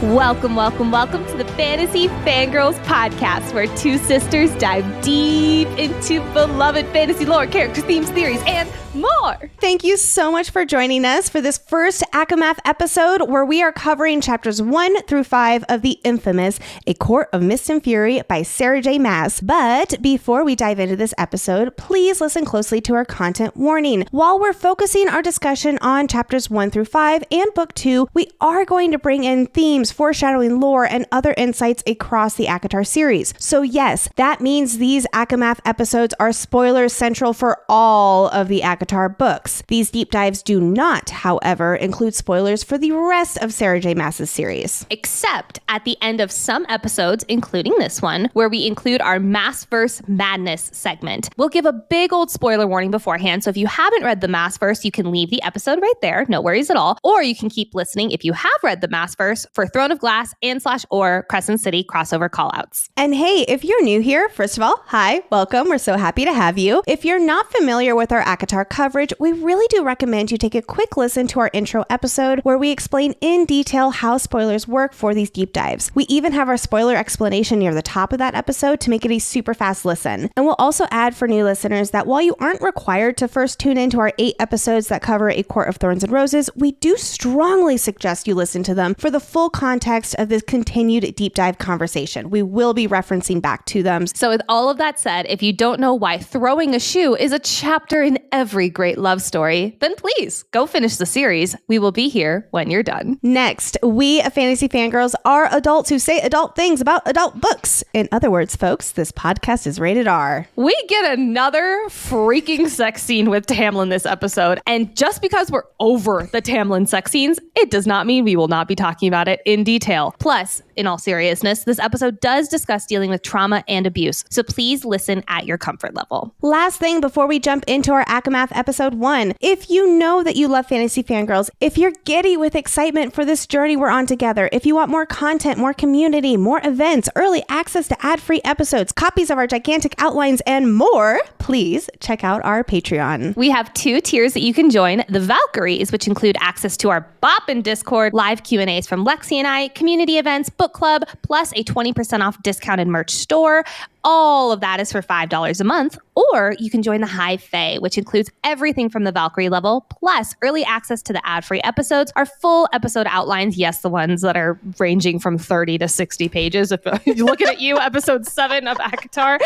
Welcome to the Fantasy Fangirls Podcast, where two sisters dive deep into beloved fantasy lore, character themes, theories, and more. Thank you so much for joining us for this first ACOMAF episode, where we are covering chapters 1 through 5 of the infamous A Court of Mist and Fury by Sarah J. Maas. But before we dive into this episode, please listen closely to our content warning. While we're focusing our discussion on chapters 1 through 5 and book 2, we are going to bring in themes, foreshadowing, lore, and other insights across the ACOTAR series. So yes, that means these ACOMAF episodes are spoilers central for all of the ACOTAR books. These deep dives do not, however, include spoilers for the rest of Sarah J. Maas's series. Except at the end of some episodes, including this one, where we include our Maasverse Madness segment. We'll give a big old spoiler warning beforehand, so if you haven't read the Maasverse, you can leave the episode right there, no worries at all. Or you can keep listening if you have read the Maasverse for Throne of Glass and /or Crescent City crossover callouts. And hey, if you're new here, first of all, hi, welcome. We're so happy to have you. If you're not familiar with our ACOTAR coverage, we really do recommend you take a quick listen to our intro episode where we explain in detail how spoilers work for these deep dives. We even have our spoiler explanation near the top of that episode to make it a super fast listen. And we'll also add for new listeners that while you aren't required to first tune into our 8 episodes that cover A Court of Thorns and Roses, we do strongly suggest you listen to them for the full context of this continued deep dive conversation. We will be referencing back to them. So with all of that said, if you don't know why throwing a shoe is a chapter in every great love story, then please go finish the series. We will be here when you're done. Next, we Fantasy Fangirls are adults who say adult things about adult books. In other words, folks, this podcast is rated R. We get another freaking sex scene with Tamlin this episode. And just because we're over the Tamlin sex scenes, it does not mean we will not be talking about it in detail. Plus, in all seriousness, this episode does discuss dealing with trauma and abuse. So please listen at your comfort level. Last thing before we jump into our ACOMAF episode 1, if you know that you love Fantasy Fangirls, if you're giddy with excitement for this journey we're on together, if you want more content, more community, more events, early access to ad-free episodes, copies of our gigantic outlines, and more, please check out our Patreon. We have 2 tiers that you can join. The Valkyries, which include access to our Boppin' Discord, live Q&As from Lexi and I, community events, book club, plus a 20% off discounted merch store. All of that is for $5 a month. Or you can join the High Fae, which includes everything from the Valkyrie level, plus early access to the ad-free episodes, our full episode outlines, yes, the ones that are ranging from 30 to 60 pages. If you're looking at you, episode 7 of ACOTAR.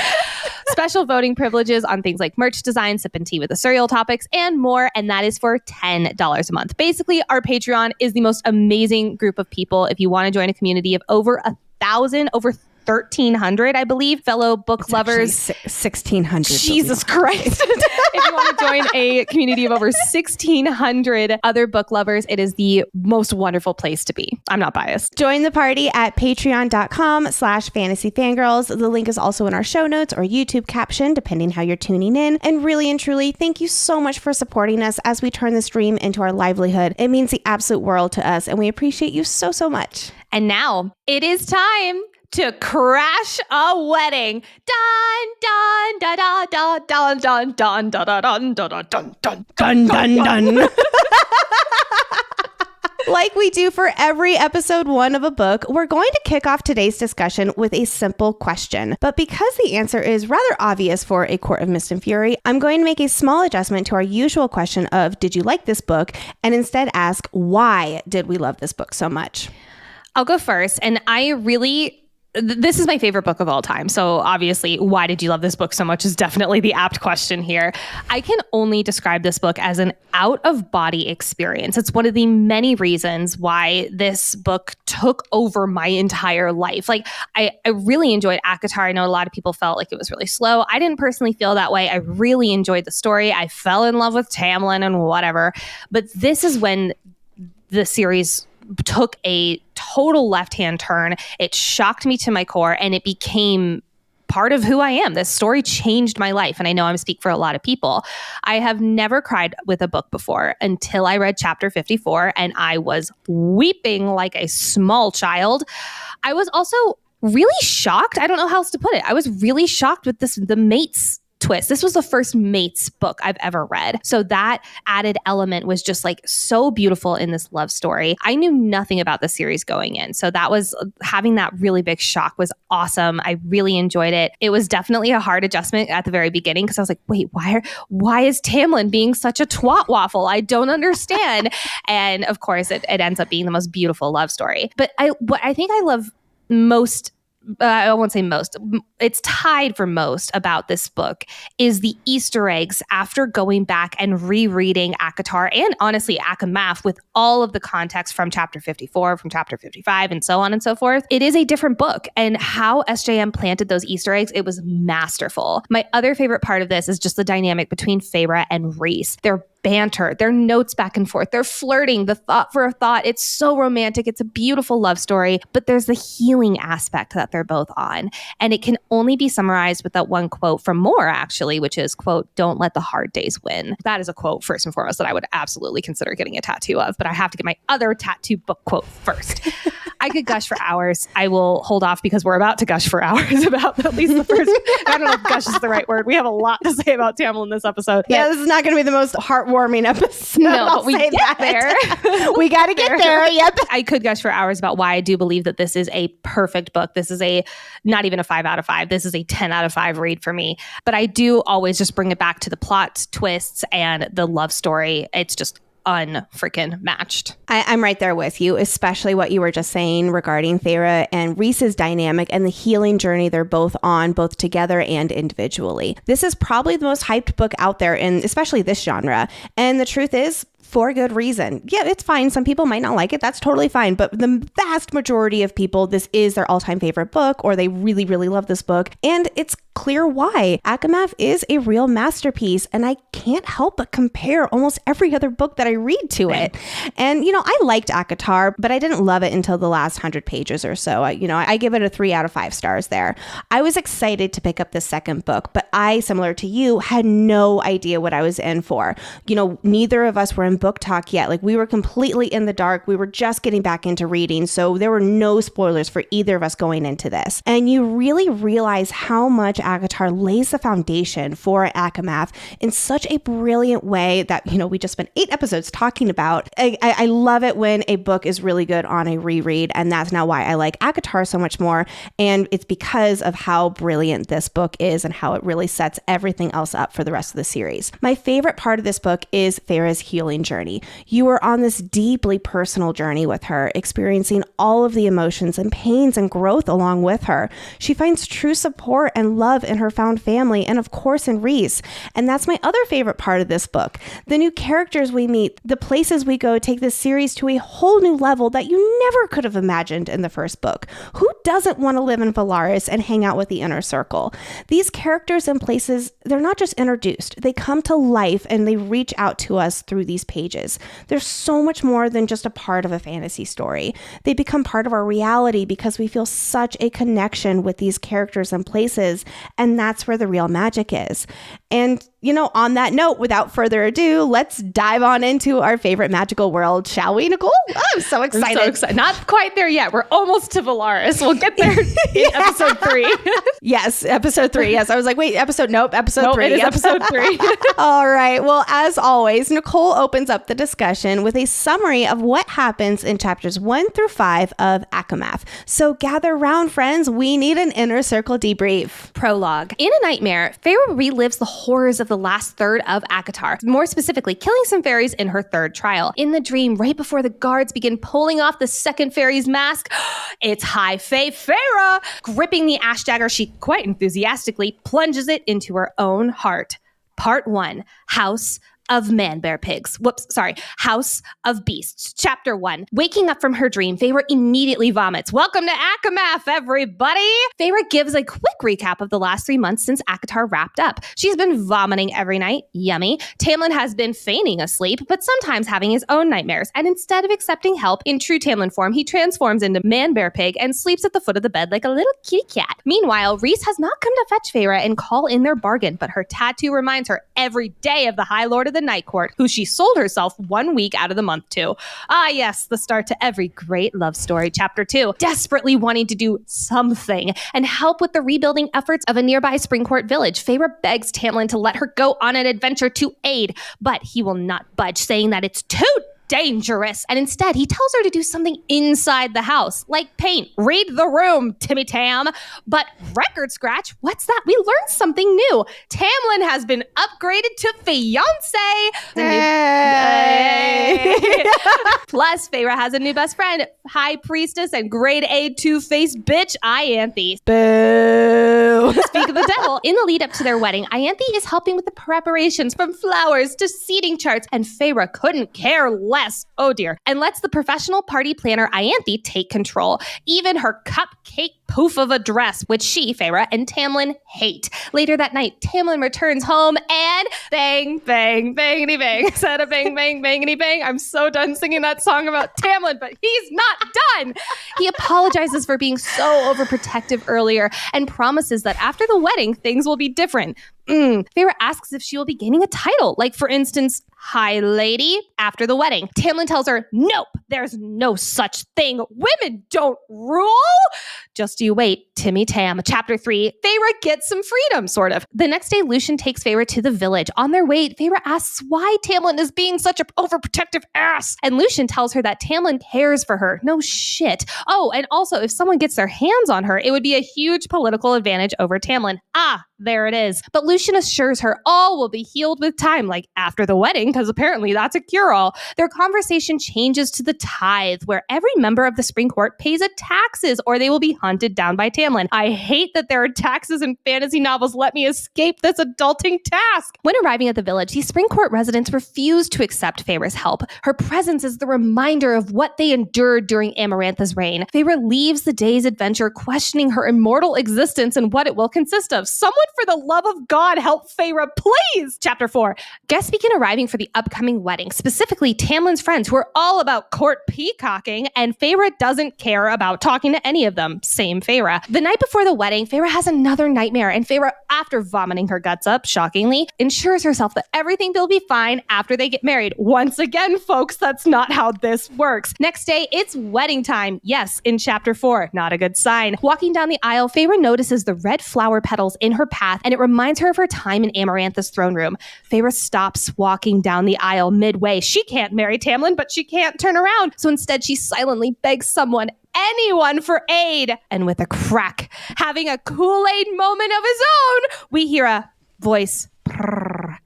Special voting privileges on things like merch design, sip and tea with the Suriel topics, and more. And that is for $10 a month. Basically, our Patreon is the most amazing group of people. If you want to join a community of over 1,000, over 1,300, I believe, fellow book lovers. 1,600. Jesus Christ. If you want to join a community of over 1,600 other book lovers, it is the most wonderful place to be. I'm not biased. Join the party at patreon.com/fantasyfangirls. The link is also in our show notes or YouTube caption, depending how you're tuning in. And really and truly, thank you so much for supporting us as we turn this dream into our livelihood. It means the absolute world to us, and we appreciate you so, so much. And now it is time to crash a wedding. Dun dun da da da dun dun dun da da dun da da dun dun Dun dun dun. Like we do for every episode 1 of a book, we're going to kick off today's discussion with a simple question. But because the answer is rather obvious for A Court of Mist and Fury, I'm going to make a small adjustment to our usual question of, did you like this book? And instead ask, why did we love this book so much? I'll go first. And this is my favorite book of all time. So obviously, why did you love this book so much is definitely the apt question here. I can only describe this book as an out-of-body experience. It's one of the many reasons why this book took over my entire life. Like, I really enjoyed ACOTAR. I know a lot of people felt like it was really slow. I didn't personally feel that way. I really enjoyed the story. I fell in love with Tamlin and whatever. But this is when the series took a total left-hand turn. It shocked me to my core, and it became part of who I am. This story changed my life, and I know I'm speaking for a lot of people. I have never cried with a book before until I read chapter 54, and I was weeping like a small child. I was also really shocked. I don't know how else to put it. I was really shocked with the mates twist. This was the first mates book I've ever read. So that added element was just like so beautiful in this love story. I knew nothing about the series going in. So that was having that really big shock was awesome. I really enjoyed it. It was definitely a hard adjustment at the very beginning because I was like, wait, why is Tamlin being such a twat waffle? I don't understand. And of course, it ends up being the most beautiful love story. But what I think I love most, I won't say most, it's tied for most about this book is the Easter eggs after going back and rereading ACOTAR and honestly ACOMAF with all of the context from chapter 54, from chapter 55, and so on and so forth. It is a different book, and how SJM planted those Easter eggs, it was masterful. My other favorite part of this is just the dynamic between Feyre and Rhys. Their banter, their notes back and forth, they're flirting, the thought for a thought. It's so romantic. It's a beautiful love story, but there's the healing aspect that they're both on. And it can only be summarized with that one quote from Moore, actually, which is, quote, "Don't let the hard days win." That is a quote, first and foremost, that I would absolutely consider getting a tattoo of, but I have to get my other tattoo book quote first. I could gush for hours. I will hold off because we're about to gush for hours about at least the first, I don't know if gush is the right word. We have a lot to say about Tamlin in this episode. Yeah, this is not going to be the most heartwarming episode. No, but we get there. We got to get there. Yep. I could gush for hours about why I do believe that this is a perfect book. This is not even a 5 out of 5. This is a 10 out of 5 read for me. But I do always just bring it back to the plot twists and the love story. It's just unfreaking matched. I'm right there with you, especially what you were just saying regarding Feyre and Rhys's dynamic and the healing journey they're both on, both together and individually. This is probably the most hyped book out there, in especially this genre. And the truth is, for good reason. Yeah, it's fine. Some people might not like it. That's totally fine. But the vast majority of people, this is their all-time favorite book, or they really, really love this book. And it's clear why. ACOMAF is a real masterpiece, and I can't help but compare almost every other book that I read to it. And, I liked ACOTAR, but I didn't love it until the last 100 pages or so. I give it a 3 out of 5 stars there. I was excited to pick up the second book, but I, similar to you, had no idea what I was in for. Neither of us were in book talk yet. Like, we were completely in the dark. We were just getting back into reading, so there were no spoilers for either of us going into this. And you really realize how much ACOTAR lays the foundation for ACOMAF in such a brilliant way that, we just spent 8 episodes talking about. I love it when a book is really good on a reread, and that's now why I like ACOTAR so much more. And it's because of how brilliant this book is and how it really sets everything else up for the rest of the series. My favorite part of this book is Feyre's healing journey. You are on this deeply personal journey with her, experiencing all of the emotions and pains and growth along with her. She finds true support and love in her found family, and of course in Rhys. And that's my other favorite part of this book. The new characters we meet, the places we go, take this series to a whole new level that you never could have imagined in the first book. Who doesn't want to live in Valaris and hang out with the Inner Circle? These characters and places, they're not just introduced. They come to life and they reach out to us through these pages. They're so much more than just a part of a fantasy story. They become part of our reality because we feel such a connection with these characters and places, and that's where the real magic is. And, on that note, without further ado, let's dive on into our favorite magical world, shall we, Nicole? Oh, I'm so excited. Not quite there yet. We're almost to Valaris. We'll get there in episode 3. Yes, episode 3. Yes, I was like, wait, episode 3. It is episode 3. All right. Well, as always, Nicole opens up the discussion with a summary of what happens in chapters 1 through 5 of ACOMAF. So gather round, friends. We need an Inner Circle debrief. Prologue. In a nightmare, Feyre relives the horrors of the last third of ACOTAR, more specifically killing some fairies in her third trial. In the dream, right before the guards begin pulling off the second fairy's mask, it's High Fae Feyre. Gripping the ash dagger, she quite enthusiastically plunges it into her own heart. Part 1, House of Man-Bear Pigs. House of Beasts. Chapter 1. Waking up from her dream, Feyre immediately vomits. Welcome to ACOMAF, everybody! Feyre gives a quick recap of the last 3 months since ACOTAR wrapped up. She's been vomiting every night. Yummy. Tamlin has been feigning asleep, but sometimes having his own nightmares. And instead of accepting help in true Tamlin form, he transforms into Man-Bear Pig and sleeps at the foot of the bed like a little kitty cat. Meanwhile, Rhys has not come to fetch Feyre and call in their bargain, but her tattoo reminds her every day of the High Lord of the the Night Court, who she sold herself 1 week out of the month to. Ah, yes, the start to every great love story. Chapter 2, desperately wanting to do something and help with the rebuilding efforts of a nearby Springcourt village. Feyre begs Tamlin to let her go on an adventure to aid, but he will not budge, saying that it's too dangerous. And instead, he tells her to do something inside the house, like paint. Read the room, Timmy Tam. But record scratch, what's that? We learned something new. Tamlin has been upgraded to fiance. Hey. Plus, Feyre has a new best friend, High Priestess and grade A two-faced bitch, Ianthe. Boo. Speak of the devil, in the lead up to their wedding, Ianthe is helping with the preparations from flowers to seating charts, and Feyre couldn't care less. Oh dear. And lets the professional party planner Ianthe take control. Even her cupcake poof of a dress, which she, Feyre, and Tamlin hate. Later that night, Tamlin returns home and bang, bang, bangity bang. Said a bang, bang, bangity bang. I'm so done singing that song about Tamlin, but he's not done. He apologizes for being so overprotective earlier and promises that after the wedding, things will be different. Feyre asks if she will be gaining a title, like for instance, High Lady, after the wedding. Tamlin tells her, nope, there's no such thing. Women don't rule. Just you wait, Timmy Tam. Chapter 3, Feyre gets some freedom, sort of. The next day, Lucien takes Feyre to the village. On their way, Feyre asks why Tamlin is being such an overprotective ass. And Lucien tells her that Tamlin cares for her. No shit. Oh, and also, if someone gets their hands on her, it would be a huge political advantage over Tamlin. Ah, there it is. But Lucien assures her all will be healed with time, like after the wedding, because apparently that's a cure-all. Their conversation changes to the tithe, where every member of the Spring Court pays a taxes or they will be hunted down by Tamlin. I hate that there are taxes in fantasy novels. Let me escape this adulting task. When arriving at the village, the Spring Court residents refuse to accept Feyre's help. Her presence is the reminder of what they endured during Amarantha's reign. Feyre leaves the day's adventure questioning her immortal existence and what it will consist of. Someone, for the love of God, help Feyre, please! Chapter 4. Guests begin arriving for the upcoming wedding, specifically Tamlin's friends, who are all about court peacocking, and Feyre doesn't care about talking to any of them. Same Feyre. The night before the wedding, Feyre has another nightmare, and Feyre, after vomiting her guts up, shockingly, ensures herself that everything will be fine after they get married. Once again, folks, that's not how this works. Next day, it's wedding time. Yes, in chapter 4. Not a good sign. Walking down the aisle, Feyre notices the red flower petals in her path, and it reminds her of her time in Amarantha's throne room. Feyre stops walking down the aisle midway. She can't marry Tamlin, but she can't turn around. So instead, she silently begs anyone for aid. And with a crack, having a Kool-Aid moment of his own, we hear a voice.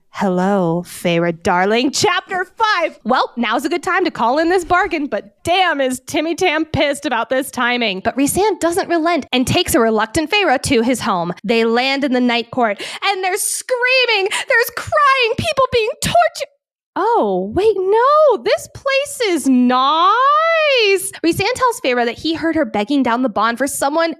Hello, Feyre, darling. Chapter 5. Well, now's a good time to call in this bargain, but damn is Timmy Tam pissed about this timing. But Rhysand doesn't relent and takes a reluctant Feyre to his home. They land in the Night Court, and there's screaming, there's crying, people being tortured. Oh, wait, no, this place is nice. Rhysand tells Feyre that he heard her begging down the bond for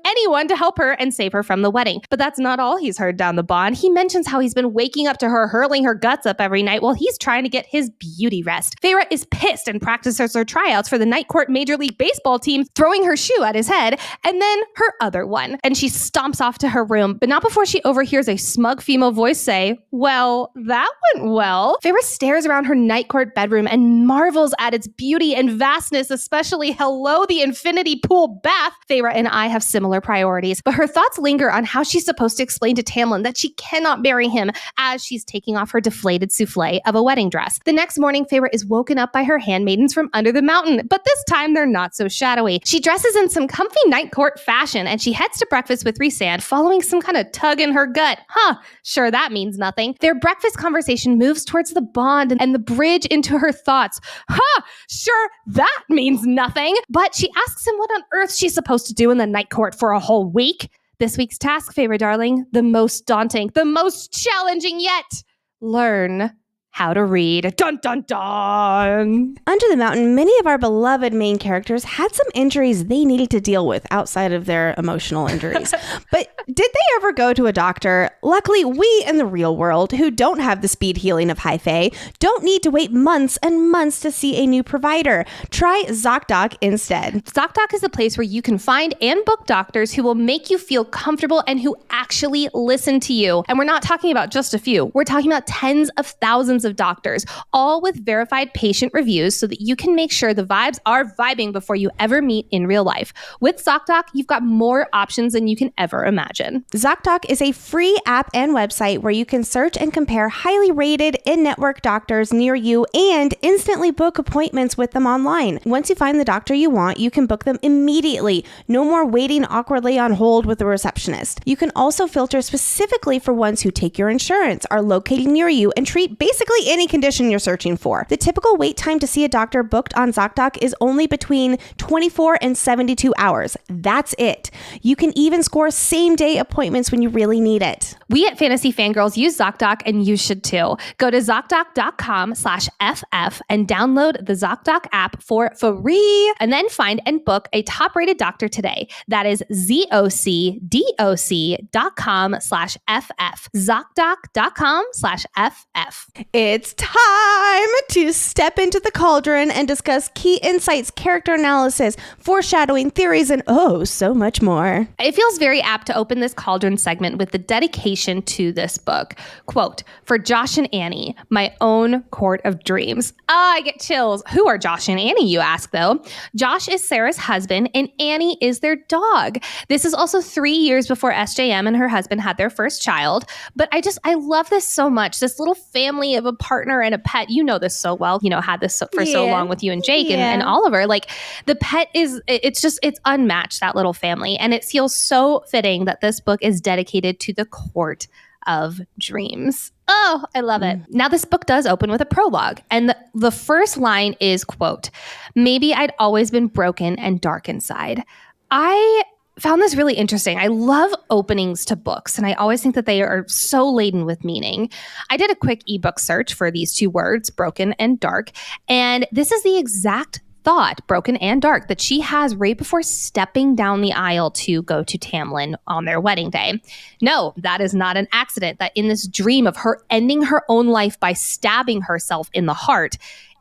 anyone to help her and save her from the wedding. But that's not all he's heard down the bond. He mentions how he's been waking up to her hurling her guts up every night while he's trying to get his beauty rest. Feyre is pissed and practices her tryouts for the Night Court Major League Baseball team, throwing her shoe at his head, and then her other one. And she stomps off to her room, but not before she overhears a smug female voice say, well, that went well. Feyre stares around her Night Court bedroom and marvels at its beauty and vastness, especially hello, the infinity pool bath. Feyre and I have similar priorities, but her thoughts linger on how she's supposed to explain to Tamlin that she cannot marry him as she's taking off her deflated souffle of a wedding dress. The next morning, Feyre is woken up by her handmaidens from under the mountain, but this time they're not so shadowy. She dresses in some comfy Night Court fashion and she heads to breakfast with Rhysand, following some kind of tug in her gut. Sure, that means nothing. Their breakfast conversation moves towards the bond and the bridge into her thoughts. Sure, that means nothing. But she asks him what on earth she's supposed to do in the Night Court for a whole week. This week's task, Feyre darling, the most daunting, the most challenging yet. Learn how to read. Dun, dun, dun. Under the mountain, many of our beloved main characters had some injuries they needed to deal with outside of their emotional injuries. But did they ever go to a doctor? Luckily, we in the real world, who don't have the speed healing of High Fae, don't need to wait months and months to see a new provider. Try ZocDoc instead. ZocDoc is a place where you can find and book doctors who will make you feel comfortable and who actually listen to you. And we're not talking about just a few. We're talking about tens of thousands of doctors, all with verified patient reviews so that you can make sure the vibes are vibing before you ever meet in real life. With ZocDoc, you've got more options than you can ever imagine. ZocDoc is a free app and website where you can search and compare highly rated in-network doctors near you and instantly book appointments with them online. Once you find the doctor you want, you can book them immediately. No more waiting awkwardly on hold with the receptionist. You can also filter specifically for ones who take your insurance, are located near you, and treat basically any condition you're searching for. The typical wait time to see a doctor booked on ZocDoc is only between 24 and 72 hours. That's it. You can even score same-day appointments when you really need it. We at Fantasy Fangirls use ZocDoc, and you should too. Go to ZocDoc.com/FF and download the ZocDoc app for free, and then find and book a top-rated doctor today. That is ZocDoc.com/FF. ZocDoc.com/FF. It's time to step into the cauldron and discuss key insights, character analysis, foreshadowing, theories, and oh, so much more. It feels very apt to open this cauldron segment with the dedication to this book. Quote, "For Josh and Annie, my own court of dreams." I get chills. Who are Josh and Annie, you ask, though? Josh is Sarah's husband, and Annie is their dog. This is also 3 years before SJM and her husband had their first child. But I love this so much. This little family of a partner and a pet. You know this so well. Had this for so long with you and Jake and Oliver. Like, the pet it's unmatched, that little family. And it feels so fitting that this book is dedicated to the court of dreams. Oh, I love it. Now, this book does open with a prologue, and the first line is, quote, "Maybe I'd always been broken and dark inside." I found this really interesting. I love openings to books, and I always think that they are so laden with meaning. I did a quick ebook search for these two words, broken and dark, and this is the exact thought, broken and dark, that she has right before stepping down the aisle to go to Tamlin on their wedding day. No, that is not an accident, that in this dream of her ending her own life by stabbing herself in the heart,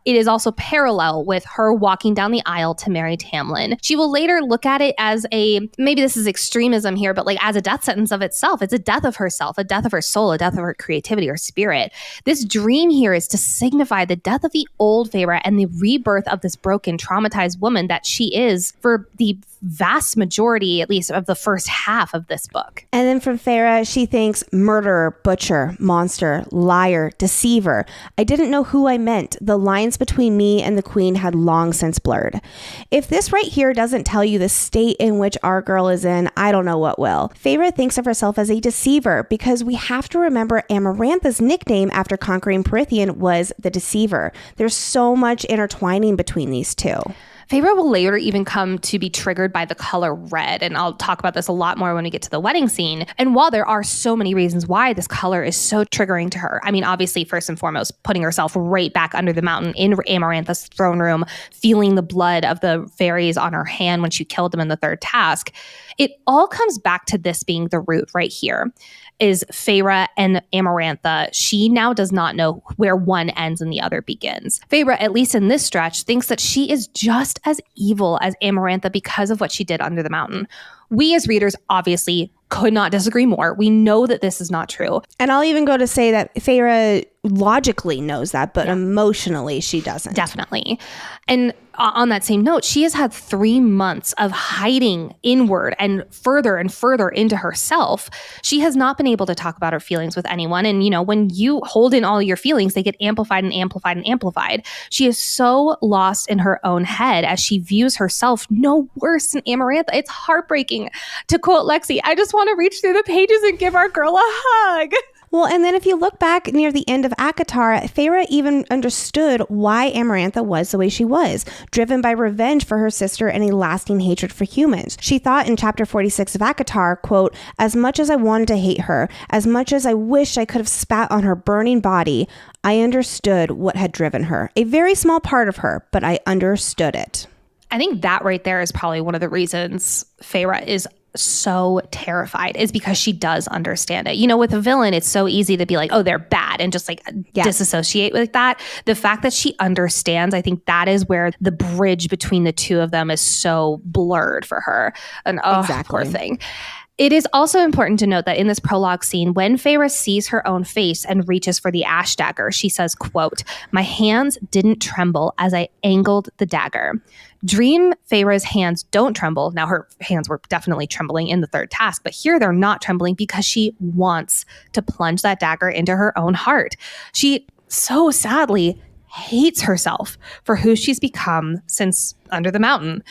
it is also parallel with her walking down the aisle to marry Tamlin. She will later look at it as maybe this is extremism here, but like as a death sentence of itself. It's a death of herself, a death of her soul, a death of her creativity or spirit. This dream here is to signify the death of the old Fae-vorite and the rebirth of this broken, traumatized woman that she is for the vast majority, at least, of the first half of this book. And then from Fae-vorite, she thinks murderer, butcher, monster, liar, deceiver. I didn't know who I meant. The lines between me and the queen had long since blurred. If this right here doesn't tell you the state in which our girl is in, I don't know what will. Fae-vorite thinks of herself as a deceiver because we have to remember Amarantha's nickname after conquering Prythian was the Deceiver. There's so much intertwining between these two. Fae-vorite will later even come to be triggered by the color red, and I'll talk about this a lot more when we get to the wedding scene. And while there are so many reasons why this color is so triggering to her, I mean, obviously, first and foremost, putting herself right back under the mountain in Amarantha's throne room, feeling the blood of the fairies on her hand when she killed them in the third task, it all comes back to this being the root right here. Is Fae-vorite and Amarantha. She now does not know where one ends and the other begins. Fae-vorite, at least in this stretch, thinks that she is just as evil as Amarantha because of what she did under the mountain. We as readers obviously could not disagree more. We know that this is not true. And I'll even go to say that Fae-vorite logically knows that, but emotionally she doesn't. Definitely. And on that same note, she has had 3 months of hiding inward and further into herself. She has not been able to talk about her feelings with anyone. And, when you hold in all your feelings, they get amplified and amplified and amplified. She is so lost in her own head as she views herself no worse than Amarantha. It's heartbreaking. To quote Lexi, I just want to reach through the pages and give our girl a hug. Well, and then if you look back near the end of ACOTAR, Fae-vorite even understood why Amarantha was the way she was, driven by revenge for her sister and a lasting hatred for humans. She thought in chapter 46 of ACOTAR, quote, "As much as I wanted to hate her, as much as I wished I could have spat on her burning body, I understood what had driven her. A very small part of her, but I understood it." I think that right there is probably one of the reasons Fae-vorite is so terrified, is because she does understand it. With a villain, it's so easy to be like, oh, they're bad, and just disassociate with that. The fact that she understands, I think that is where the bridge between the two of them is so blurred for her. And exactly. Poor thing. It is also important to note that in this prologue scene, when Feyre sees her own face and reaches for the ash dagger, she says, quote, "My hands didn't tremble as I angled the dagger." Dream Feyre's hands don't tremble. Now, her hands were definitely trembling in the third task, but here they're not trembling because she wants to plunge that dagger into her own heart. She so sadly hates herself for who she's become since Under the Mountain.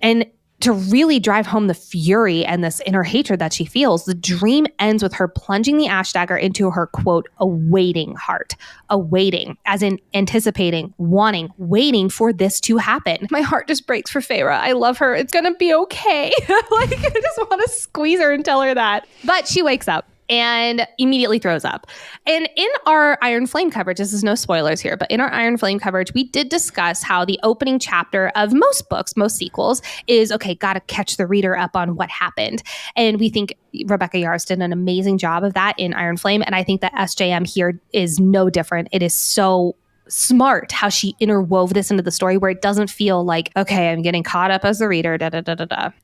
And to really drive home the fury and this inner hatred that she feels, the dream ends with her plunging the ash dagger into her, quote, awaiting heart. Awaiting, as in anticipating, wanting, waiting for this to happen. My heart just breaks for Feyre. I love her. It's going to be okay. Like, I just want to squeeze her and tell her that. But she wakes up and immediately throws up. And in our Iron Flame coverage, this is no spoilers here, but in our Iron Flame coverage, we did discuss how the opening chapter of most books, most sequels, is, okay, got to catch the reader up on what happened. And we think Rebecca Yarros did an amazing job of that in Iron Flame. And I think that SJM here is no different. It is so smart how she interwove this into the story where it doesn't feel like, okay, I'm getting caught up as the reader,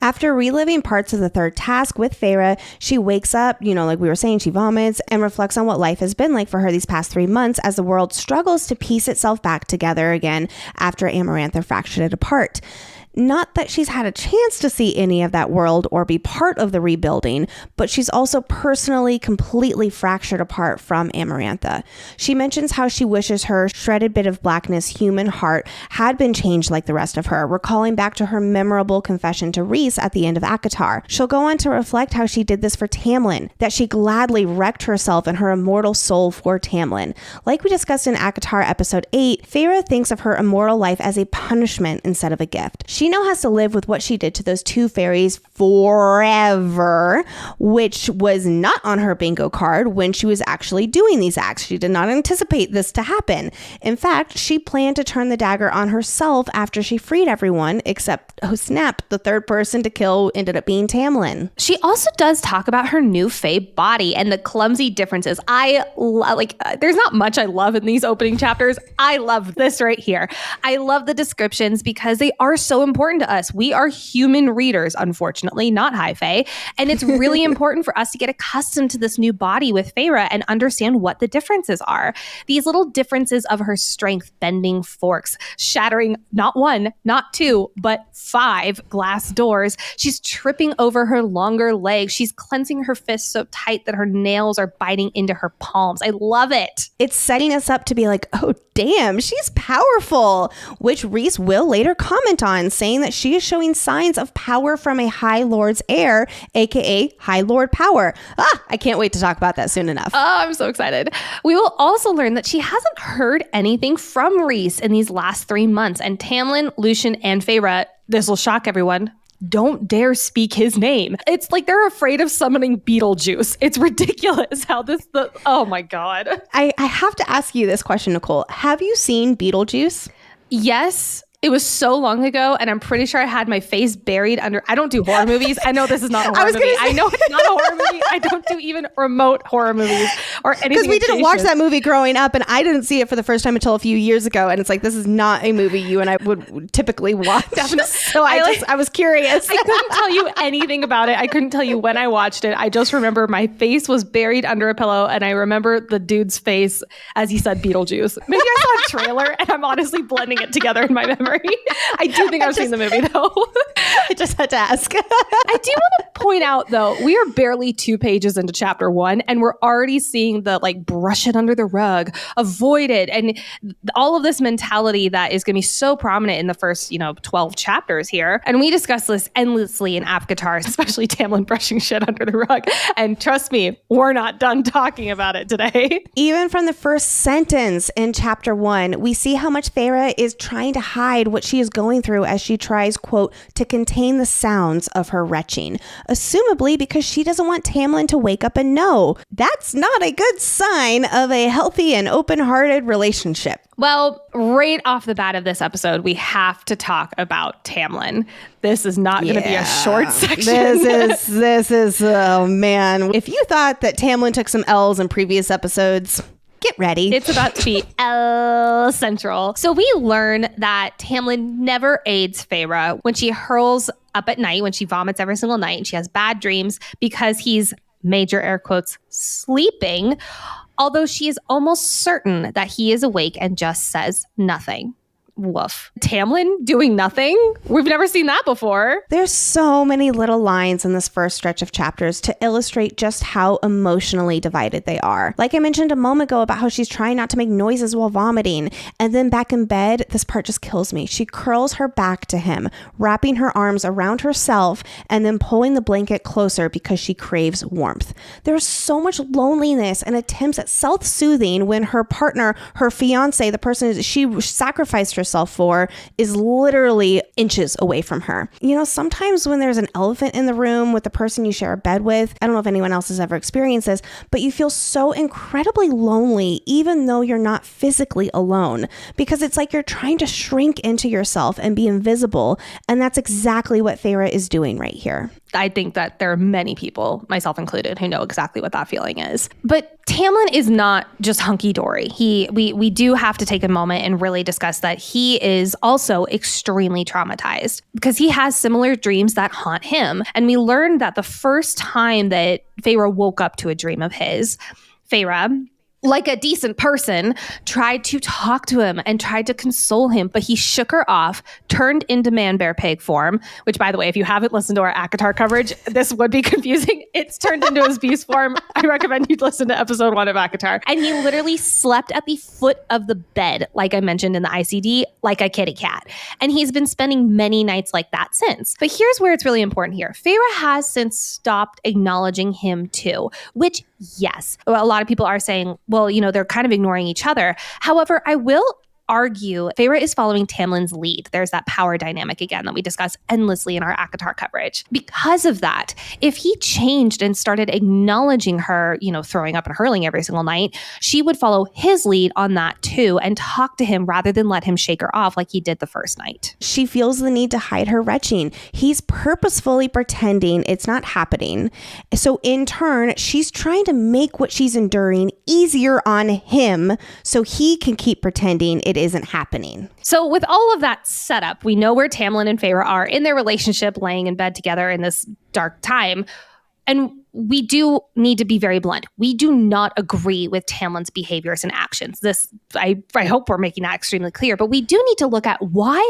After reliving parts of the third task with Feyre, she wakes up, like we were saying, she vomits and reflects on what life has been like for her these past 3 months as the world struggles to piece itself back together again after Amarantha fractured it apart. Not that she's had a chance to see any of that world or be part of the rebuilding, but she's also personally completely fractured apart from Amarantha. She mentions how she wishes her shredded bit of blackness human heart had been changed like the rest of her, recalling back to her memorable confession to Rhys at the end of ACOTAR. She'll go on to reflect how she did this for Tamlin, that she gladly wrecked herself and her immortal soul for Tamlin. Like we discussed in ACOTAR episode 8, Feyre thinks of her immortal life as a punishment instead of a gift. She now has to live with what she did to those 2 fairies forever, which was not on her bingo card when she was actually doing these acts. She did not anticipate this to happen. In fact, she planned to turn the dagger on herself after she freed everyone, except, oh snap, the third person to kill ended up being Tamlin. She also does talk about her new Fae body and the clumsy differences. There's not much I love in these opening chapters. I love this right here. I love the descriptions because they are so important to us. We are human readers, unfortunately, not high Fae. And it's really important for us to get accustomed to this new body with Feyre and understand what the differences are. These little differences of her strength bending forks, shattering not 1, not 2, but 5 glass doors. She's tripping over her longer legs. She's clencing her fists so tight that her nails are biting into her palms. I love it. It's setting us up to be like, oh, damn, she's powerful, which Rhys will later comment on, saying that she is showing signs of power from a High Lord's heir, aka High Lord power. I can't wait to talk about that soon enough. Oh, I'm so excited. We will also learn that she hasn't heard anything from Rhys in these last 3 months, and Tamlin, Lucien, and Feyre, this will shock everyone, don't dare speak his name. It's like they're afraid of summoning Beetlejuice. It's ridiculous how oh my God. I have to ask you this question, Nicole. Have you seen Beetlejuice? Yes. It was so long ago, and I'm pretty sure I had my face buried under... I don't do horror movies. I know this is not a horror movie. I know it's not a horror movie. I don't do even remote horror movies or anything. Because we didn't watch that movie growing up, and I didn't see it for the first time until a few years ago, and it's like, this is not a movie you and I would typically watch. Definitely. So I was curious. I couldn't tell you anything about it. I couldn't tell you when I watched it. I just remember my face was buried under a pillow, and I remember the dude's face as he said Beetlejuice. Maybe I saw a trailer, and I'm honestly blending it together in my memory. I do think I've seen the movie, though. I just had to ask. I do want to point out, though, we are barely 2 pages into chapter 1, and we're already seeing the brush it under the rug, avoid it, and all of this mentality that is going to be so prominent in the first, 12 chapters here. And we discuss this endlessly in ACOTAR, especially Tamlin brushing shit under the rug. And trust me, we're not done talking about it today. Even from the first sentence in chapter 1, we see how much Feyre is trying to hide what she is going through as she tries, quote, to contain the sounds of her retching, assumably because she doesn't want Tamlin to wake up and know. That's not a good sign of a healthy and open-hearted relationship. Well, right off the bat of this episode, we have to talk about Tamlin. This is not going to be a short section. This is, oh man. If you thought that Tamlin took some L's in previous episodes, get ready. It's about to be L Central. So we learn that Tamlin never aids Feyre when she hurls up at night when she vomits every single night and she has bad dreams because he's, major air quotes, sleeping, although she is almost certain that he is awake and just says nothing. Woof. Tamlin doing nothing? We've never seen that before. There's so many little lines in this first stretch of chapters to illustrate just how emotionally divided they are. Like I mentioned a moment ago about how she's trying not to make noises while vomiting. And then back in bed, this part just kills me. She curls her back to him, wrapping her arms around herself and then pulling the blanket closer because she craves warmth. There's so much loneliness and attempts at self-soothing when her partner, her fiance, the person she sacrificed herself for, is literally inches away from her. You know, sometimes when there's an elephant in the room with the person you share a bed with, I don't know if anyone else has ever experienced this, but you feel so incredibly lonely even though you're not physically alone, because it's like you're trying to shrink into yourself and be invisible, and that's exactly what Fae-vorite is doing right here. I think that there are many people, myself included, who know exactly what that feeling is. But Tamlin is not just hunky-dory. We do have to take a moment and really discuss that he is also extremely traumatized because he has similar dreams that haunt him. And we learned that the first time that Feyre woke up to a dream of his, Feyre, like a decent person, tried to talk to him and tried to console him, but he shook her off, turned into man bear pig form, which, by the way, if you haven't listened to our ACOTAR coverage, this would be confusing. It's turned into his beast form. I recommend you listen to episode 1 of ACOTAR. And he literally slept at the foot of the bed, like I mentioned in the ICD, like a kitty cat. And he's been spending many nights like that since. But here's where it's really important here. Feyre has since stopped acknowledging him too, which, yes, a lot of people are saying, well, you know, they're kind of ignoring each other. However, I will argue Feyre is following Tamlin's lead. There's that power dynamic again that we discuss endlessly in our ACOTAR coverage. Because of that, if he changed and started acknowledging her, you know, throwing up and hurling every single night, she would follow his lead on that too and talk to him rather than let him shake her off like he did the first night. She feels the need to hide her retching. He's purposefully pretending it's not happening. So in turn, she's trying to make what she's enduring easier on him so he can keep pretending it isn't happening. So with all of that set up, we know where Tamlin and Feyre are in their relationship, laying in bed together in this dark time. And we do need to be very blunt. We do not agree with Tamlin's behaviors and actions. This, I hope we're making that extremely clear, but we do need to look at why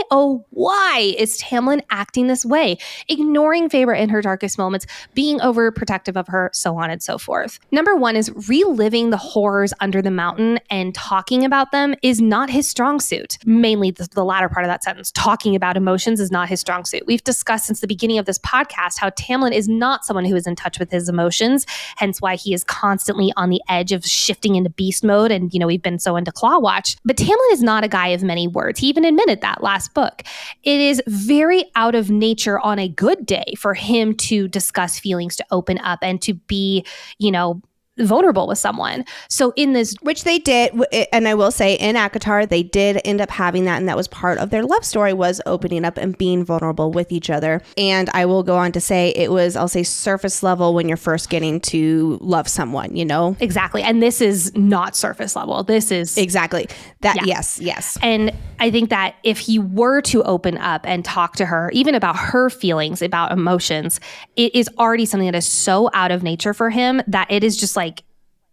is Tamlin acting this way? Ignoring Feyre in her darkest moments, being overprotective of her, so on and so forth. Number one is reliving the horrors under the mountain and talking about them is not his strong suit. Mainly the latter part of that sentence, talking about emotions is not his strong suit. We've discussed since the beginning of this podcast how Tamlin is not someone who is in touch with his emotions, hence why he is constantly on the edge of shifting into beast mode. And, you know, we've been so into Claw Watch. But Tamlin is not a guy of many words. He even admitted that last book. It is very out of nature on a good day for him to discuss feelings, to open up, and to be, you know, vulnerable with someone. So in this, which they did, and I will say in ACOTAR, they did end up having that, and that was part of their love story, was opening up and being vulnerable with each other. And I will go on to say it was, I'll say, surface level when you're first getting to love someone, you know? Exactly. And this is not surface level. This is exactly that. Yeah. Yes. And I think that if he were to open up and talk to her, even about her feelings, about emotions, it is already something that is so out of nature for him that it is just like,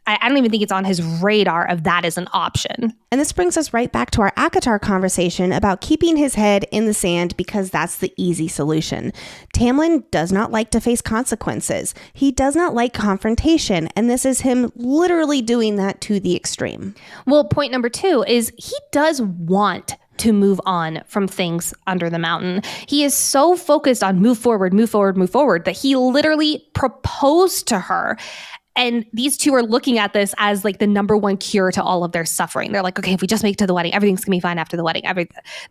I don't even think it's on his radar of that as an option. And this brings us right back to our ACOTAR conversation about keeping his head in the sand because that's the easy solution. Tamlin does not like to face consequences. He does not like confrontation. And this is him literally doing that to the extreme. Well, point number 2 is he does want to move on from things under the mountain. He is so focused on move forward that he literally proposed to her. And these two are looking at this as like the number one cure to all of their suffering. They're like, okay, if we just make it to the wedding, everything's gonna be fine after the wedding.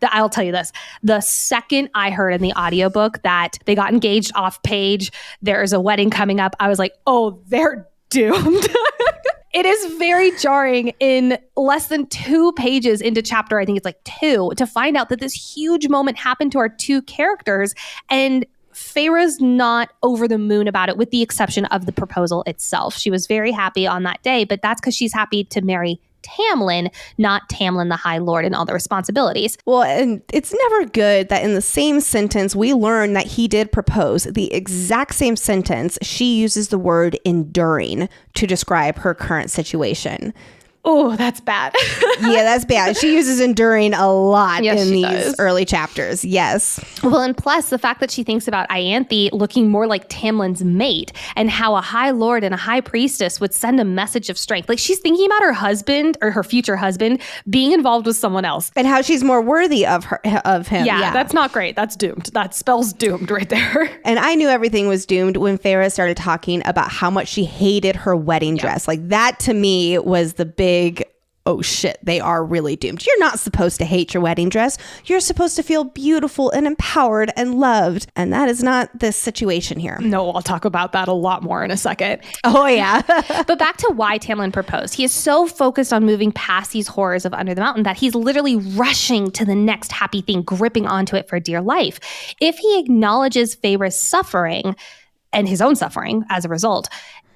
I'll tell you this. The second I heard in the audiobook that they got engaged off page, there is a wedding coming up, I was like, oh, they're doomed. It is very jarring in less than 2 pages into chapter, I think it's like 2, to find out that this huge moment happened to our 2 characters. And Feyre's not over the moon about it, with the exception of the proposal itself. She was very happy on that day, but that's because she's happy to marry Tamlin, not Tamlin the High Lord and all the responsibilities. Well, and it's never good that in the same sentence we learn that he did propose. The exact same sentence, she uses the word enduring to describe her current situation. Oh, that's bad. Yeah, that's bad. She uses enduring a lot in these early chapters. Yes. Well, and plus the fact that she thinks about Ianthe looking more like Tamlin's mate and how a high lord and a high priestess would send a message of strength. Like she's thinking about her husband or her future husband being involved with someone else. And how she's more worthy of him. Yeah, that's not great. That's doomed. That spell's doomed right there. And I knew everything was doomed when Feyre started talking about how much she hated her wedding dress. Like that to me was the big, oh shit, they are really doomed. You're not supposed to hate your wedding dress. You're supposed to feel beautiful and empowered and loved. And that is not this situation here. No, I'll talk about that a lot more in a second. Oh yeah. But back to why Tamlin proposed. He is so focused on moving past these horrors of Under the Mountain that he's literally rushing to the next happy thing, gripping onto it for dear life. If he acknowledges Feyre's suffering and his own suffering as a result,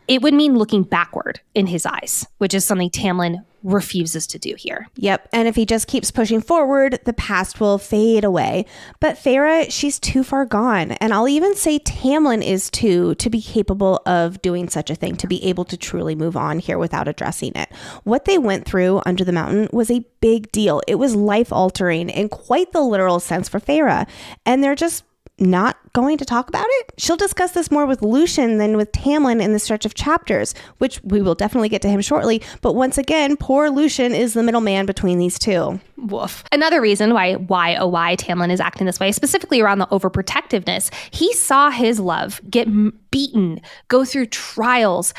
it would mean looking backward in his eyes, which is something Tamlin refuses to do here. Yep. And if he just keeps pushing forward, the past will fade away. But Feyre, she's too far gone. And I'll even say Tamlin is too, to be capable of doing such a thing, to be able to truly move on here without addressing it. What they went through under the mountain was a big deal. It was life altering in quite the literal sense for Feyre. And they're just not going to talk about it. She'll discuss this more with Lucien than with Tamlin in the stretch of chapters, which we will definitely get to him shortly. But once again, poor Lucien is the middleman between these two. Woof. Another reason why Tamlin is acting this way, specifically around the overprotectiveness, he saw his love get beaten, go through trials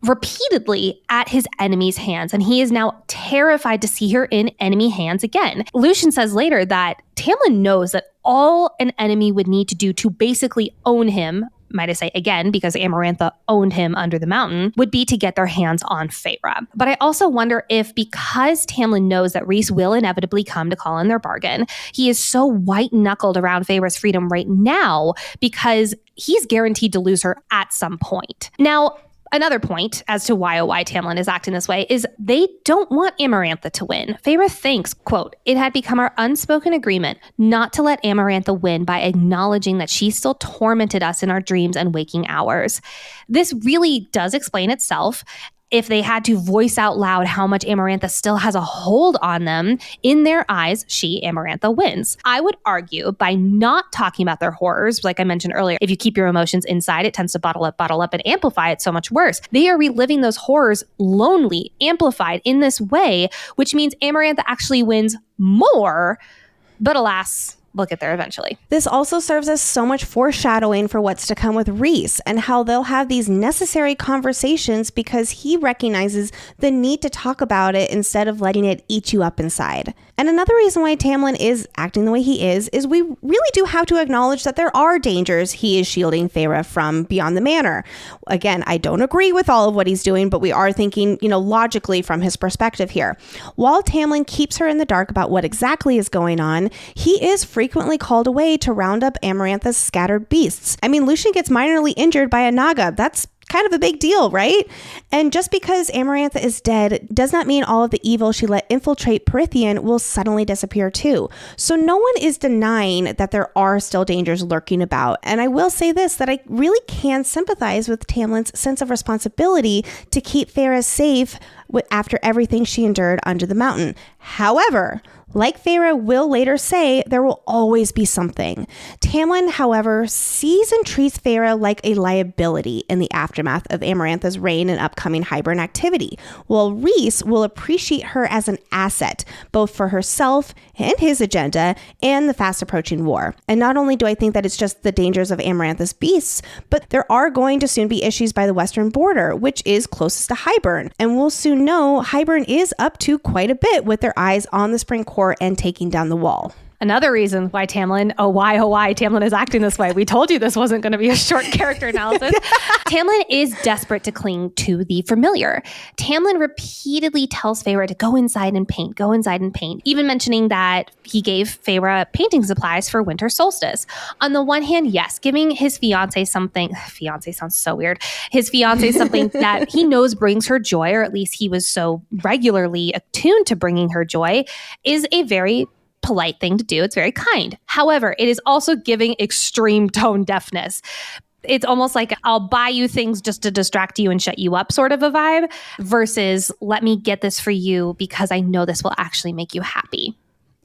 repeatedly at his enemy's hands, and he is now terrified to see her in enemy hands again. Lucien says later that Tamlin knows that all an enemy would need to do to basically own him, might I say again, because Amarantha owned him under the mountain, would be to get their hands on Feyre. But I also wonder if because Tamlin knows that Rhys will inevitably come to call in their bargain, he is so white-knuckled around Feyre's freedom right now because he's guaranteed to lose her at some point. Now, another point as to why Tamlin is acting this way is they don't want Amarantha to win. Feyre thinks, quote, "It had become our unspoken agreement not to let Amarantha win by acknowledging that she still tormented us in our dreams and waking hours." This really does explain itself. If they had to voice out loud how much Amarantha still has a hold on them, in their eyes, Amarantha, wins. I would argue by not talking about their horrors, like I mentioned earlier, if you keep your emotions inside, it tends to bottle up, and amplify it so much worse. They are reliving those horrors lonely, amplified in this way, which means Amarantha actually wins more, but alas, we'll get there eventually. This also serves as so much foreshadowing for what's to come with Rhys and how they'll have these necessary conversations because he recognizes the need to talk about it instead of letting it eat you up inside. And another reason why Tamlin is acting the way he is we really do have to acknowledge that there are dangers he is shielding Feyre from beyond the manor. Again, I don't agree with all of what he's doing, but we are thinking, logically from his perspective here. While Tamlin keeps her in the dark about what exactly is going on, he is frequently called away to round up Amarantha's scattered beasts. I mean, Lucien gets minorly injured by a naga. That's kind of a big deal, right? And just because Amarantha is dead does not mean all of the evil she let infiltrate Prythian will suddenly disappear too. So no one is denying that there are still dangers lurking about. And I will say this, that I really can sympathize with Tamlin's sense of responsibility to keep Feyre safe after everything she endured under the mountain. However, like Feyre will later say, there will always be something. Tamlin, however, sees and treats Feyre like a liability in the aftermath of Amarantha's reign and upcoming Hybern activity, while Rhys will appreciate her as an asset, both for herself and his agenda and the fast approaching war. And not only do I think that it's just the dangers of Amarantha's beasts, but there are going to soon be issues by the western border, which is closest to Hybern. And we'll soon know Hybern is up to quite a bit with their eyes on the Spring Court and taking down the wall. Another reason why Tamlin is acting this way. We told you this wasn't going to be a short character analysis. Tamlin is desperate to cling to the familiar. Tamlin repeatedly tells Feyre to go inside and paint, even mentioning that he gave Feyre painting supplies for winter solstice. On the one hand, yes, giving his fiance something sounds so weird. His fiance something that he knows brings her joy, or at least he was so regularly attuned to bringing her joy, is a very polite thing to do. It's very kind. However, it is also giving extreme tone deafness. It's almost like I'll buy you things just to distract you and shut you up sort of a vibe versus let me get this for you because I know this will actually make you happy.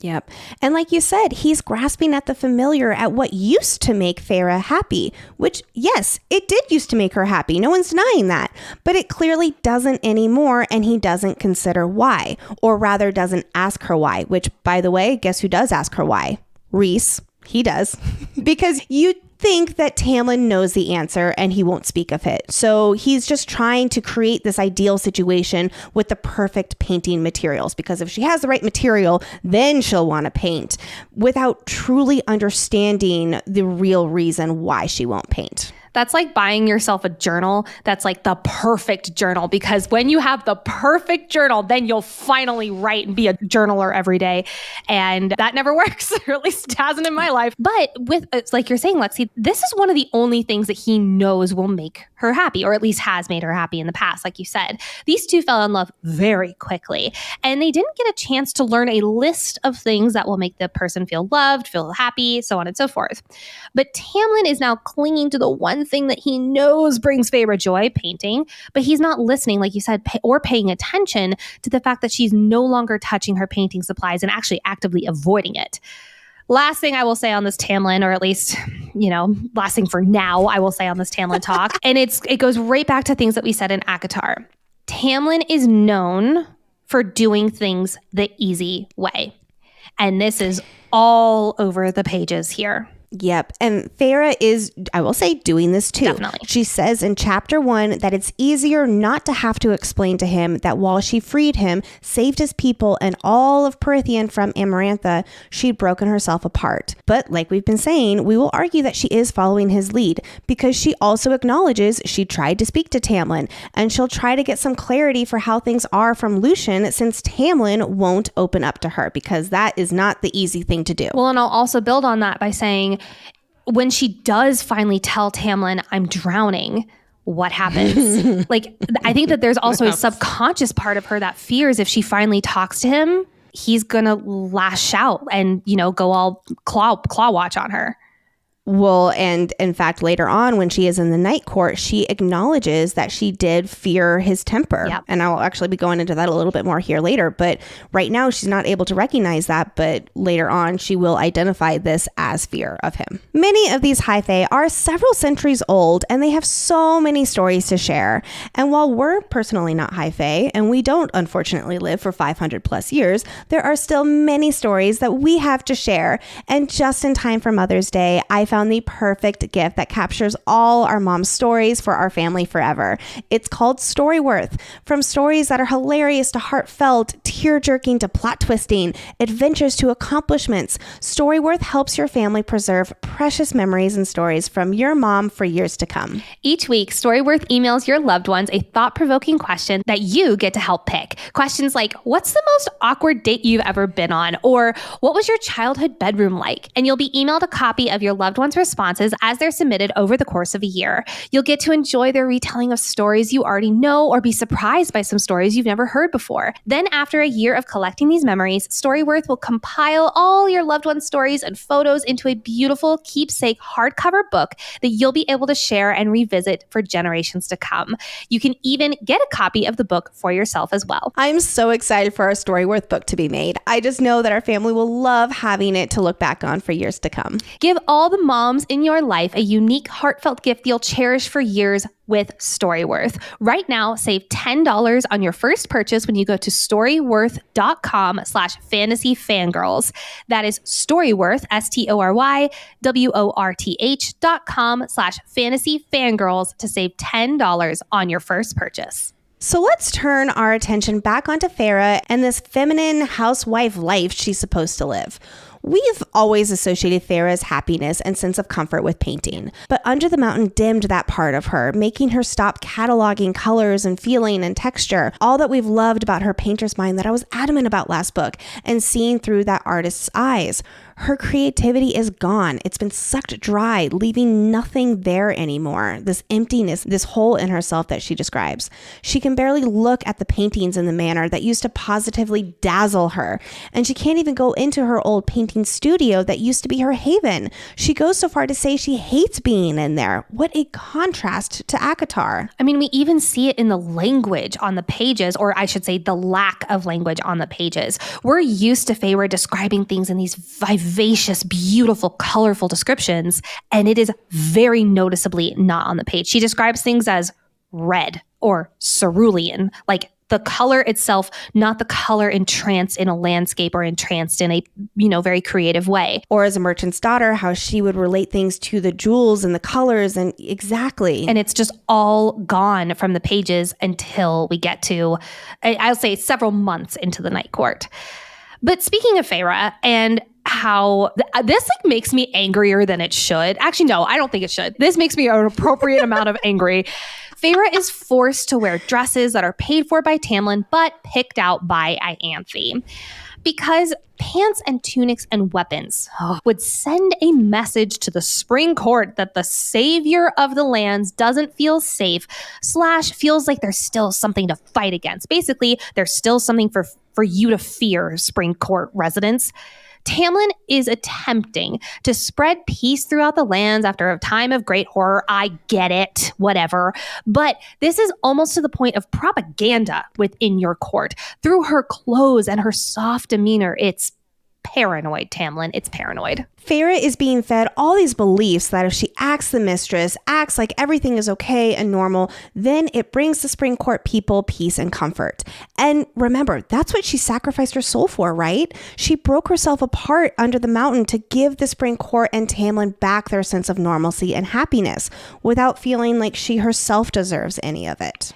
Yep. And like you said, he's grasping at the familiar at what used to make Feyre happy, which, yes, it did used to make her happy. No one's denying that. But it clearly doesn't anymore, and he doesn't consider why, or rather doesn't ask her why, which, by the way, guess who does ask her why? Rhys. He does. Because you think that Tamlin knows the answer and he won't speak of it. So he's just trying to create this ideal situation with the perfect painting materials, because if she has the right material, then she'll want to paint, without truly understanding the real reason why she won't paint. That's like buying yourself a journal that's like the perfect journal, because when you have the perfect journal, then you'll finally write and be a journaler every day. And that never works, or at least it hasn't in my life. But with, it's like you're saying, Lexi, this is one of the only things that he knows will make her happy, or at least has made her happy in the past. Like you said, these two fell in love very quickly, and they didn't get a chance to learn a list of things that will make the person feel loved, feel happy, so on and so forth. But Tamlin is now clinging to the one thing that he knows brings Feyre joy, painting, but he's not listening, like you said, or paying attention to the fact that she's no longer touching her painting supplies and actually actively avoiding it. Last thing I will say on this Tamlin, or at least, last thing for now, I will say on this Tamlin talk, and it goes right back to things that we said in ACOTAR. Tamlin is known for doing things the easy way. And this is all over the pages here. Yep. And Feyre is, I will say, doing this too. Definitely. She says in chapter 1 that it's easier not to have to explain to him that while she freed him, saved his people and all of Prythian from Amarantha, she'd broken herself apart. But like we've been saying, we will argue that she is following his lead, because she also acknowledges she tried to speak to Tamlin, and she'll try to get some clarity for how things are from Lucien, since Tamlin won't open up to her, because that is not the easy thing to do. Well, and I'll also build on that by saying, when she does finally tell Tamlin, I'm drowning, what happens? Like, I think that there's also a subconscious part of her that fears if she finally talks to him, he's going to lash out and, go all claw watch on her. Well, and in fact, later on when she is in the night court, she acknowledges that she did fear his temper. Yep. And I'll actually be going into that a little bit more here later. But right now, she's not able to recognize that. But later on, she will identify this as fear of him. Many of these high fae are several centuries old, and they have so many stories to share. And while we're personally not high fae, and we don't unfortunately live for 500 plus years, there are still many stories that we have to share. And just in time for Mother's Day, I found the perfect gift that captures all our mom's stories for our family forever. It's called Storyworth. From stories that are hilarious to heartfelt, tear-jerking to plot-twisting, adventures to accomplishments, Storyworth helps your family preserve precious memories and stories from your mom for years to come. Each week, Storyworth emails your loved ones a thought-provoking question that you get to help pick. Questions like, what's the most awkward date you've ever been on? Or what was your childhood bedroom like? And you'll be emailed a copy of your loved one's responses as they're submitted over the course of a year. You'll get to enjoy their retelling of stories you already know, or be surprised by some stories you've never heard before. Then after a year of collecting these memories, Storyworth will compile all your loved one's stories and photos into a beautiful keepsake hardcover book that you'll be able to share and revisit for generations to come. You can even get a copy of the book for yourself as well. I'm so excited for our Storyworth book to be made. I just know that our family will love having it to look back on for years to come. Give all the moms in your life a unique, heartfelt gift you'll cherish for years with Storyworth. Right now, save $10 on your first purchase when you go to storyworth.com/fantasy fangirls. That is Storyworth, STORYWORTH.com/fantasy fangirls to save $10 on your first purchase. So let's turn our attention back onto Feyre and this feminine housewife life she's supposed to live. We've always associated Feyre's happiness and sense of comfort with painting, but Under the Mountain dimmed that part of her, making her stop cataloging colors and feeling and texture, all that we've loved about her painter's mind that I was adamant about last book, and seeing through that artist's eyes. Her creativity is gone. It's been sucked dry, leaving nothing there anymore. This emptiness, this hole in herself that she describes. She can barely look at the paintings in the manner that used to positively dazzle her. And she can't even go into her old painting studio that used to be her haven. She goes so far to say she hates being in there. What a contrast to ACOTAR. I mean, we even see it in the language on the pages, or I should say the lack of language on the pages. We're used to Fae-vorite describing things in these vivacious, beautiful, colorful descriptions, and it is very noticeably not on the page. She describes things as red or cerulean, like the color itself, not the color entranced in a landscape or entranced in a, very creative way. Or as a merchant's daughter, how she would relate things to the jewels and the colors and exactly. And it's just all gone from the pages until we get to, I'll say, several months into the Night Court. But speaking of Feyre and how this makes me angrier than it should. Actually, no, I don't think it should. This makes me an appropriate amount of angry. Feyre is forced to wear dresses that are paid for by Tamlin, but picked out by Ianthe. Because pants and tunics and weapons would send a message to the Spring Court that the savior of the lands doesn't feel safe / feels like there's still something to fight against. Basically, there's still something for you to fear, Spring Court residents. Tamlin is attempting to spread peace throughout the lands after a time of great horror. I get it, whatever. But this is almost to the point of propaganda within your court. Through her clothes and her soft demeanor, it's paranoid, Tamlin. It's paranoid. Feyre is being fed all these beliefs that if she acts the mistress, acts like everything is okay and normal, then it brings the Spring Court people peace and comfort. And remember, that's what she sacrificed her soul for, right? She broke herself apart under the mountain to give the Spring Court and Tamlin back their sense of normalcy and happiness without feeling like she herself deserves any of it.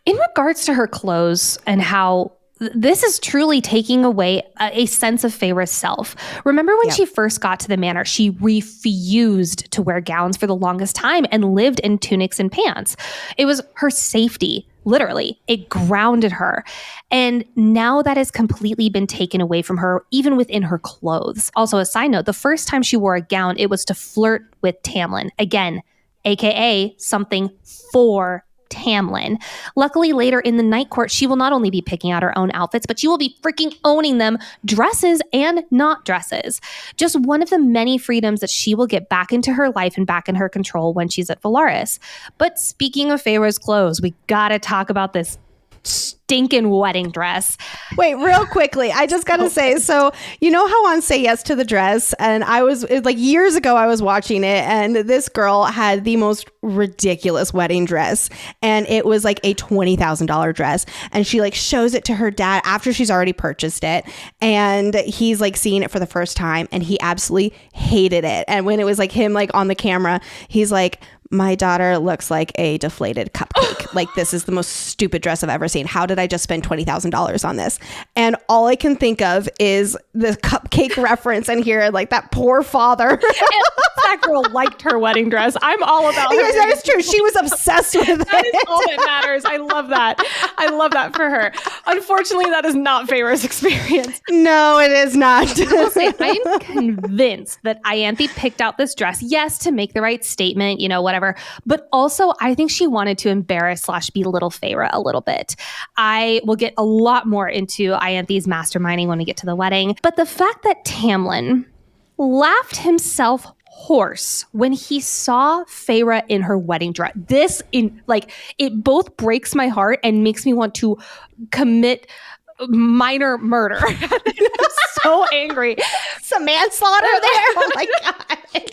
In regards to her clothes and how this is truly taking away a sense of Feyre's self. Remember when she first got to the manor, she refused to wear gowns for the longest time and lived in tunics and pants. It was her safety, literally. It grounded her. And now that has completely been taken away from her, even within her clothes. Also, a side note, the first time she wore a gown, it was to flirt with Tamlin. Again, aka something for Tamlin. Luckily, later in the Night Court, she will not only be picking out her own outfits, but she will be freaking owning them, dresses and not dresses. Just one of the many freedoms that she will get back into her life and back in her control when she's at Velaris. But speaking of Feyre's clothes, we gotta talk about this stinking wedding dress. Wait, real quickly, I just gotta say, so you know how on Say Yes to the Dress, and years ago I was watching it, and this girl had the most ridiculous wedding dress, and it was like a $20,000 dress, and she shows it to her dad after she's already purchased it, and he's seeing it for the first time, and he absolutely hated it. And when it was him on the camera, he's like, my daughter looks like a deflated cupcake. This is the most stupid dress I've ever seen. How did I just spend $20,000 on this? And all I can think of is the cupcake reference in here, that poor father. That girl liked her wedding dress. I'm all about her. Yes, that is true. She was obsessed with it. That is all that matters. I love that. I love that for her. Unfortunately, that is not Feyre's experience. No, it is not. I will say, I am convinced that Ianthe picked out this dress, yes, to make the right statement, whatever. But also, I think she wanted to embarrass / belittle Feyre a little bit. I will get a lot more into Ianthe's masterminding when we get to the wedding. But the fact that Tamlin laughed himself hoarse when he saw Feyre in her wedding dress. It both breaks my heart and makes me want to commit minor murder. I'm so angry. Some manslaughter there. Oh my God.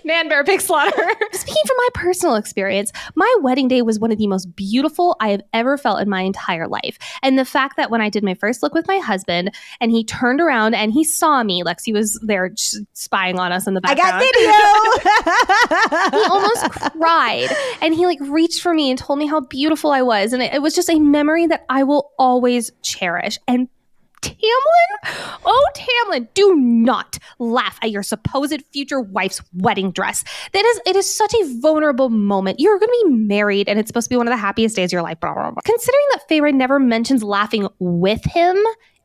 Man, bear, pig slaughter. Speaking from my personal experience, my wedding day was one of the most beautiful I have ever felt in my entire life. And the fact that when I did my first look with my husband and he turned around and he saw me, Lexi was there spying on us in the background. I got video. He almost cried and he reached for me and told me how beautiful I was. And it was just a memory that I will always cherish. And Tamlin? Oh, Tamlin, do not laugh at your supposed future wife's wedding dress. It is such a vulnerable moment. You're going to be married and it's supposed to be one of the happiest days of your life. Blah, blah, blah. Considering that Fae-vorite never mentions laughing with him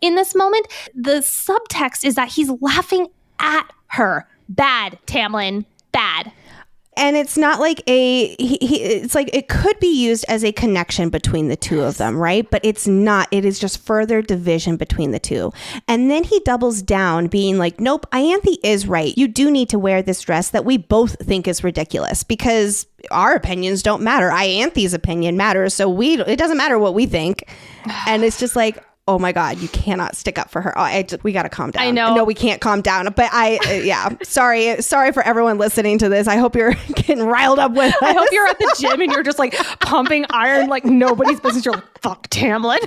in this moment, the subtext is that he's laughing at her. Bad, Tamlin. Bad. And it's not like it's like it could be used as a connection between the two of them, right? But it's not. It is just further division between the two. And then he doubles down being like, nope, Ianthe is right. You do need to wear this dress that we both think is ridiculous because our opinions don't matter. Ianthe's opinion matters. So it doesn't matter what we think. And it's just like, oh my God, you cannot stick up for her. We got to calm down. I know. No, we can't calm down. But sorry for everyone listening to this. I hope you're getting riled up with us. I hope you're at the gym and you're just like pumping iron like nobody's business. You're like, fuck Tamlin.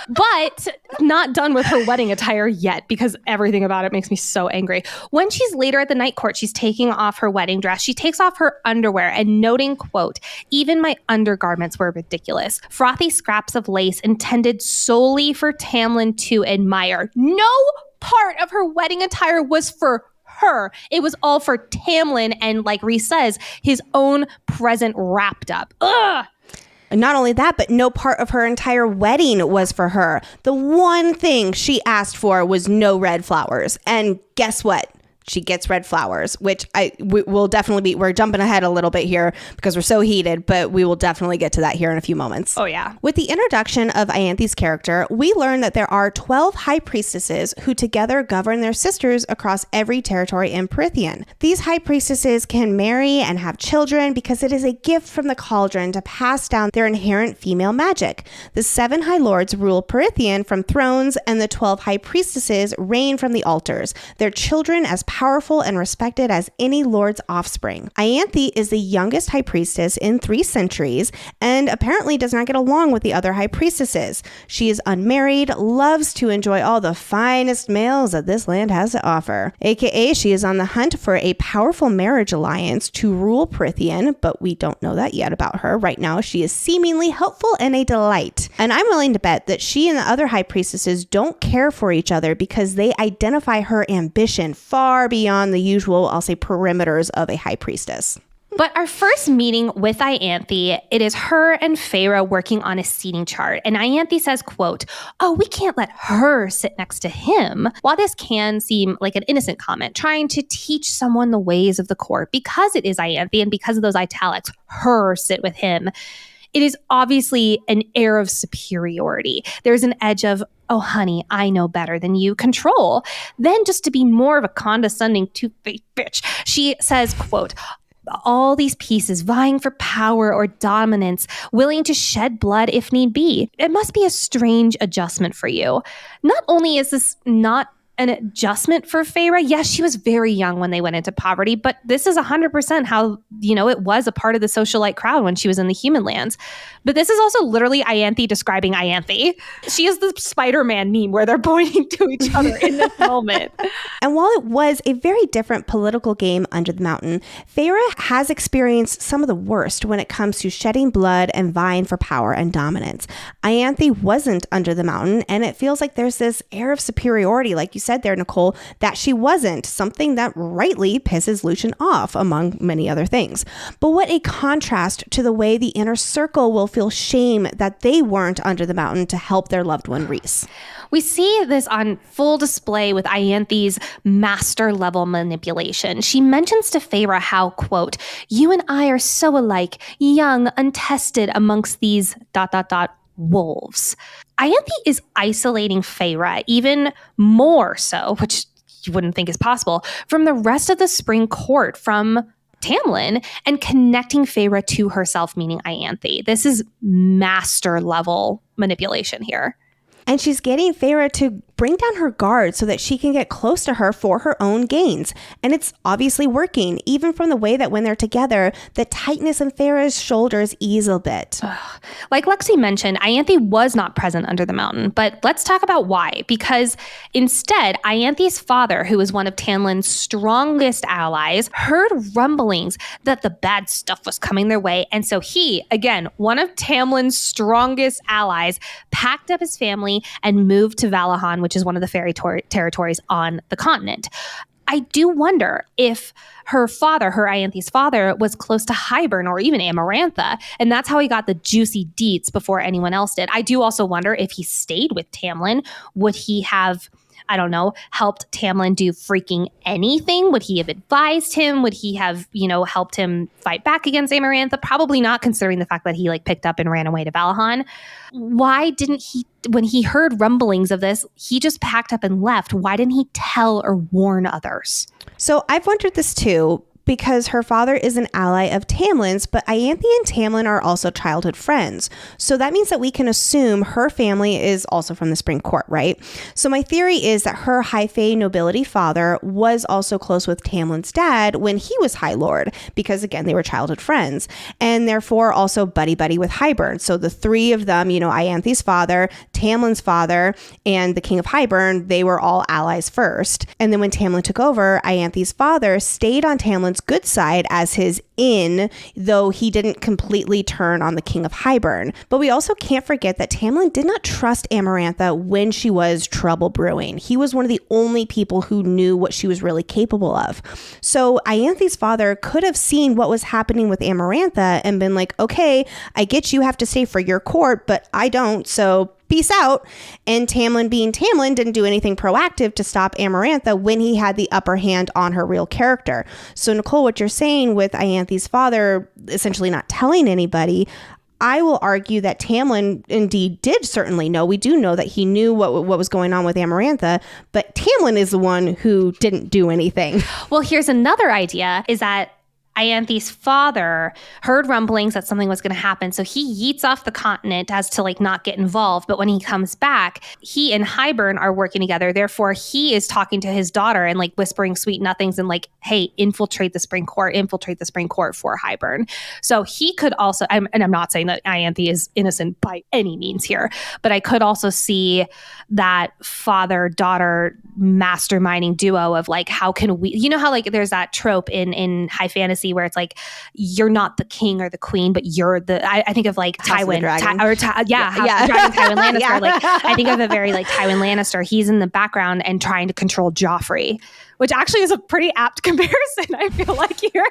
But not done with her wedding attire yet because everything about it makes me so angry. When she's later at the night court, she's taking off her wedding dress. She takes off her underwear and noting, quote, even my undergarments were ridiculous. Frothy scraps of lace intended solely for Tamlin to admire. No part of her wedding attire was for her. It was all for Tamlin and, like Reese says, his own present wrapped up. Ugh! Not only that, but no part of her entire wedding was for her. The one thing she asked for was no red flowers. And guess what? She gets red flowers, which we'll definitely be, we're jumping ahead a little bit here because we're so heated, but we will definitely get to that here in a few moments. Oh, yeah. With the introduction of Ianthe's character, we learn that there are 12 high priestesses who together govern their sisters across every territory in Prythian. These high priestesses can marry and have children because it is a gift from the Cauldron to pass down their inherent female magic. The 7 high lords rule Prythian from thrones, and the 12 high priestesses reign from the altars. Their children as powerful and respected as any lord's offspring. Ianthe is the youngest high priestess in 3 centuries and apparently does not get along with the other high priestesses. She is unmarried, loves to enjoy all the finest males that this land has to offer. AKA, she is on the hunt for a powerful marriage alliance to rule Prythian, but we don't know that yet about her. Right now, she is seemingly helpful and a delight. And I'm willing to bet that she and the other high priestesses don't care for each other because they identify her ambition far beyond the usual, I'll say, perimeters of a high priestess. But our first meeting with Ianthe, it is her and Feyre working on a seating chart. And Ianthe says, quote, oh, we can't let her sit next to him. While this can seem like an innocent comment, trying to teach someone the ways of the court, because it is Ianthe and because of those italics, her sit with him, it is obviously an air of superiority. There's an edge of, oh, honey, I know better than you, control. Then just to be more of a condescending two-faced bitch, she says, quote, all these pieces vying for power or dominance, willing to shed blood if need be. It must be a strange adjustment for you. Not only is this not an adjustment for Feyre. Yes, she was very young when they went into poverty, but this is 100% how, it was a part of the socialite crowd when she was in the human lands. But this is also literally Ianthe describing Ianthe. She is the Spider-Man meme where they're pointing to each other in this moment. And while it was a very different political game under the mountain, Feyre has experienced some of the worst when it comes to shedding blood and vying for power and dominance. Ianthe wasn't under the mountain, and it feels like there's this air of superiority, like you said there, Nicole, that she wasn't, something that rightly pisses Lucien off, among many other things. But what a contrast to the way the Inner Circle will feel shame that they weren't under the mountain to help their loved one, Rhys. We see this on full display with Ianthe's master level manipulation. She mentions to Feyre how, quote, you and I are so alike, young, untested amongst these ... wolves. Ianthe is isolating Feyre even more so, which you wouldn't think is possible, from the rest of the spring court, from Tamlin, and connecting Feyre to herself, meaning Ianthe. This is master level manipulation here. And she's getting Feyre to bring down her guard so that she can get close to her for her own gains. And it's obviously working, even from the way that when they're together, the tightness in Feyre's shoulders ease a bit. Like Lexi mentioned, Ianthe was not present under the mountain, but let's talk about why. Because instead, Ianthe's father, who was one of Tamlin's strongest allies, heard rumblings that the bad stuff was coming their way. And so he, again, one of Tamlin's strongest allies, packed up his family family and moved to Valahan, which is one of the fairy territories on the continent. I do wonder if her father, her Ianthe's father, was close to Hybern or even Amarantha, and that's how he got the juicy deets before anyone else did. I do also wonder if he stayed with Tamlin, would he have, I don't know, helped Tamlin do freaking anything? Would he have advised him? Would he have, helped him fight back against Amarantha? Probably not, considering the fact that he picked up and ran away to Valahan. Why didn't he, when he heard rumblings of this, he just packed up and left? Why didn't he tell or warn others? So I've wondered this too, because her father is an ally of Tamlin's, but Ianthe and Tamlin are also childhood friends. So that means that we can assume her family is also from the Spring Court, right? So my theory is that her High Fae nobility father was also close with Tamlin's dad when he was High Lord, because again, they were childhood friends, and therefore also buddy-buddy with Hybern. So the three of them, Ianthe's father, Tamlin's father, and the King of Hybern, they were all allies first. And then when Tamlin took over, Ianthe's father stayed on Tamlin's good side as his in, though he didn't completely turn on the King of Hybern. But we also can't forget that Tamlin did not trust Amarantha when she was trouble brewing. He was one of the only people who knew what she was really capable of. So Ianthe's father could have seen what was happening with Amarantha and been like, okay, I get you have to stay for your court, but I don't, so peace out. And Tamlin, being Tamlin, didn't do anything proactive to stop Amarantha when he had the upper hand on her real character. So Nicole, what you're saying with Ianthe's father essentially not telling anybody, I will argue that Tamlin indeed did certainly know. We do know that he knew what was going on with Amarantha, but Tamlin is the one who didn't do anything. Well, here's another idea, is that Ianthe's father heard rumblings that something was going to happen. So he yeets off the continent as to not get involved. But when he comes back, he and Hybern are working together. Therefore, he is talking to his daughter and whispering sweet nothings and hey, infiltrate the Spring Court for Hybern. So he could also, and I'm not saying that Ianthe is innocent by any means here, but I could also see that father-daughter masterminding duo of how can we, how there's that trope in high fantasy where it's you're not the king or the queen, but you're the, I think of Tywin, Dragon Tywin Lannister. Yeah. I think of a very Tywin Lannister. He's in the background and trying to control Joffrey, which actually is a pretty apt comparison, I feel here.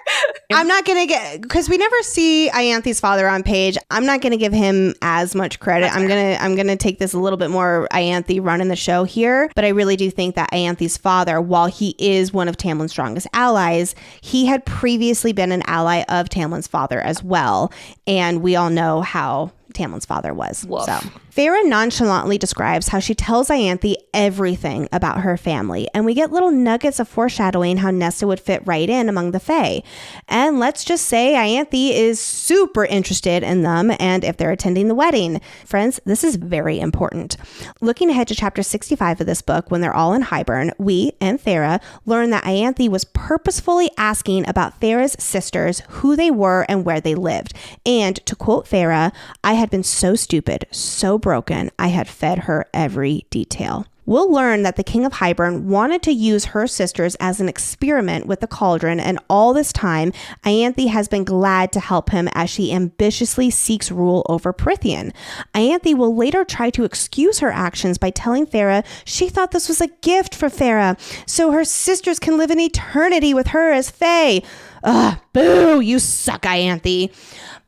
I'm not going to get, because we never see Ianthe's father on page, I'm not going to give him as much credit. That's I'm going to take this a little bit more Ianthe running the show here, but I really do think that Ianthe's father, while he is one of Tamlin's strongest allies, he had previously been an ally of Tamlin's father as well, and we all know how Tamlin's father was. Woof. So Feyre nonchalantly describes how she tells Ianthe everything about her family, and we get little nuggets of foreshadowing how Nesta would fit right in among the Fae. And let's just say Ianthe is super interested in them and if they're attending the wedding. Friends, this is very important. Looking ahead to chapter 65 of this book, when they're all in Hybern, we and Feyre learn that Ianthe was purposefully asking about Feyre's sisters, who they were and where they lived. And to quote Feyre, I had been so stupid, so broken, I had fed her every detail. We'll learn that the King of Hybern wanted to use her sisters as an experiment with the Cauldron, and all this time, Ianthe has been glad to help him as she ambitiously seeks rule over Prythian. Ianthe will later try to excuse her actions by telling Feyre she thought this was a gift for Feyre, so her sisters can live in eternity with her as Fae. Ugh, boo, you suck, Ianthe.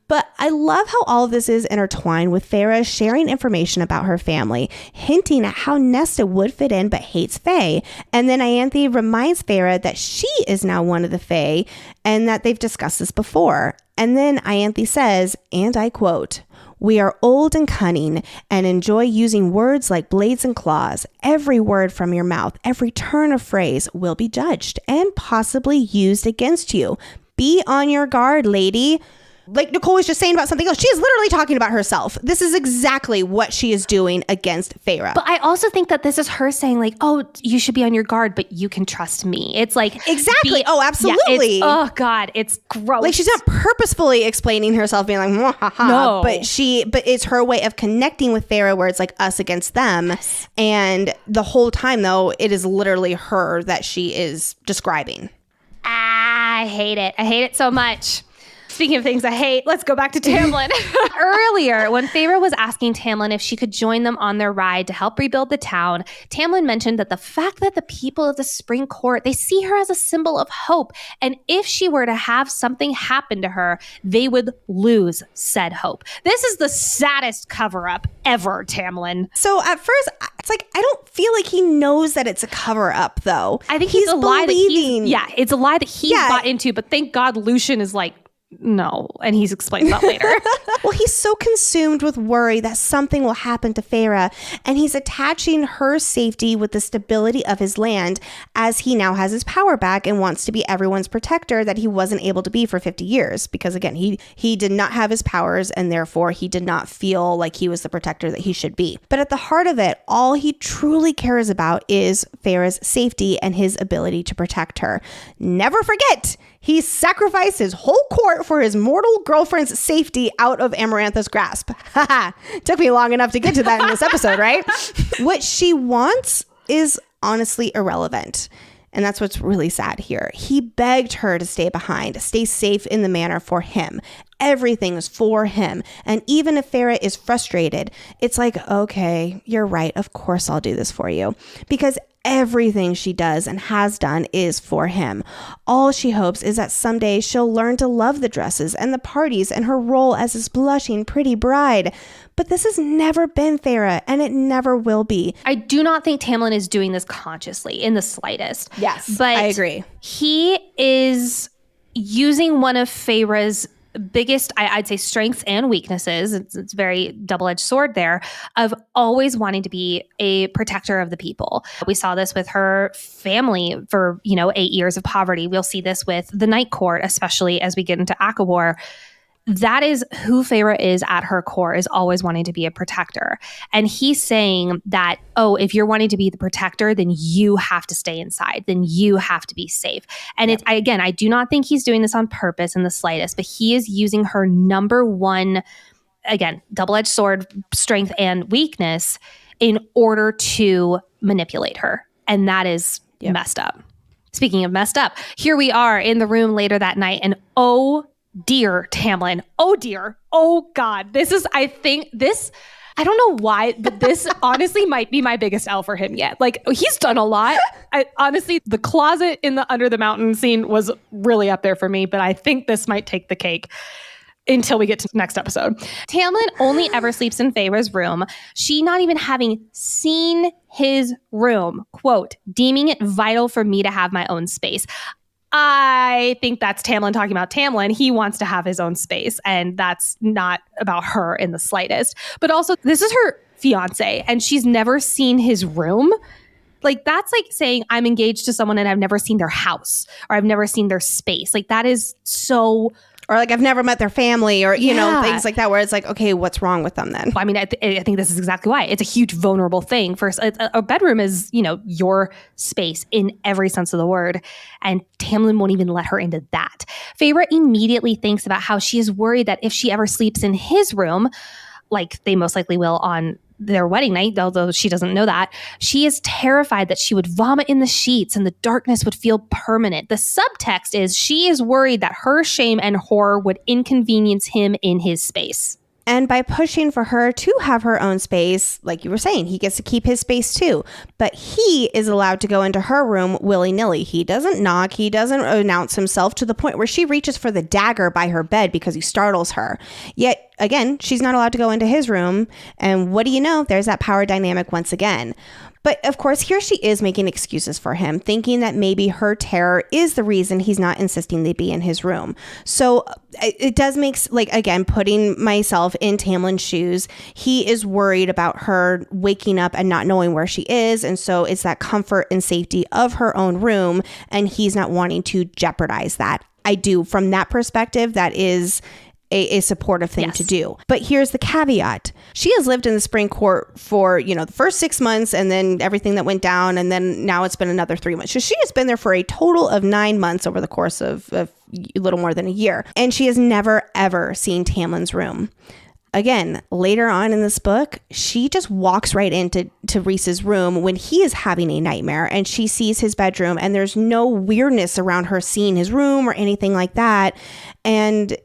But I love how all of this is intertwined with Feyre sharing information about her family, hinting at how Nesta would fit in but hates Fae. And then Ianthe reminds Feyre that she is now one of the Fae and that they've discussed this before. And then Ianthe says, and I quote, "We are old and cunning and enjoy using words like blades and claws. Every word from your mouth, every turn of phrase will be judged and possibly used against you. Be on your guard, lady." Like Nicole was just saying about something else. She is literally talking about herself. This is exactly what she is doing against Feyre. But I also think that this is her saying oh, you should be on your guard, but you can trust me. It's exactly. Oh, absolutely. Yeah, oh God, it's gross. She's not purposefully explaining herself, being no. But it's her way of connecting with Feyre, where it's us against them. Yes. And the whole time, though, it is literally her that she is describing. I hate it. I hate it so much. Speaking of things I hate, let's go back to Tamlin. Earlier, when Feyre was asking Tamlin if she could join them on their ride to help rebuild the town, Tamlin mentioned that the fact that the people of the Spring Court, they see her as a symbol of hope. And if she were to have something happen to her, they would lose said hope. This is the saddest cover-up ever, Tamlin. So at first, it's like, I don't feel like he knows that it's a cover-up, though. I think he's a lie that it's a lie that he's bought into, but thank God Lucian is like, no, and he's explained that later. Well, he's so consumed with worry that something will happen to Feyre, and he's attaching her safety with the stability of his land as he now has his power back and wants to be everyone's protector that he wasn't able to be for 50 years. Because again, he did not have his powers, and therefore he did not feel like he was the protector that he should be. But at the heart of it, all he truly cares about is Feyre's safety and his ability to protect her. Never forget, he sacrificed his whole court for his mortal girlfriend's safety out of Amarantha's grasp. Took me long enough to get to that in this episode, right? What she wants is honestly irrelevant. And that's what's really sad here. He begged her to stay behind, stay safe in the manor for him. Everything is for him. And even if Feyre is frustrated, it's like, okay, you're right. Of course I'll do this for you. Because everything she does and has done is for him. All she hopes is that someday she'll learn to love the dresses and the parties and her role as his blushing pretty bride. But this has never been Feyre, and it never will be. I do not think Tamlin is doing this consciously in the slightest. Yes, but I agree. He is using one of Feyre's biggest, I'd say, strengths and weaknesses. It's very double-edged sword there, of always wanting to be a protector of the people. We saw this with her family for 8 years of poverty. We'll see this with the Night Court, especially as we get into ACOWAR. That is who Feyre is at her core, is always wanting to be a protector. And he's saying that, if you're wanting to be the protector, then you have to stay inside. Then you have to be safe. And I do not think he's doing this on purpose in the slightest, but he is using her number one, again, double-edged sword, strength and weakness in order to manipulate her. And that is messed up. Speaking of messed up, here we are in the room later that night, and dear Tamlin. Oh dear. Oh God. I don't know why, but this honestly might be my biggest L for him yet. Like, he's done a lot. Honestly, the closet in the Under the Mountain scene was really up there for me, but I think this might take the cake until we get to next episode. Tamlin only ever sleeps in Feyre's room. She not even having seen his room, quote, deeming it vital for me to have my own space. I think that's Tamlin talking about Tamlin. He wants to have his own space, and that's not about her in the slightest. But also, this is her fiance, and she's never seen his room. Like, that's like saying I'm engaged to someone and I've never seen their house, or I've never seen their space. Like, that is so... Or like, I've never met their family, or, things like that, where it's like, okay, what's wrong with them then? I mean, I think this is exactly why. It's a huge vulnerable thing. First, a bedroom is, your space in every sense of the word. And Tamlin won't even let her into that. Feyre immediately thinks about how she is worried that if she ever sleeps in his room, like they most likely will on their wedding night, although she doesn't know that, she is terrified that she would vomit in the sheets and the darkness would feel permanent. The subtext is she is worried that her shame and horror would inconvenience him in his space. And by pushing for her to have her own space, like you were saying, he gets to keep his space too. But he is allowed to go into her room willy-nilly. He doesn't knock. He doesn't announce himself, to the point where she reaches for the dagger by her bed because he startles her. Yet, again, she's not allowed to go into his room. And what do you know? There's that power dynamic once again. But of course, here she is making excuses for him, thinking that maybe her terror is the reason he's not insisting they be in his room. So it does make, like, again, putting myself in Tamlin's shoes, he is worried about her waking up and not knowing where she is. And so it's that comfort and safety of her own room, and he's not wanting to jeopardize that. I do, from that perspective, that is a supportive thing to do. But here's the caveat. She has lived in the Spring Court for, the first 6 months, and then everything that went down, and then now it's been another 3 months. So she has been there for a total of 9 months over the course of a little more than a year. And she has never, ever seen Tamlin's room. Again, later on in this book, she just walks right into Rhys's room when he is having a nightmare, and she sees his bedroom, and there's no weirdness around her seeing his room or anything like that. And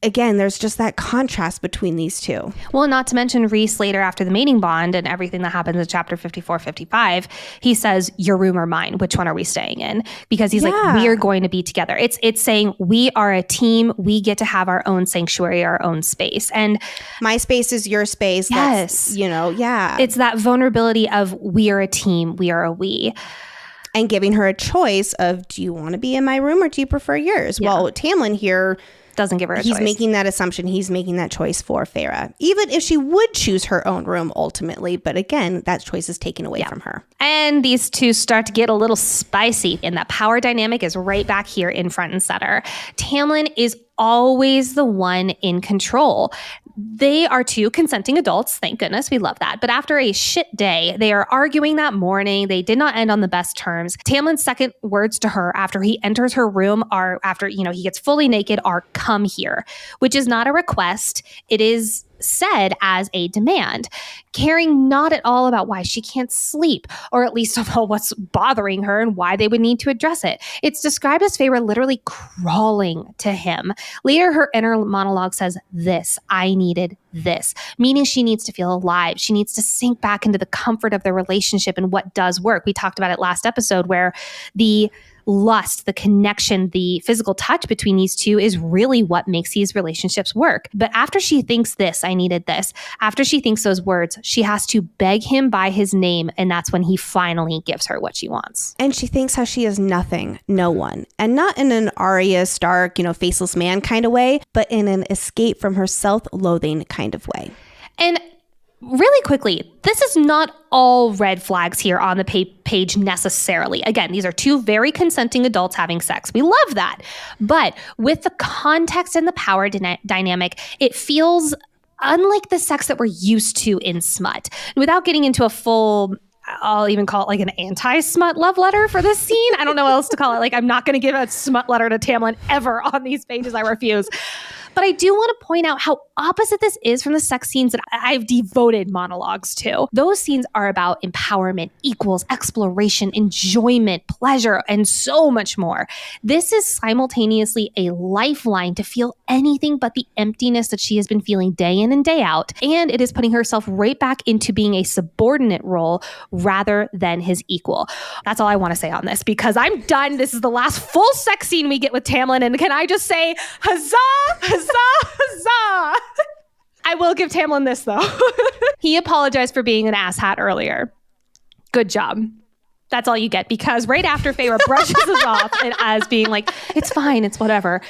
again, there's just that contrast between these two. Well, not to mention Rhys later after the mating bond and everything that happens in chapter 54, 55, he says, your room or mine, which one are we staying in? Because he's like, we are going to be together. It's saying we are a team. We get to have our own sanctuary, our own space. And my space is your space. Yes. That's, you know, yeah. It's that vulnerability of we are a team. We are a we. And giving her a choice of, do you want to be in my room or do you prefer yours? Yeah. Well, Tamlin here doesn't give her a choice. He's making that assumption. He's making that choice for Feyre, even if she would choose her own room ultimately. But again, that choice is taken away from her. And these two start to get a little spicy, and that power dynamic is right back here in front and center. Tamlin is always the one in control. They are two consenting adults. Thank goodness. We love that. But after a shit day, they are arguing that morning. They did not end on the best terms. Tamlin's second words to her after he enters her room are, after, you know, he gets fully naked, are come here, which is not a request. It is said as a demand, caring not at all about why she can't sleep, or at least about what's bothering her and why they would need to address it. It's described as Feyre literally crawling to him. Later, her inner monologue says this, I needed this, meaning she needs to feel alive. She needs to sink back into the comfort of the relationship and what does work. We talked about it last episode where the lust, the connection, the physical touch between these two is really what makes these relationships work. But after she thinks this, I needed this, after she thinks those words, she has to beg him by his name. And that's when he finally gives her what she wants. And she thinks how she is nothing, no one. And not in an Arya Stark, you know, faceless man kind of way, but in an escape from her self-loathing kind of way. And really quickly, this is not all red flags here on the page necessarily. Again, these are two very consenting adults having sex. We love that. But with the context and the power dynamic, it feels unlike the sex that we're used to in smut. Without getting into a full, I'll even call it like an anti-smut love letter for this scene. I don't know what else to call it. Like, I'm not going to give a smut letter to Tamlin ever on these pages. I refuse. But I do want to point out how opposite this is from the sex scenes that I've devoted monologues to. Those scenes are about empowerment, equals, exploration, enjoyment, pleasure, and so much more. This is simultaneously a lifeline to feel anything but the emptiness that she has been feeling day in and day out. And it is putting herself right back into being a subordinate role rather than his equal. That's all I want to say on this because I'm done. This is the last full sex scene we get with Tamlin. And can I just say, huzzah, huzzah, huzzah. I will give Tamlin this, though. He apologized for being an asshat earlier. Good job. That's all you get, because right after Feyre brushes us off and as being like, it's fine, it's whatever.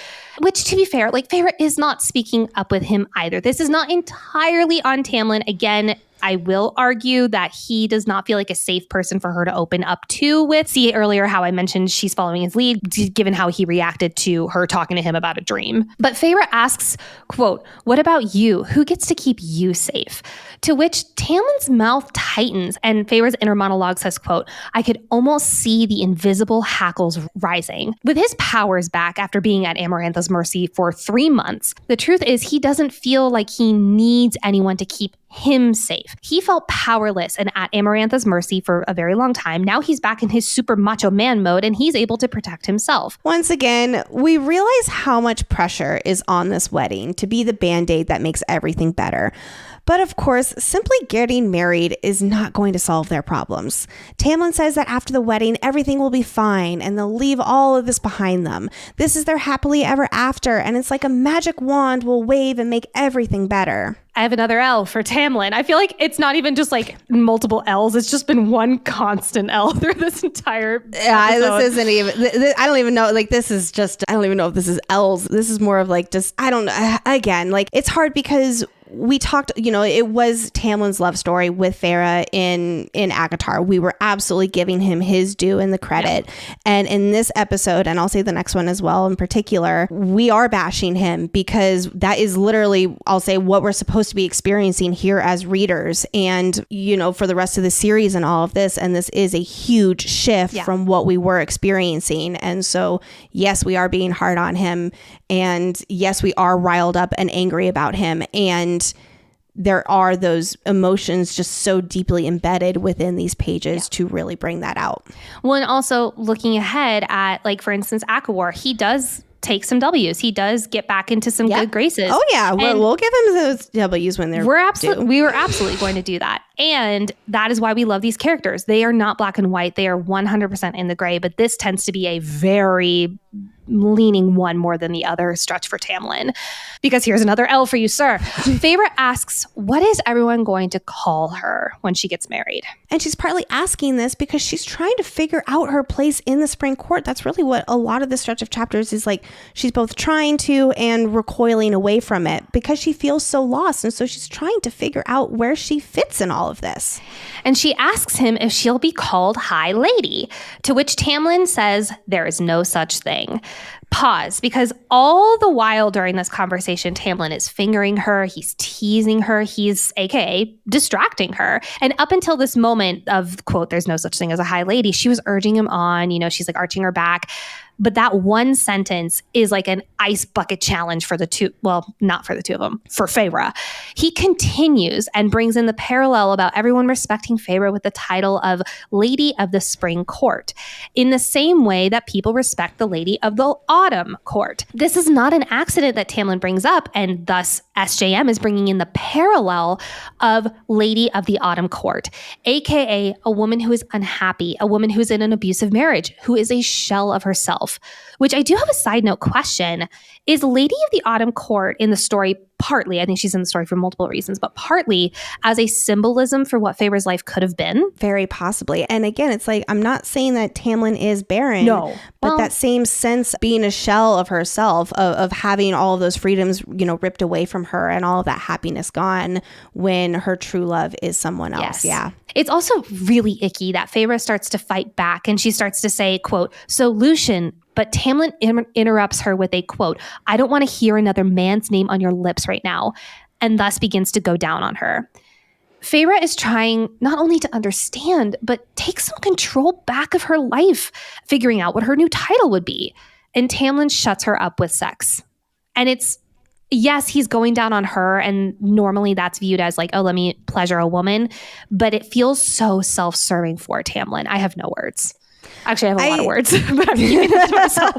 Which, to be fair, like, Feyre is not speaking up with him either. This is not entirely on Tamlin. Again, I will argue that he does not feel like a safe person for her to open up to with. See earlier how I mentioned she's following his lead, given how he reacted to her talking to him about a dream. But Feyre asks, quote, what about you? Who gets to keep you safe? To which Tamlin's mouth tightens and Feyre's inner monologue says, quote, I could almost see the invisible hackles rising. With his powers back after being at Amarantha's mercy for 3 months, the truth is he doesn't feel like he needs anyone to keep him safe. He felt powerless and at Amarantha's mercy for a very long time. Now he's back in his super macho man mode and he's able to protect himself. Once again, we realize how much pressure is on this wedding to be the band-aid that makes everything better. But of course, simply getting married is not going to solve their problems. Tamlin says that after the wedding, everything will be fine and they'll leave all of this behind them. This is their happily ever after, and it's like a magic wand will wave and make everything better. I have another L for Tamlin. I feel like it's not even just like multiple L's. It's just been one constant L through this entire episode. This isn't even, I don't even know, like this is just, I don't even know if this is L's. This is more of like just, I don't know. Again, like it's hard because we talked, you know, it was Tamlin's love story with Feyre in ACOTAR. We were absolutely giving him his due and the credit. Yeah. And in this episode, and I'll say the next one as well in particular, we are bashing him because that is literally, I'll say, what we're supposed to be experiencing here as readers and, you know, for the rest of the series and all of this. And this is a huge shift from what we were experiencing. And so, yes, we are being hard on him. And yes, we are riled up and angry about him. And there are those emotions just so deeply embedded within these pages to really bring that out. Well, and also looking ahead at, like, for instance, ACOWAR, he does take some W's. He does get back into some good graces. Oh yeah, we'll give him those W's when they're we were absolutely going to do that. And that is why we love these characters. They are not black and white. They are 100% in the gray, but this tends to be a very leaning one more than the other stretch for Tamlin. Because here's another L for you, sir. Fae-vorite asks, what is everyone going to call her when she gets married? And she's partly asking this because she's trying to figure out her place in the Spring Court. That's really what a lot of the stretch of chapters is like. She's both trying to and recoiling away from it because she feels so lost. And so she's trying to figure out where she fits in all of this. And she asks him if she'll be called High Lady, to which Tamlin says there is no such thing. Pause, because all the while during this conversation, Tamlin is fingering her, he's teasing her, he's AKA distracting her. And up until this moment of, quote, there's no such thing as a high lady, she was urging him on, she's like arching her back. But that one sentence is like an ice bucket challenge for the two, well, not for the two of them, for Fae-vorite. He continues and brings in the parallel about everyone respecting Fae-vorite with the title of Lady of the Spring Court, in the same way that people respect the Lady of the Autumn Court. This is not an accident that Tamlin brings up, and thus SJM is bringing in the parallel of Lady of the Autumn Court, aka a woman who is unhappy, a woman who's in an abusive marriage, who is a shell of herself. Which I do have a side note question. Is Lady of the Autumn Court in the story partly, I think she's in the story for multiple reasons, but partly as a symbolism for what Fae-vorite's life could have been? Very possibly. And again, it's like, I'm not saying that Tamlin is barren. No. But that same sense being a shell of herself, of having all of those freedoms, ripped away from her and all of that happiness gone when her true love is someone else. Yes. Yeah. It's also really icky that Fae-vorite starts to fight back and she starts to say, quote, so Lucian, but Tamlin interrupts her with a quote, I don't want to hear another man's name on your lips right now, and thus begins to go down on her. Fae-vorite is trying not only to understand, but take some control back of her life, figuring out what her new title would be. And Tamlin shuts her up with sex. And it's, yes, he's going down on her, and normally that's viewed as like, oh, let me pleasure a woman. But it feels so self-serving for Tamlin. I have no words. Actually, I have a lot of words, but I'm keeping this to myself.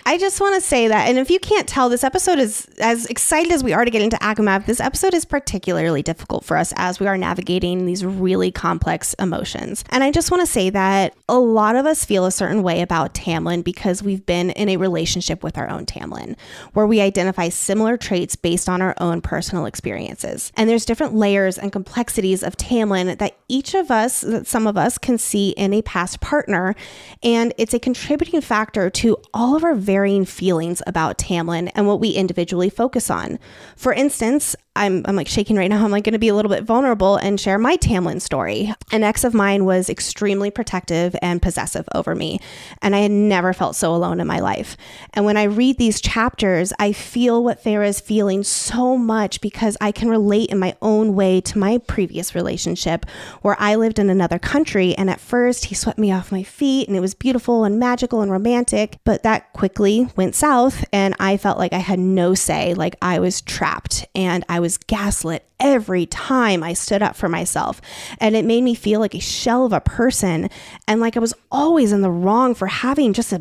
I just want to say that, and if you can't tell, this episode is, as excited as we are to get into ACOMAF, this episode is particularly difficult for us as we are navigating these really complex emotions. And I just want to say that a lot of us feel a certain way about Tamlin because we've been in a relationship with our own Tamlin, where we identify similar traits based on our own personal experiences. And there's different layers and complexities of Tamlin that each of us, that some of us can see in a past partner. And it's a contributing factor to all of our varying feelings about Tamlin and what we individually focus on. For instance, I'm like shaking right now. I'm like going to be a little bit vulnerable and share my Tamlin story. An ex of mine was extremely protective and possessive over me, and I had never felt so alone in my life. And when I read these chapters, I feel what Fae-vorite is feeling so much because I can relate in my own way to my previous relationship where I lived in another country, and at first he swept me off my feet and it was beautiful and magical and romantic, but that quickly went south and I felt like I had no say, like I was trapped and I was gaslit every time I stood up for myself. And it made me feel like a shell of a person and like I was always in the wrong for having just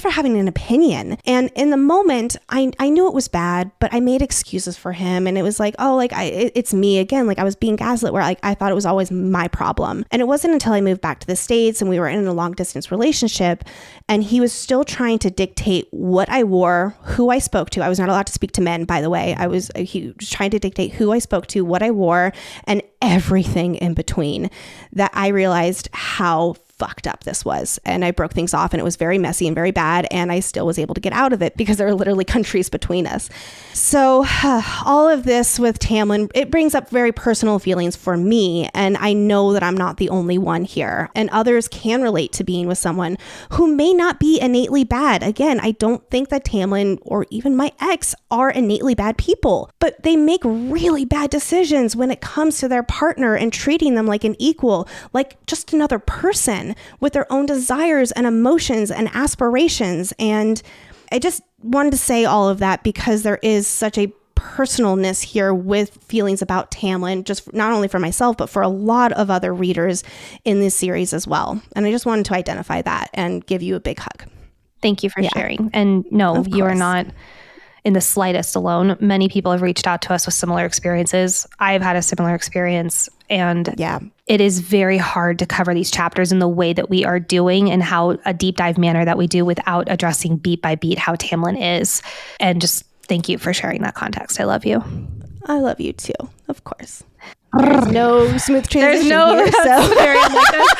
for having an opinion. And in the moment, I knew it was bad, but I made excuses for him. And it was like, oh, like it's me again. Like I was being gaslit where like I thought it was always my problem. And it wasn't until I moved back to the States and we were in a long distance relationship and he was still trying to dictate what I wore, who I spoke to. I was not allowed to speak to men, by the way. He was trying to dictate who I spoke to, what I wore, and everything in between, that I realized how fucked up this was. And I broke things off and it was very messy and very bad. And I still was able to get out of it because there are literally countries between us. So all of this with Tamlin, it brings up very personal feelings for me. And I know that I'm not the only one here. And others can relate to being with someone who may not be innately bad. Again, I don't think that Tamlin or even my ex are innately bad people, but they make really bad decisions when it comes to their partner and treating them like an equal, like just another person with their own desires and emotions and aspirations. And I just wanted to say all of that because there is such a personalness here with feelings about Tamlin, just not only for myself, but for a lot of other readers in this series as well. And I just wanted to identify that and give you a big hug. Thank you for sharing. And no, you are not in the slightest alone. Many people have reached out to us with similar experiences. I've had a similar experience, and it is very hard to cover these chapters in the way that we are doing and how a deep dive manner that we do without addressing beat by beat how Tamlin is. And just thank you for sharing that context. I love you. I love you too, of course. There's no smooth transition here, so. Very unlike us.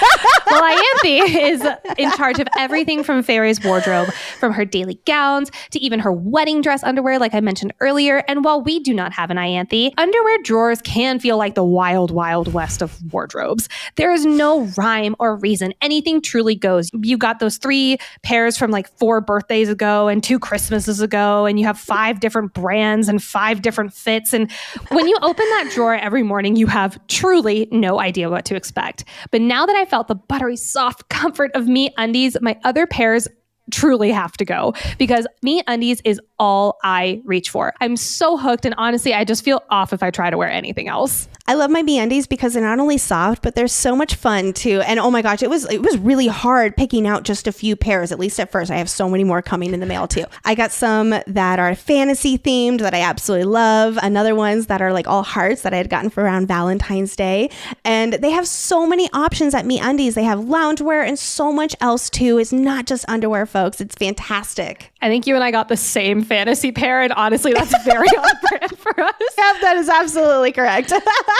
Well, Ianthe is in charge of everything from Feyre's wardrobe, from her daily gowns to even her wedding dress underwear, like I mentioned earlier. And while we do not have an Ianthe, underwear drawers can feel like the wild, wild west of wardrobes. There is no rhyme or reason. Anything truly goes. You got those 3 pairs from like 4 birthdays ago and 2 Christmases ago, and you have 5 different brands and 5 different fits. And when you open that drawer every morning, you have truly no idea what to expect. But now that I felt the buttery soft comfort of MeUndies, my other pairs truly have to go, because MeUndies is all I reach for. I'm so hooked, and honestly, I just feel off if I try to wear anything else. I love my MeUndies because they're not only soft, but they're so much fun too. And oh my gosh, it was really hard picking out just a few pairs, at least at first. I have so many more coming in the mail too. I got some that are fantasy themed that I absolutely love. Another ones that are like all hearts that I had gotten for around Valentine's Day. And they have so many options at MeUndies. They have loungewear and so much else too. It's not just underwear, folks. It's fantastic. I think you and I got the same fantasy pair, and honestly, that's very on brand for us. Yep, that is absolutely correct.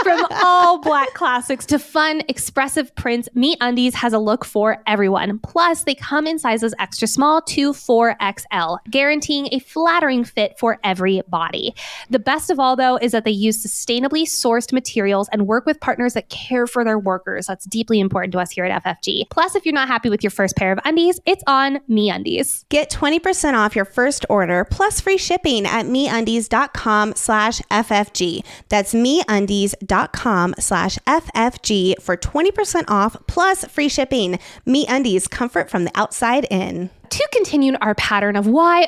From all Black classics to fun, expressive prints, MeUndies has a look for everyone. Plus, they come in sizes extra small to 4XL, guaranteeing a flattering fit for every body. The best of all, though, is that they use sustainably sourced materials and work with partners that care for their workers. That's deeply important to us here at FFG. Plus, if you're not happy with your first pair of undies, it's on MeUndies. Get 20% off your first order plus free shipping at MeUndies.com/FFG. That's MeUndies.com/FFG for 20% off plus free shipping. MeUndies, comfort from the outside in. To continue our pattern of why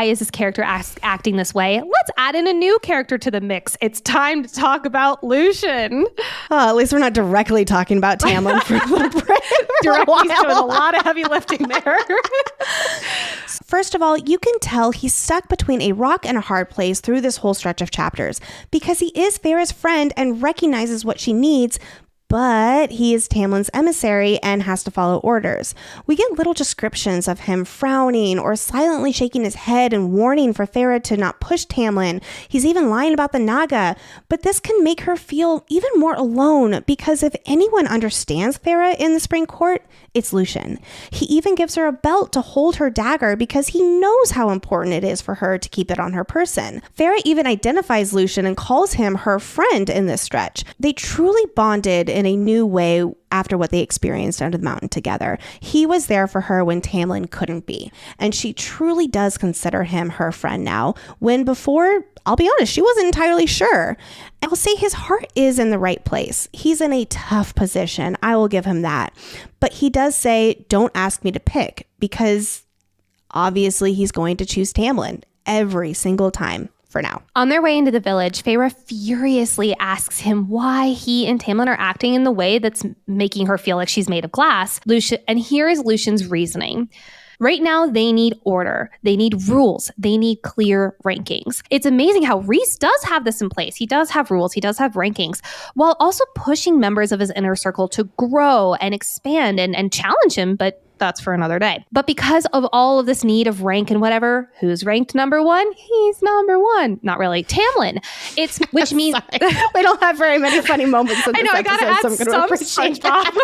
is this character acting this way, let's add in a new character to the mix. It's time to talk about Lucien. At least we're not directly talking about Tamlin for a little break. He's doing a lot of heavy lifting there. First of all, you can tell he's stuck between a rock and a hard place through this whole stretch of chapters because he is Feyre's friend and recognizes what she needs, but he is Tamlin's emissary and has to follow orders. We get little descriptions of him frowning or silently shaking his head and warning for Feyre to not push Tamlin. He's even lying about the Naga, but this can make her feel even more alone because if anyone understands Feyre in the Spring Court, it's Lucien. He even gives her a belt to hold her dagger because he knows how important it is for her to keep it on her person. Feyre even identifies Lucien and calls him her friend in this stretch. They truly bonded in a new way after what they experienced under the mountain together. He was there for her when Tamlin couldn't be, and she truly does consider him her friend now, when before, I'll be honest, she wasn't entirely sure. I'll say his heart is in the right place. He's in a tough position. I will give him that. But he does say, don't ask me to pick, because obviously he's going to choose Tamlin every single time. For now. On their way into the village, Feyre furiously asks him why he and Tamlin are acting in the way that's making her feel like she's made of glass. And here is Lucien's reasoning. Right now, they need order. They need rules. They need clear rankings. It's amazing how Rhys does have this in place. He does have rules. He does have rankings, while also pushing members of his inner circle to grow and expand and challenge him, but that's for another day. But because of all of this need of rank and whatever, who's ranked number 1? He's number 1. Not really. Tamlin. Which means we don't have very many funny moments in this I gotta add some SpongeBob.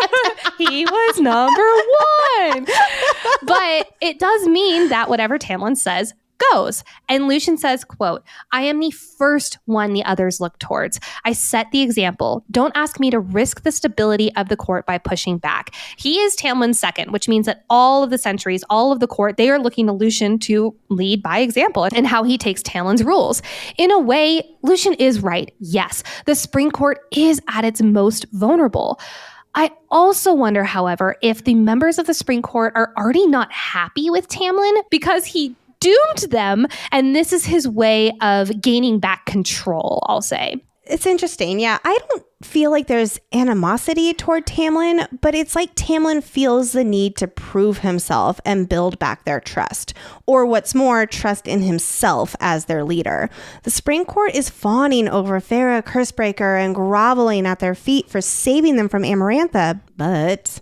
He was number 1. But it does mean that whatever Tamlin says goes. And Lucien says, quote, I am the first one the others look towards. I set the example. Don't ask me to risk the stability of the court by pushing back. He is Tamlin's second, which means that all of the sentries, all of the court, they are looking to Lucien to lead by example and how he takes Tamlin's rules. In a way, Lucien is right. Yes, the Spring Court is at its most vulnerable. I also wonder, however, if the members of the Spring Court are already not happy with Tamlin because he doomed them, and this is his way of gaining back control, I'll say. It's interesting. Yeah, I don't feel like there's animosity toward Tamlin, but it's like Tamlin feels the need to prove himself and build back their trust. Or what's more, trust in himself as their leader. The Spring Court is fawning over Farah Cursebreaker and groveling at their feet for saving them from Amarantha, but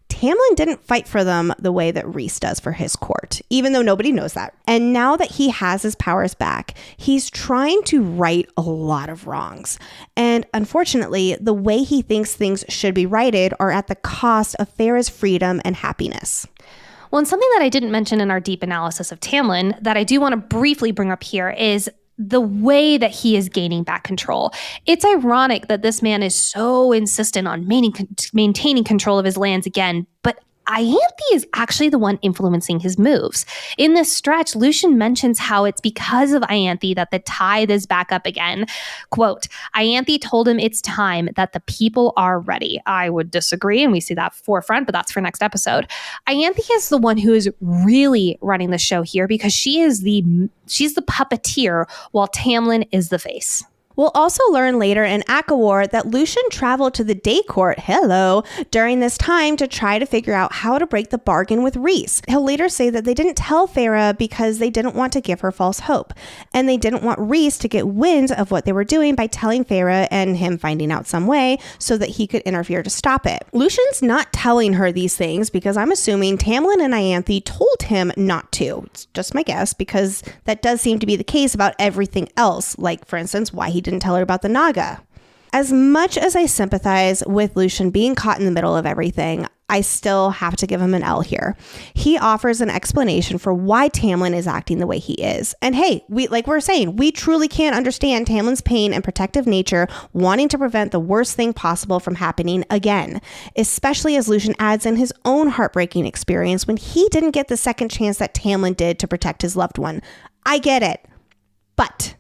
Tamlin didn't fight for them the way that Rhys does for his court, even though nobody knows that. And now that he has his powers back, he's trying to right a lot of wrongs. And unfortunately, the way he thinks things should be righted are at the cost of Farah's freedom and happiness. Well, and something that I didn't mention in our deep analysis of Tamlin that I do want to briefly bring up here is the way that he is gaining back control. It's ironic that this man is so insistent on maintaining control of his lands again, but Ianthe is actually the one influencing his moves. In this stretch, Lucien mentions how it's because of Ianthe that the tide is back up again. Quote, Ianthe told him it's time, that the people are ready. I would disagree, and we see that forefront, but that's for next episode. Ianthe is the one who is really running the show here because she's the puppeteer while Tamlin is the face. We'll also learn later in ACOWAR that Lucien traveled to the Day Court, during this time to try to figure out how to break the bargain with Rhys. He'll later say that they didn't tell Farah because they didn't want to give her false hope. And they didn't want Rhys to get wind of what they were doing by telling Farah and him finding out some way so that he could interfere to stop it. Lucien's not telling her these things because I'm assuming Tamlin and Ianthe told him not to. It's just my guess because that does seem to be the case about everything else, like for instance, why he didn't tell her about the Naga. As much as I sympathize with Lucien being caught in the middle of everything, I still have to give him an L here. He offers an explanation for why Tamlin is acting the way he is. And hey, we truly can't understand Tamlin's pain and protective nature wanting to prevent the worst thing possible from happening again, especially as Lucien adds in his own heartbreaking experience when he didn't get the second chance that Tamlin did to protect his loved one. I get it. But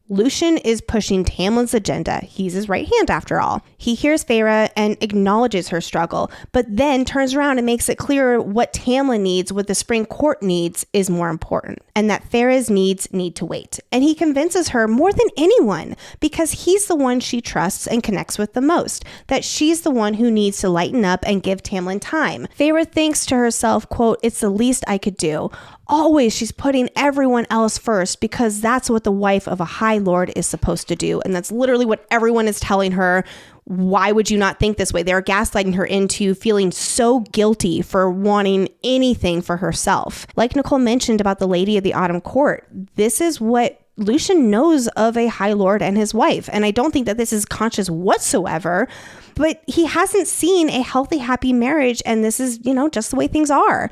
Lucien is pushing Tamlin's agenda. He's his right hand after all. He hears Farah and acknowledges her struggle, but then turns around and makes it clear what Tamlin needs, what the Spring Court needs, is more important, and that Farah's needs need to wait. And he convinces her more than anyone because he's the one she trusts and connects with the most, that she's the one who needs to lighten up and give Tamlin time. Farah thinks to herself, quote, "It's the least I could do." Always she's putting everyone else first because that's what the wife of a High Lord is supposed to do. And that's literally what everyone is telling her. Why would you not think this way? They're gaslighting her into feeling so guilty for wanting anything for herself. Like Nicole mentioned about the Lady of the Autumn Court, this is what Lucien knows of a High Lord and his wife. And I don't think that this is conscious whatsoever, but he hasn't seen a healthy, happy marriage. And this is, just the way things are.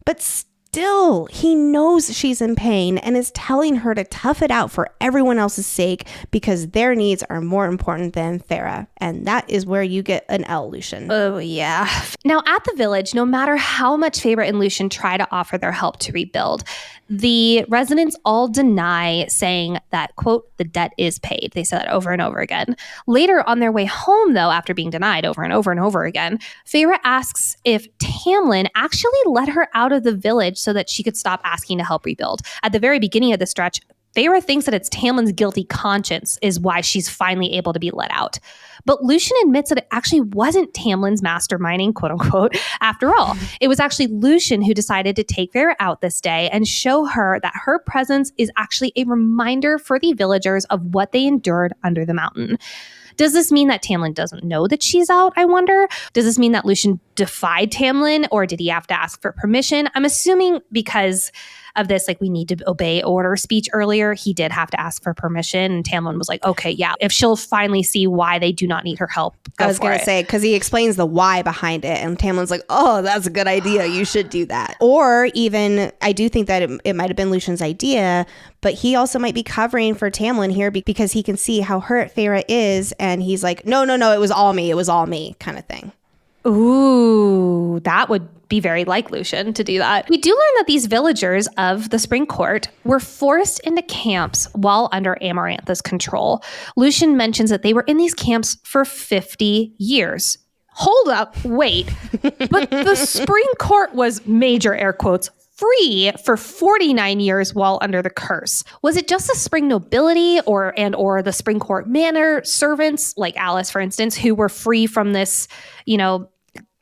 But still, he knows she's in pain and is telling her to tough it out for everyone else's sake because their needs are more important than Farah. And that is where you get an L, Lucien. Oh, yeah. Now, at the village, no matter how much Fae-vorite and Lucien try to offer their help to rebuild, the residents all deny, saying that, quote, the debt is paid. They say that over and over again. Later on their way home, though, after being denied over and over and over again, Fae-vorite asks if Tamlin actually let her out of the village so that she could stop asking to help rebuild. At the very beginning of the stretch, Fae-vorite thinks that it's Tamlin's guilty conscience is why she's finally able to be let out. But Lucien admits that it actually wasn't Tamlin's masterminding, quote unquote, after all. It was actually Lucien who decided to take Fae-vorite out this day and show her that her presence is actually a reminder for the villagers of what they endured under the mountain. Does this mean that Tamlin doesn't know that she's out, I wonder? Does this mean that Lucien defied Tamlin, or did he have to ask for permission? I'm assuming because of this, we need to obey order speech earlier, he did have to ask for permission, and Tamlin was like, okay, yeah, if she'll finally see why they do not need her help, I was going to say, because he explains the why behind it, and Tamlin's like, oh, that's a good idea, you should do that. Or even, I do think that it might have been Lucien's idea, but he also might be covering for Tamlin here because he can see how hurt Farah is, and he's like, no, it was all me, kind of thing. Ooh, that would be very like Lucien to do that. We do learn that these villagers of the Spring Court were forced into camps while under Amarantha's control. Lucien mentions that they were in these camps for 50 years. Hold up, wait. But the Spring Court was, major air quotes, free for 49 years while under the curse. Was it just the spring nobility or the spring court manor servants, like Alice, for instance, who were free from this,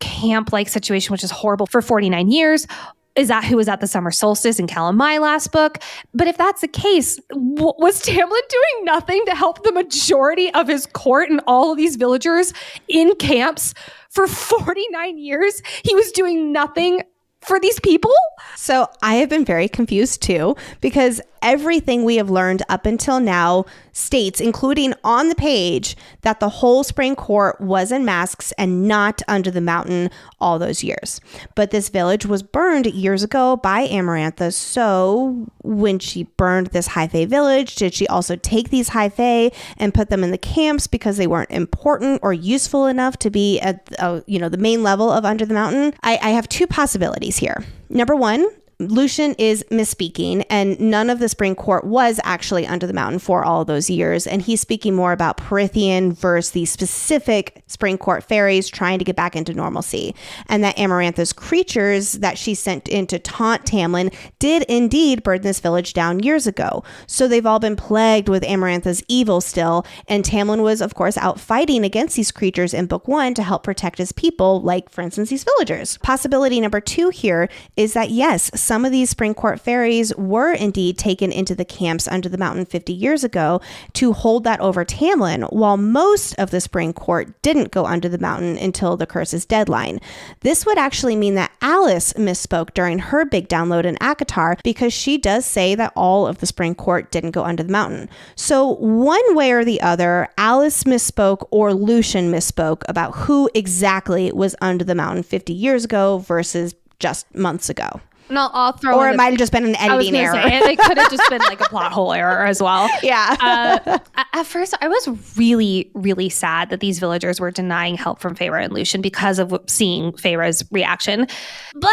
camp-like situation, which is horrible, for 49 years? Is that who was at the summer solstice in Calamai last book? But if that's the case, was Tamlin doing nothing to help the majority of his court and all of these villagers in camps for 49 years? He was doing nothing for these people? So I have been very confused too, because everything we have learned up until now states, including on the page, that the whole spring court was in masks and not under the mountain all those years. But this village was burned years ago by Amarantha. So when she burned this high fae village, did she also take these high fae and put them in the camps because they weren't important or useful enough to be at the main level of under the mountain? I have two possibilities here. Number one, Lucian is misspeaking, and none of the spring court was actually under the mountain for all those years. And he's speaking more about Prythian versus the specific spring court fairies trying to get back into normalcy. And that Amarantha's creatures that she sent in to taunt Tamlin did indeed burn this village down years ago. So they've all been plagued with Amarantha's evil still. And Tamlin was, of course, out fighting against these creatures in book 1 to help protect his people, like, for instance, these villagers. Possibility number 2 here is that, yes, some of these spring court fairies were indeed taken into the camps under the mountain 50 years ago to hold that over Tamlin, while most of the spring court didn't go under the mountain until the curse's deadline. This would actually mean that Alice misspoke during her big download in ACOTAR, because she does say that all of the spring court didn't go under the mountain. So one way or the other, Alice misspoke or Lucian misspoke about who exactly was under the mountain 50 years ago versus just months ago. No, I'll throw or it might have just been an editing error. It could have just been like a plot hole error as well. Yeah. At first, I was really, really sad that these villagers were denying help from Feyre and Lucian because of seeing Feyre's reaction. But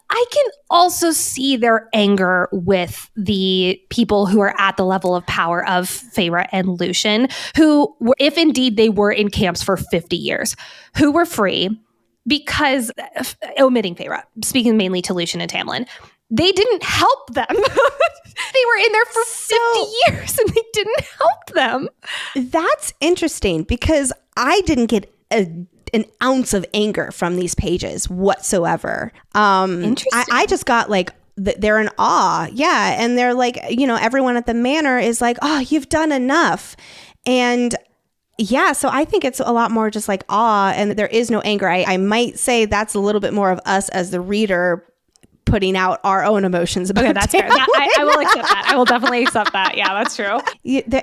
I can also see their anger with the people who are at the level of power of Feyre and Lucian, who, if indeed they were in camps for 50 years, who were free. Because, omitting Feyre, speaking mainly to Lucian and Tamlin, they didn't help them. They were in there for 50 years and they didn't help them. That's interesting, because I didn't get an ounce of anger from these pages whatsoever. Interesting. I just got like, they're in awe. Yeah. And they're like, everyone at the manor is like, oh, you've done enough. And yeah, so I think it's a lot more just like awe, and there is no anger. I might say that's a little bit more of us as the reader putting out our own emotions about it. That's fair. I will accept that. I will definitely accept that. Yeah, that's true.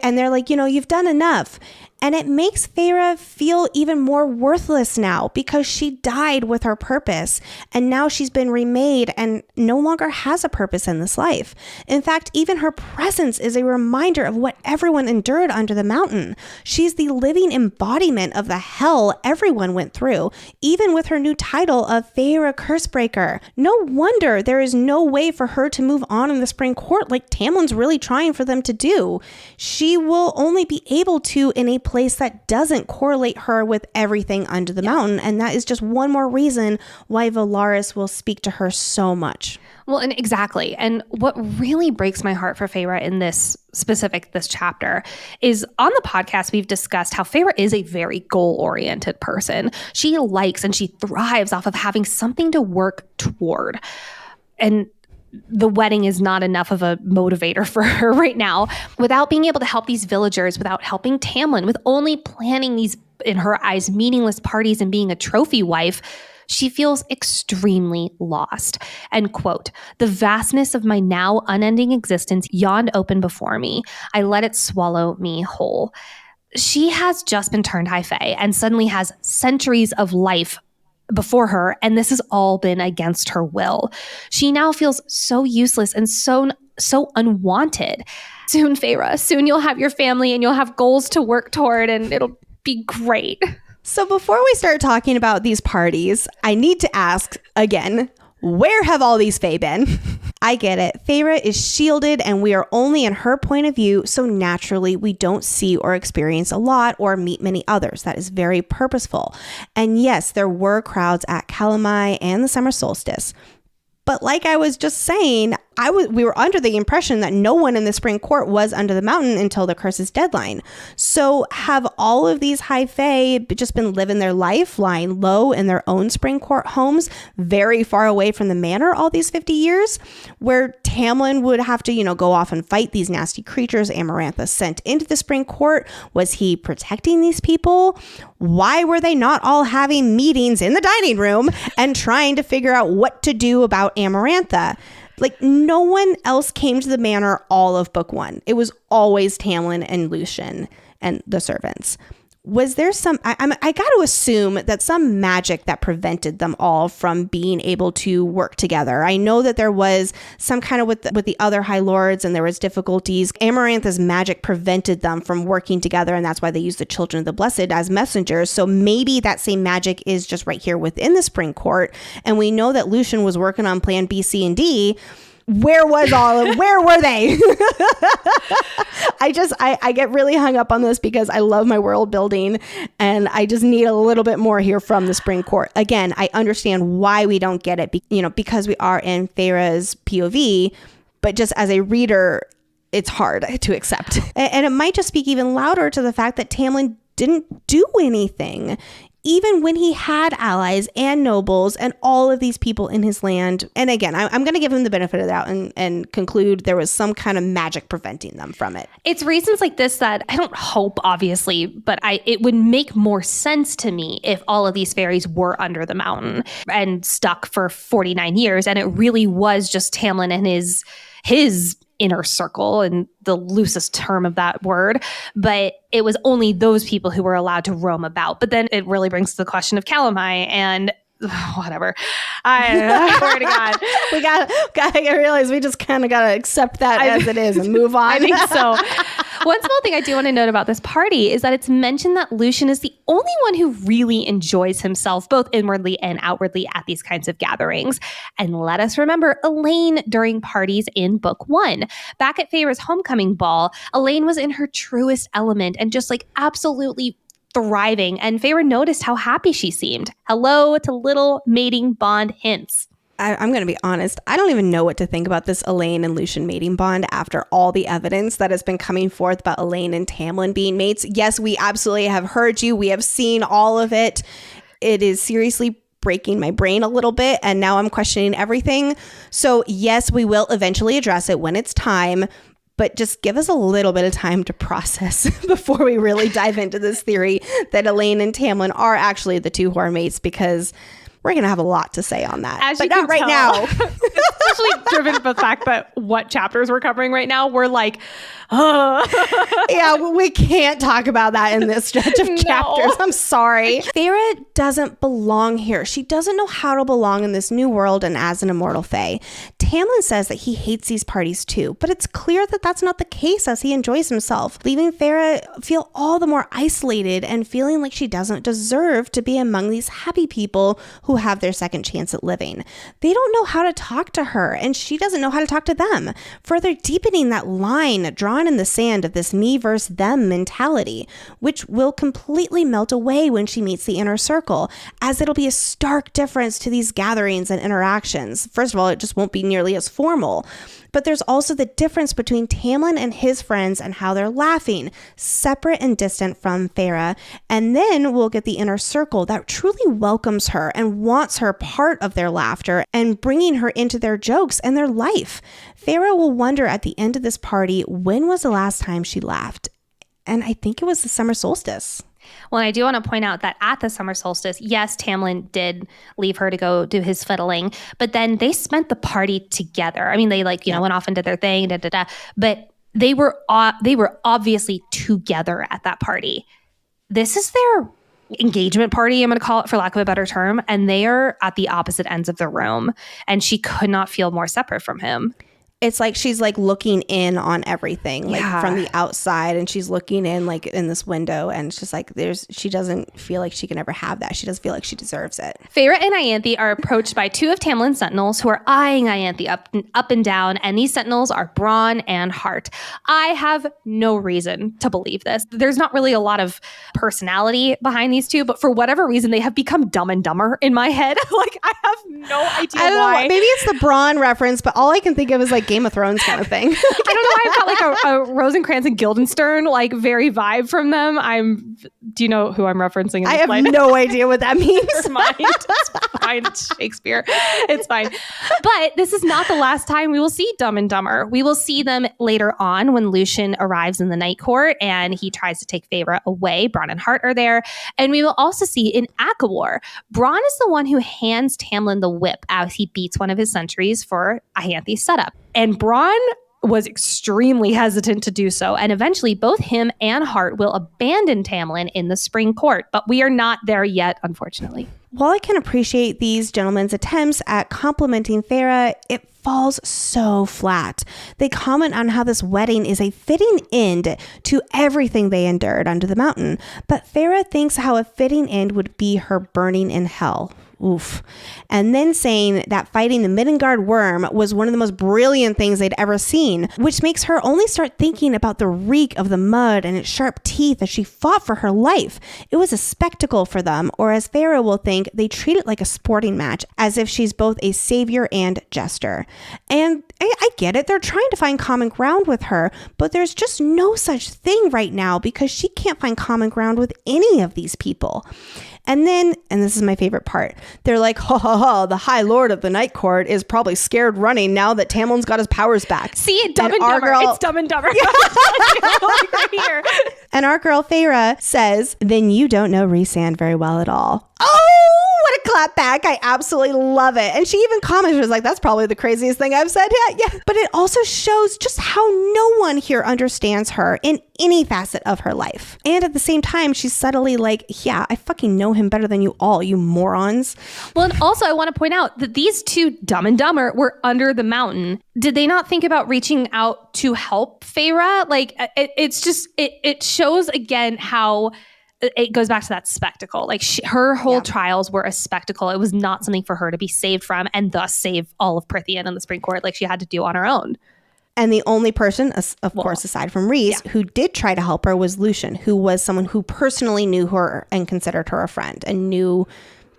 And they're like, you've done enough. And it makes Feyre feel even more worthless now, because she died with her purpose, and now she's been remade and no longer has a purpose in this life. In fact, even her presence is a reminder of what everyone endured under the mountain. She's the living embodiment of the hell everyone went through, even with her new title of Feyre Cursebreaker. No wonder there is no way for her to move on in the spring court like Tamlin's really trying for them to do. She will only be able to in a place that doesn't correlate her with everything under the mountain. And that is just one more reason why Valaris will speak to her so much. Well, and exactly. And what really breaks my heart for Feyre in this chapter is, on the podcast, we've discussed how Feyre is a very goal-oriented person. She likes and she thrives off of having something to work toward. And the wedding is not enough of a motivator for her right now. Without being able to help these villagers, without helping Tamlin, with only planning these, in her eyes, meaningless parties and being a trophy wife, she feels extremely lost. And quote, "The vastness of my now unending existence yawned open before me. I let it swallow me whole." She has just been turned high fae and suddenly has centuries of life before her, and this has all been against her will. She now feels so useless and so unwanted. Soon, Feyre, soon you'll have your family and you'll have goals to work toward, and it'll be great. So before we start talking about these parties, I need to ask again, where have all these fae been? I get it. Feyre is shielded and we are only in her point of view, so naturally we don't see or experience a lot or meet many others. That is very purposeful. And yes, there were crowds at Calamai and the summer solstice. But like I was just saying, we were under the impression that no one in the spring court was under the mountain until the curse's deadline. So have all of these high fae just been living their life, lying low in their own spring court homes, very far away from the manor all these 50 years, where Tamlin would have to, go off and fight these nasty creatures Amarantha sent into the spring court? Was he protecting these people? Why were they not all having meetings in the dining room and trying to figure out what to do about Amarantha? Like, no one else came to the manor all of book 1. It was always Tamlin and Lucian and the servants. Was there I got to assume that some magic that prevented them all from being able to work together. I know that there was some kind of with the other High Lords, and there was difficulties. Amarantha's magic prevented them from working together, and that's why they used the Children of the Blessed as messengers. So maybe that same magic is just right here within the Spring Court. And we know that Lucian was working on Plan B, C, and D. Where were they? I get really hung up on this because I love my world building, and I just need a little bit more here from the Spring Court. Again, I understand why we don't get it, because we are in Feyre's POV, but just as a reader, it's hard to accept. And it might just speak even louder to the fact that Tamlin didn't do anything. Even when he had allies and nobles and all of these people in his land. And again, I'm going to give him the benefit of the doubt and conclude there was some kind of magic preventing them from it. It's reasons like this that I don't hope, obviously, but it would make more sense to me if all of these fairies were under the mountain and stuck for 49 years. And it really was just Tamlin and his inner circle, and the loosest term of that word, but it was only those people who were allowed to roam about. But then it really brings to the question of Calamai and whatever. I swear to God. I realize we just kind of got to accept that as it is and move on. I think so. One small thing I do want to note about this party is that it's mentioned that Lucian is the only one who really enjoys himself, both inwardly and outwardly, at these kinds of gatherings. And let us remember Elaine during parties in book 1. Back at Feyre's homecoming ball, Elaine was in her truest element and just absolutely thriving, and Feyre noticed how happy she seemed. Hello to little mating bond hints. I'm going to be honest. I don't even know what to think about this Elaine and Lucian mating bond after all the evidence that has been coming forth about Elaine and Tamlin being mates. Yes, we absolutely have heard you. We have seen all of it. It is seriously breaking my brain a little bit, and now I'm questioning everything. So yes, we will eventually address it when it's time, but just give us a little bit of time to process before we really dive into this theory that Elaine and Tamlin are actually the two who are mates, because we're going to have a lot to say on that. But not right now. Especially driven by the fact that what chapters we're covering right now, we're like, yeah, we can't talk about that in this stretch of chapters. I'm sorry. Feyre doesn't belong here. She doesn't know how to belong in this new world and as an immortal fae. Tamlin says that he hates these parties too, but it's clear that that's not the case as he enjoys himself, leaving Feyre feel all the more isolated and feeling like she doesn't deserve to be among these happy people who have their second chance at living. They don't know how to talk to her, and she doesn't know how to talk to them, further deepening that line drawn in the sand of this me versus them mentality, which will completely melt away when she meets the inner circle, as it'll be a stark difference to these gatherings and interactions. First of all, it just won't be nearly as formal. But there's also the difference between Tamlin and his friends and how they're laughing, separate and distant from Feyre. And then we'll get the inner circle that truly welcomes her and wants her part of their laughter and bringing her into their jokes and their life. Feyre will wonder at the end of this party, when was the last time she laughed? And I think it was the summer solstice. Well, I do want to point out that at the summer solstice, yes, Tamlin did leave her to go do his fiddling, but then they spent the party together. I mean, they went off and did their thing, but they were obviously together at that party. This is their engagement party, I'm going to call it, for lack of a better term, and they are at the opposite ends of the room, and she could not feel more separate from him. It's like she's like looking in on everything, like from the outside, and she's looking in like in this window, and it's just like she doesn't feel like she can ever have that. She doesn't feel like she deserves it. Fae-vorite and Ianthe are approached by two of Tamlin's sentinels who are eyeing Ianthe up and down, and these sentinels are Brawn and Hart. I have no reason to believe this. There's not really a lot of personality behind these two, but for whatever reason, they have become Dumb and Dumber in my head. Like, I have no idea I don't why. know, maybe it's the Brawn reference, but all I can think of is like Game of Thrones kind of thing. I don't know why I've got like a Rosencrantz and Guildenstern like very vibe from them. Do you know who I'm referencing? I have no idea what that means. It's fine. It's fine. It's Shakespeare. It's fine. But this is not the last time we will see Dumb and Dumber. We will see them later on when Lucien arrives in the Night Court and he tries to take Fae-vorite away. Brawn and Hart are there. And we will also see in ACOWAR, Brawn is the one who hands Tamlin the whip as he beats one of his sentries for Ianthe's setup. And Brawn was extremely hesitant to do so. And eventually both him and Hart will abandon Tamlin in the Spring Court. But we are not there yet, unfortunately. While I can appreciate these gentlemen's attempts at complimenting Fae-vorite, it falls so flat. They comment on how this wedding is a fitting end to everything they endured under the mountain. But Fae-vorite thinks how a fitting end would be her burning in hell. Oof. And then saying that fighting the Midgard worm was one of the most brilliant things they'd ever seen, which makes her only start thinking about the reek of the mud and its sharp teeth as she fought for her life. It was a spectacle for them, or as Fae-vorite will think, they treat it like a sporting match, as if she's both a savior and jester. And I get it, they're trying to find common ground with her, but there's just no such thing right now because she can't find common ground with any of these people. And then, and this is my favorite part, they're like, ha ha ha, the High Lord of the Night Court is probably scared running now that Tamlin's got his powers back. See, Dumb and Dumber. It's Dumb and Dumber. Right here. And our girl Fae-vorite says, then you don't know Rhysand very well at all. Oh, what a clap back. I absolutely love it. And she even commented, was like, that's probably the craziest thing I've said yet. Yeah. But it also shows just how no one here understands her in any facet of her life. And at the same time, she's subtly like, yeah, I fucking know him better than you all, you morons. Well, and also I want to point out that these two Dumb and Dumber were under the mountain. Did they not think about reaching out to help Fae-vorite? Like, it's just, it shows again how it goes back to that spectacle. Like her whole trials were a spectacle. It was not something for her to be saved from and thus save all of Prythian and the Spring Court like she had to do on her own. And the only person, of course, aside from Rhys, who did try to help her was Lucien, who was someone who personally knew her and considered her a friend and knew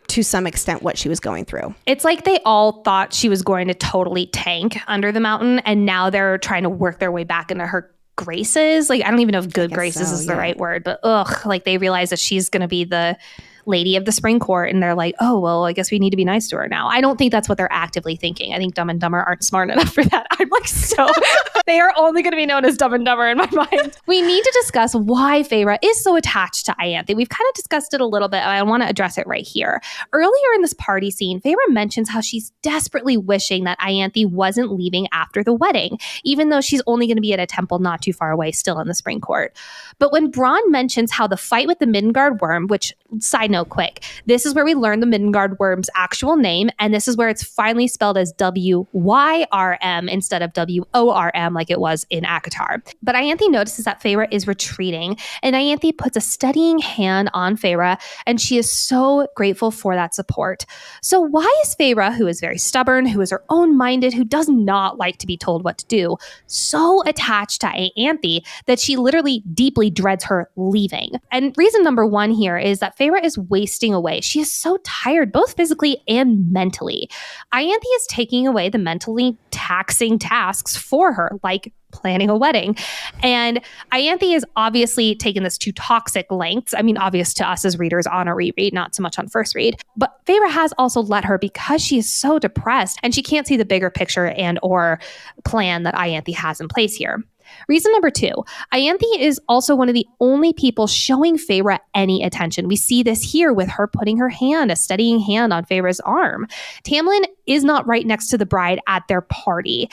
to some extent what she was going through. It's like they all thought she was going to totally tank under the mountain, and now they're trying to work their way back into her graces. Like, I don't even know if good graces is the right word, but like they realize that she's going to be the lady of the Spring Court, and they're like, oh, well, I guess we need to be nice to her now. I don't think that's what they're actively thinking. I think Dumb and Dumber aren't smart enough for that. I'm like, so they are only going to be known as Dumb and Dumber in my mind. We need to discuss why Fae-vorite is so attached to Ianthe. We've kind of discussed it a little bit, and I want to address it right here. Earlier in this party scene, Fae-vorite mentions how she's desperately wishing that Ianthe wasn't leaving after the wedding, even though she's only going to be at a temple not too far away, still in the Spring Court. But when Brawn mentions how the fight with the Midgard worm, which, side note quick, this is where we learn the Midgard worm's actual name, and this is where it's finally spelled as W-Y-R-M instead of W-O-R-M like it was in ACOTAR. But Ianthe notices that Fae-vorite is retreating, and Ianthe puts a steadying hand on Fae-vorite, and she is so grateful for that support. So why is Fae-vorite, who is very stubborn, who is her own minded, who does not like to be told what to do, so attached to Ianthe that she literally deeply dreads her leaving? And reason number one here is that Fae-vorite is wasting away. She is so tired, both physically and mentally. Ianthe is taking away the mentally taxing tasks for her, like planning a wedding. And Ianthe is obviously taken this to toxic lengths. I mean, obvious to us as readers on a reread, not so much on first read. But Fae-vorite has also let her because she is so depressed and she can't see the bigger picture and or plan that Ianthe has in place here. Reason number two, Ianthe is also one of the only people showing Fae-vorite any attention. We see this here with her putting her hand, a steadying hand on Fae-vorite's arm. Tamlin is not right next to the bride at their party.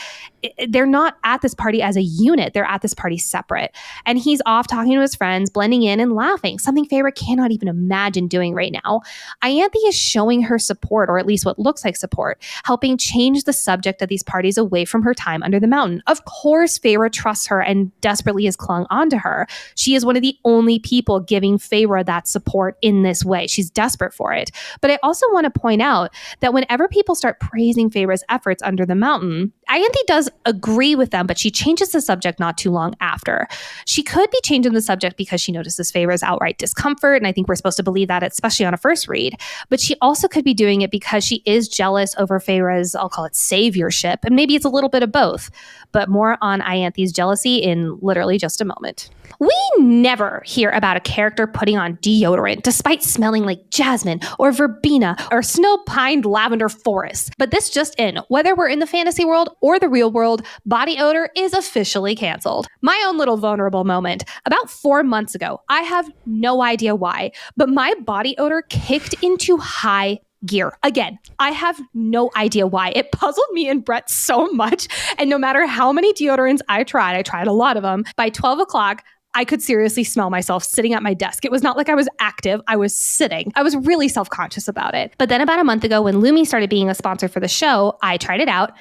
They're not at this party as a unit. They're at this party separate. And he's off talking to his friends, blending in and laughing, something Feyre cannot even imagine doing right now. Ianthe is showing her support, or at least what looks like support, helping change the subject of these parties away from her time under the mountain. Of course, Feyre trusts her and desperately has clung onto her. She is one of the only people giving Feyre that support in this way. She's desperate for it. But I also want to point out that whenever people start praising Feyre's efforts under the mountain, Ianthe does agree with them, but she changes the subject not too long after. She could be changing the subject because she notices Feyre's outright discomfort, and I think we're supposed to believe that, especially on a first read. But she also could be doing it because she is jealous over Feyre's, I'll call it, saviorship, and maybe it's a little bit of both. But more on Ianthe's jealousy in literally just a moment. We never hear about a character putting on deodorant despite smelling like jasmine or verbena or snow-pined lavender forest. But this just in, whether we're in the fantasy world or the real world, body odor is officially canceled. My own little vulnerable moment. About 4 months ago, I have no idea why, but my body odor kicked into high gear. Again, I have no idea why. It puzzled me and Brett so much. And no matter how many deodorants I tried a lot of them, by 12 o'clock, I could seriously smell myself sitting at my desk. It was not like I was active. I was sitting. I was really self-conscious about it. But then about a month ago, when Lumi started being a sponsor for the show, I tried it out.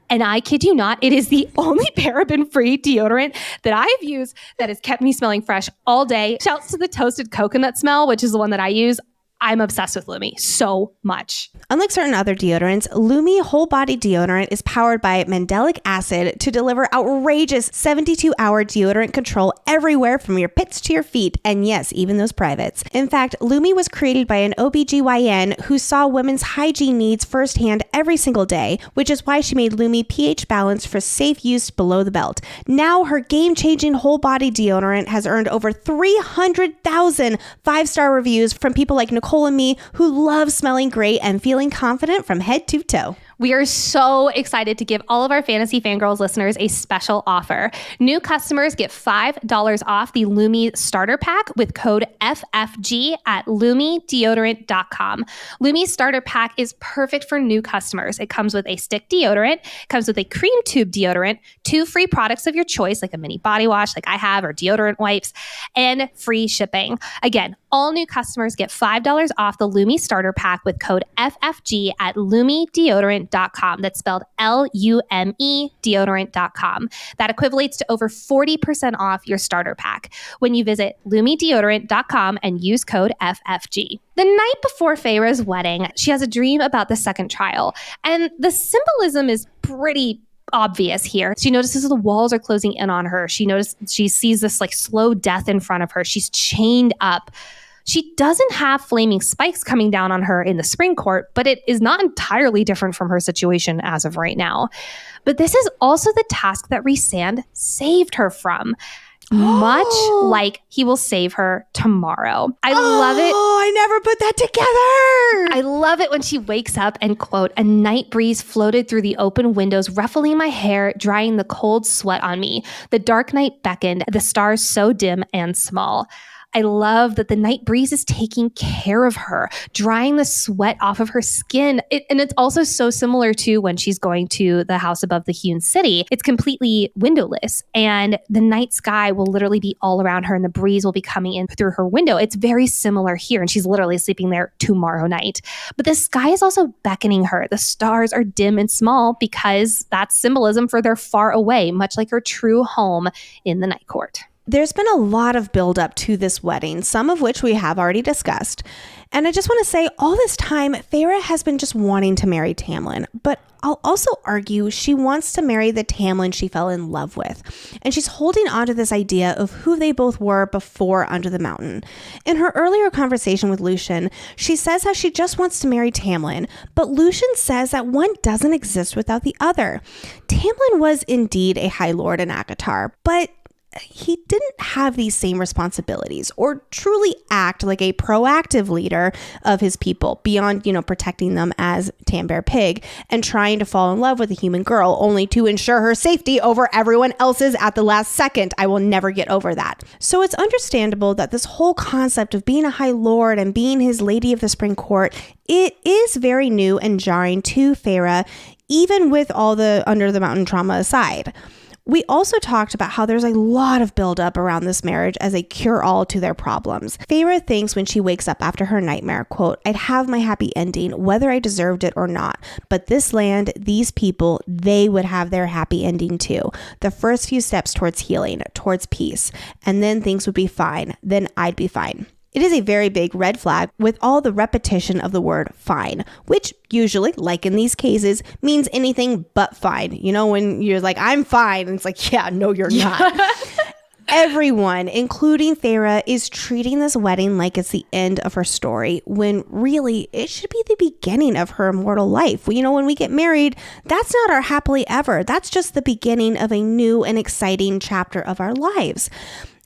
And I kid you not, it is the only paraben-free deodorant that I've used that has kept me smelling fresh all day. Shouts to the toasted coconut smell, which is the one that I use. I'm obsessed with Lumi so much. Unlike certain other deodorants, Lumi whole body deodorant is powered by mandelic acid to deliver outrageous 72-hour deodorant control everywhere from your pits to your feet, and yes, even those privates. In fact, Lumi was created by an OBGYN who saw women's hygiene needs firsthand every single day, which is why she made Lumi pH balanced for safe use below the belt. Now, her game-changing whole body deodorant has earned over 300,000 5-star reviews from people like Nicole and me, who love smelling great and feeling confident from head to toe. We are so excited to give all of our Fantasy Fangirls listeners a special offer. New customers get $5 off the Lumi starter pack with code FFG at lumideodorant.com. Lumi's starter pack is perfect for new customers. It comes with a stick deodorant, comes with a cream tube deodorant, 2 free products of your choice, like a mini body wash like I have, or deodorant wipes, and free shipping. Again, all new customers get $5 off the Lumi starter pack with code FFG at lumideodorant.com. That's spelled LUME deodorant.com. That equates to over 40% off your starter pack when you visit lumideodorant.com and use code FFG. The night before Feyre's wedding, she has a dream about the second child, and the symbolism is pretty obvious here. She notices the walls are closing in on her. She sees this like slow death in front of her. She's chained up. She doesn't have flaming spikes coming down on her in the spring court, but it is not entirely different from her situation as of right now. But this is also the task that Rhysand saved her from, much like he will save her tomorrow. I love it. Oh, I never put that together. I love it when she wakes up and, quote, "A night breeze floated through the open windows, ruffling my hair, drying the cold sweat on me. The dark night beckoned, the stars so dim and small." I love that the night breeze is taking care of her, drying the sweat off of her skin. And it's also so similar to when she's going to the house above the hewn city. It's completely windowless, and the night sky will literally be all around her, and the breeze will be coming in through her window. It's very similar here, and she's literally sleeping there tomorrow night. But the sky is also beckoning her. The stars are dim and small because that's symbolism for they're far away, much like her true home in the night court. There's been a lot of buildup to this wedding, some of which we have already discussed. And I just want to say, all this time, Feyre has been just wanting to marry Tamlin. But I'll also argue she wants to marry the Tamlin she fell in love with. And she's holding on to this idea of who they both were before Under the Mountain. In her earlier conversation with Lucien, she says how she just wants to marry Tamlin. But Lucien says that one doesn't exist without the other. Tamlin was indeed a High Lord in ACOTAR, but he didn't have these same responsibilities or truly act like a proactive leader of his people beyond, protecting them as Tambear Pig and trying to fall in love with a human girl only to ensure her safety over everyone else's at the last second. I will never get over that. So it's understandable that this whole concept of being a High Lord and being his Lady of the Spring Court, it is very new and jarring to Feyre, even with all the Under the Mountain trauma aside. We also talked about how there's a lot of buildup around this marriage as a cure-all to their problems. Feyre thinks when she wakes up after her nightmare, quote, "I'd have my happy ending, whether I deserved it or not. But this land, these people, they would have their happy ending too. The first few steps towards healing, towards peace. And then things would be fine. Then I'd be fine." It is a very big red flag with all the repetition of the word fine, which usually, like in these cases, means anything but fine. When you're like, I'm fine, and it's like, yeah, no, you're not. Everyone, including Feyre, is treating this wedding like it's the end of her story, when really it should be the beginning of her immortal life. When we get married, that's not our happily ever. That's just the beginning of a new and exciting chapter of our lives.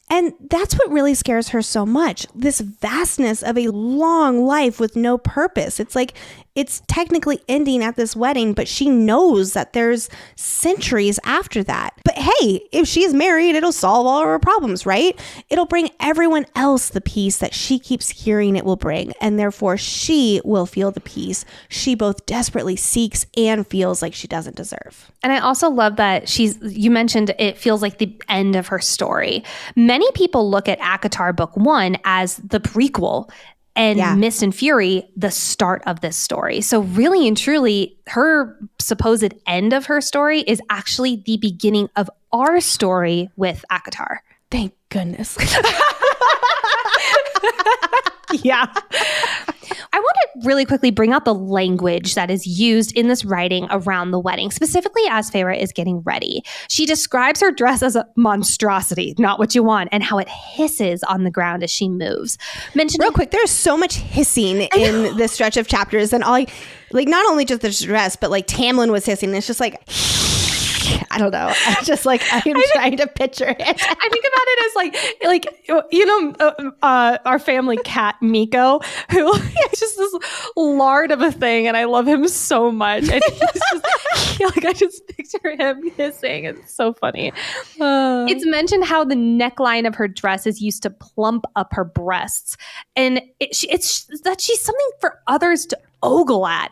And that's what really scares her so much. This vastness of a long life with no purpose. It's like it's technically ending at this wedding, but she knows that there's centuries after that. But hey, if she's married, it'll solve all of her problems, right? It'll bring everyone else the peace that she keeps hearing it will bring. And therefore, she will feel the peace she both desperately seeks and feels like she doesn't deserve. And I also love that you mentioned it feels like the end of her story. Many people look at ACOTAR Book 1 as the prequel and Mist and Fury, the start of this story. So really and truly, her supposed end of her story is actually the beginning of our story with ACOTAR. Thank goodness. Yeah. I want to really quickly bring out the language that is used in this writing around the wedding, specifically as Feyre is getting ready. She describes her dress as a monstrosity, not what you want, and how it hisses on the ground as she moves. Real quick, there's so much hissing in this stretch of chapters, and not only just the dress, but like Tamlin was hissing. And it's just like, I don't know. I'm trying to picture it. I think about it as our family cat Miko, who is just this lard of a thing, and I love him so much. And I just picture him hissing. It's so funny. It's mentioned how the neckline of her dress is used to plump up her breasts, and it's that she's something for others to ogle at.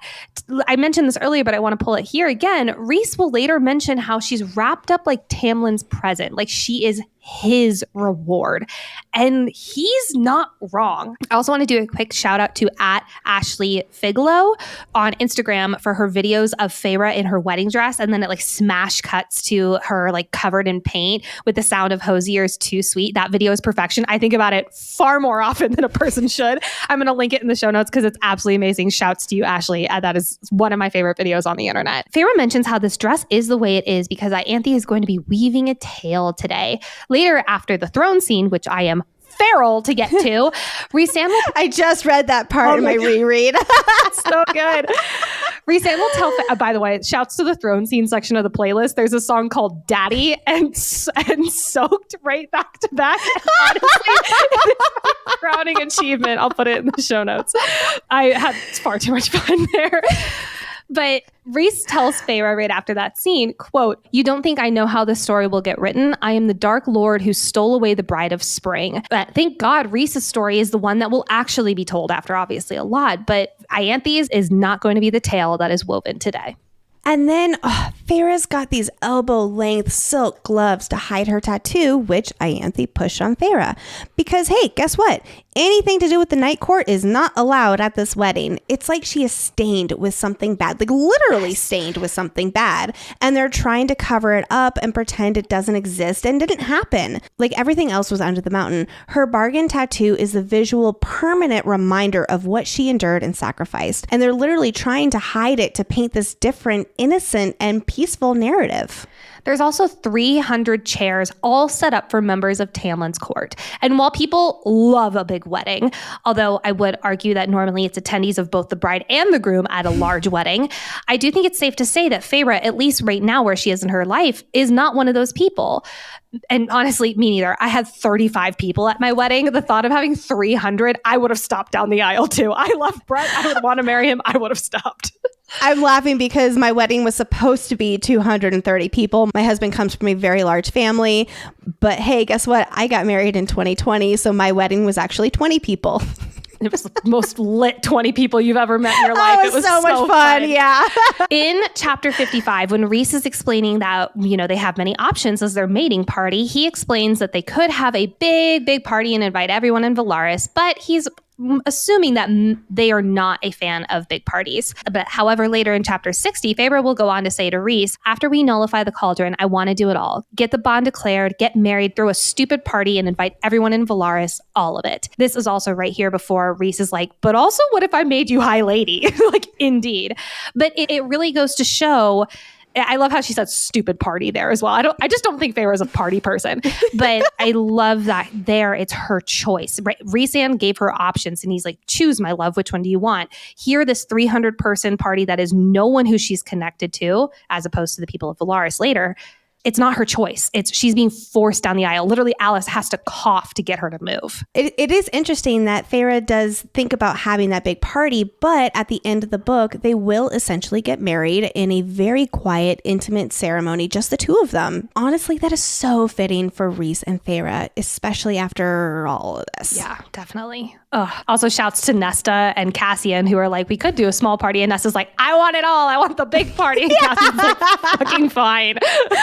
I mentioned this earlier, but I want to pull it here again. Rhys will later mention how she's wrapped up like Tamlin's present, like she is his reward. And he's not wrong. I also want to do a quick shout out to @AshleyFiglow on Instagram for her videos of Feyre in her wedding dress. And then it smash cuts to her covered in paint with the sound of Hosier's Too Sweet. That video is perfection. I think about it far more often than a person should. I'm going to link it in the show notes because it's absolutely amazing. Shouts to you, Ashley. That is one of my favorite videos on the internet. Feyre mentions how this dress is the way it is because Ianthe is going to be weaving a tale today. Later, after the throne scene, which I am feral to get to, Rhys-Anne will... I just read that part in my reread. So good. Rhys-Anne will tell... by the way, shouts to the throne scene section of the playlist. There's a song called Daddy and Soaked right back to back. Honestly, it is my crowning achievement. I'll put it in the show notes. I had far too much fun there. But Rhys tells Feyre right after that scene, quote, "You don't think I know how this story will get written? I am the Dark Lord who stole away the Bride of Spring." But thank God Rhys's story is the one that will actually be told after obviously a lot. But Ianthe's is not going to be the tale that is woven today. And then Feyre's got these elbow-length silk gloves to hide her tattoo, which Ianthe pushed on Feyre. Because, hey, guess what? Anything to do with the Night Court is not allowed at this wedding. It's like she is stained with something bad, literally stained with something bad. And they're trying to cover it up and pretend it doesn't exist and didn't happen. Like everything else was under the mountain. Her bargain tattoo is the visual, permanent reminder of what she endured and sacrificed. And they're literally trying to hide it to paint this different, innocent, and peaceful narrative. There's also 300 chairs all set up for members of Tamlin's court. And while people love a big big wedding. Although I would argue that normally it's attendees of both the bride and the groom at a large wedding. I do think it's safe to say that Fae-vorite, at least right now where she is in her life, is not one of those people. And honestly, me neither. I had 35 people at my wedding. The thought of having 300, I would have stopped down the aisle too. I love Brett. I would want to marry him. I would have stopped. I'm laughing because my wedding was supposed to be 230 people. My husband comes from a very large family. But hey, guess what? I got married in 2020. So my wedding was actually 20 people. It was the most lit 20 people you've ever met in your life. It was so much fun. Yeah. In chapter 55, when Rhys is explaining that, they have many options as their mating party, he explains that they could have a big party and invite everyone in Velaris, but he's assuming that they are not a fan of big parties. But however, later in chapter 60, Fae-vorite will go on to say to Rhys, after we nullify the Cauldron, I want to do it all. Get the bond declared, get married, throw a stupid party, and invite everyone in Velaris, all of it. This is also right here before Rhys is like, but also what if I made you High Lady? Like, indeed. But it really goes to show, I love how she said stupid party there as well. I just don't think Fae-vorite is a party person, but I love that there it's her choice, right? Rhys-Ann gave her options and he's like, choose my love. Which one do you want? Here, this 300 person party that is no one who she's connected to, as opposed to the people of Velaris later. It's not her choice. She's being forced down the aisle. Literally, Alice has to cough to get her to move. It is interesting that Fae-vorite does think about having that big party, but at the end of the book, they will essentially get married in a very quiet, intimate ceremony, just the two of them. Honestly, that is so fitting for Rhys and Fae-vorite, especially after all of this. Yeah, definitely. Also, shouts to Nesta and Cassian, who are like, we could do a small party. And Nesta's like, I want it all. I want the big party. And Cassian's like, fucking fine.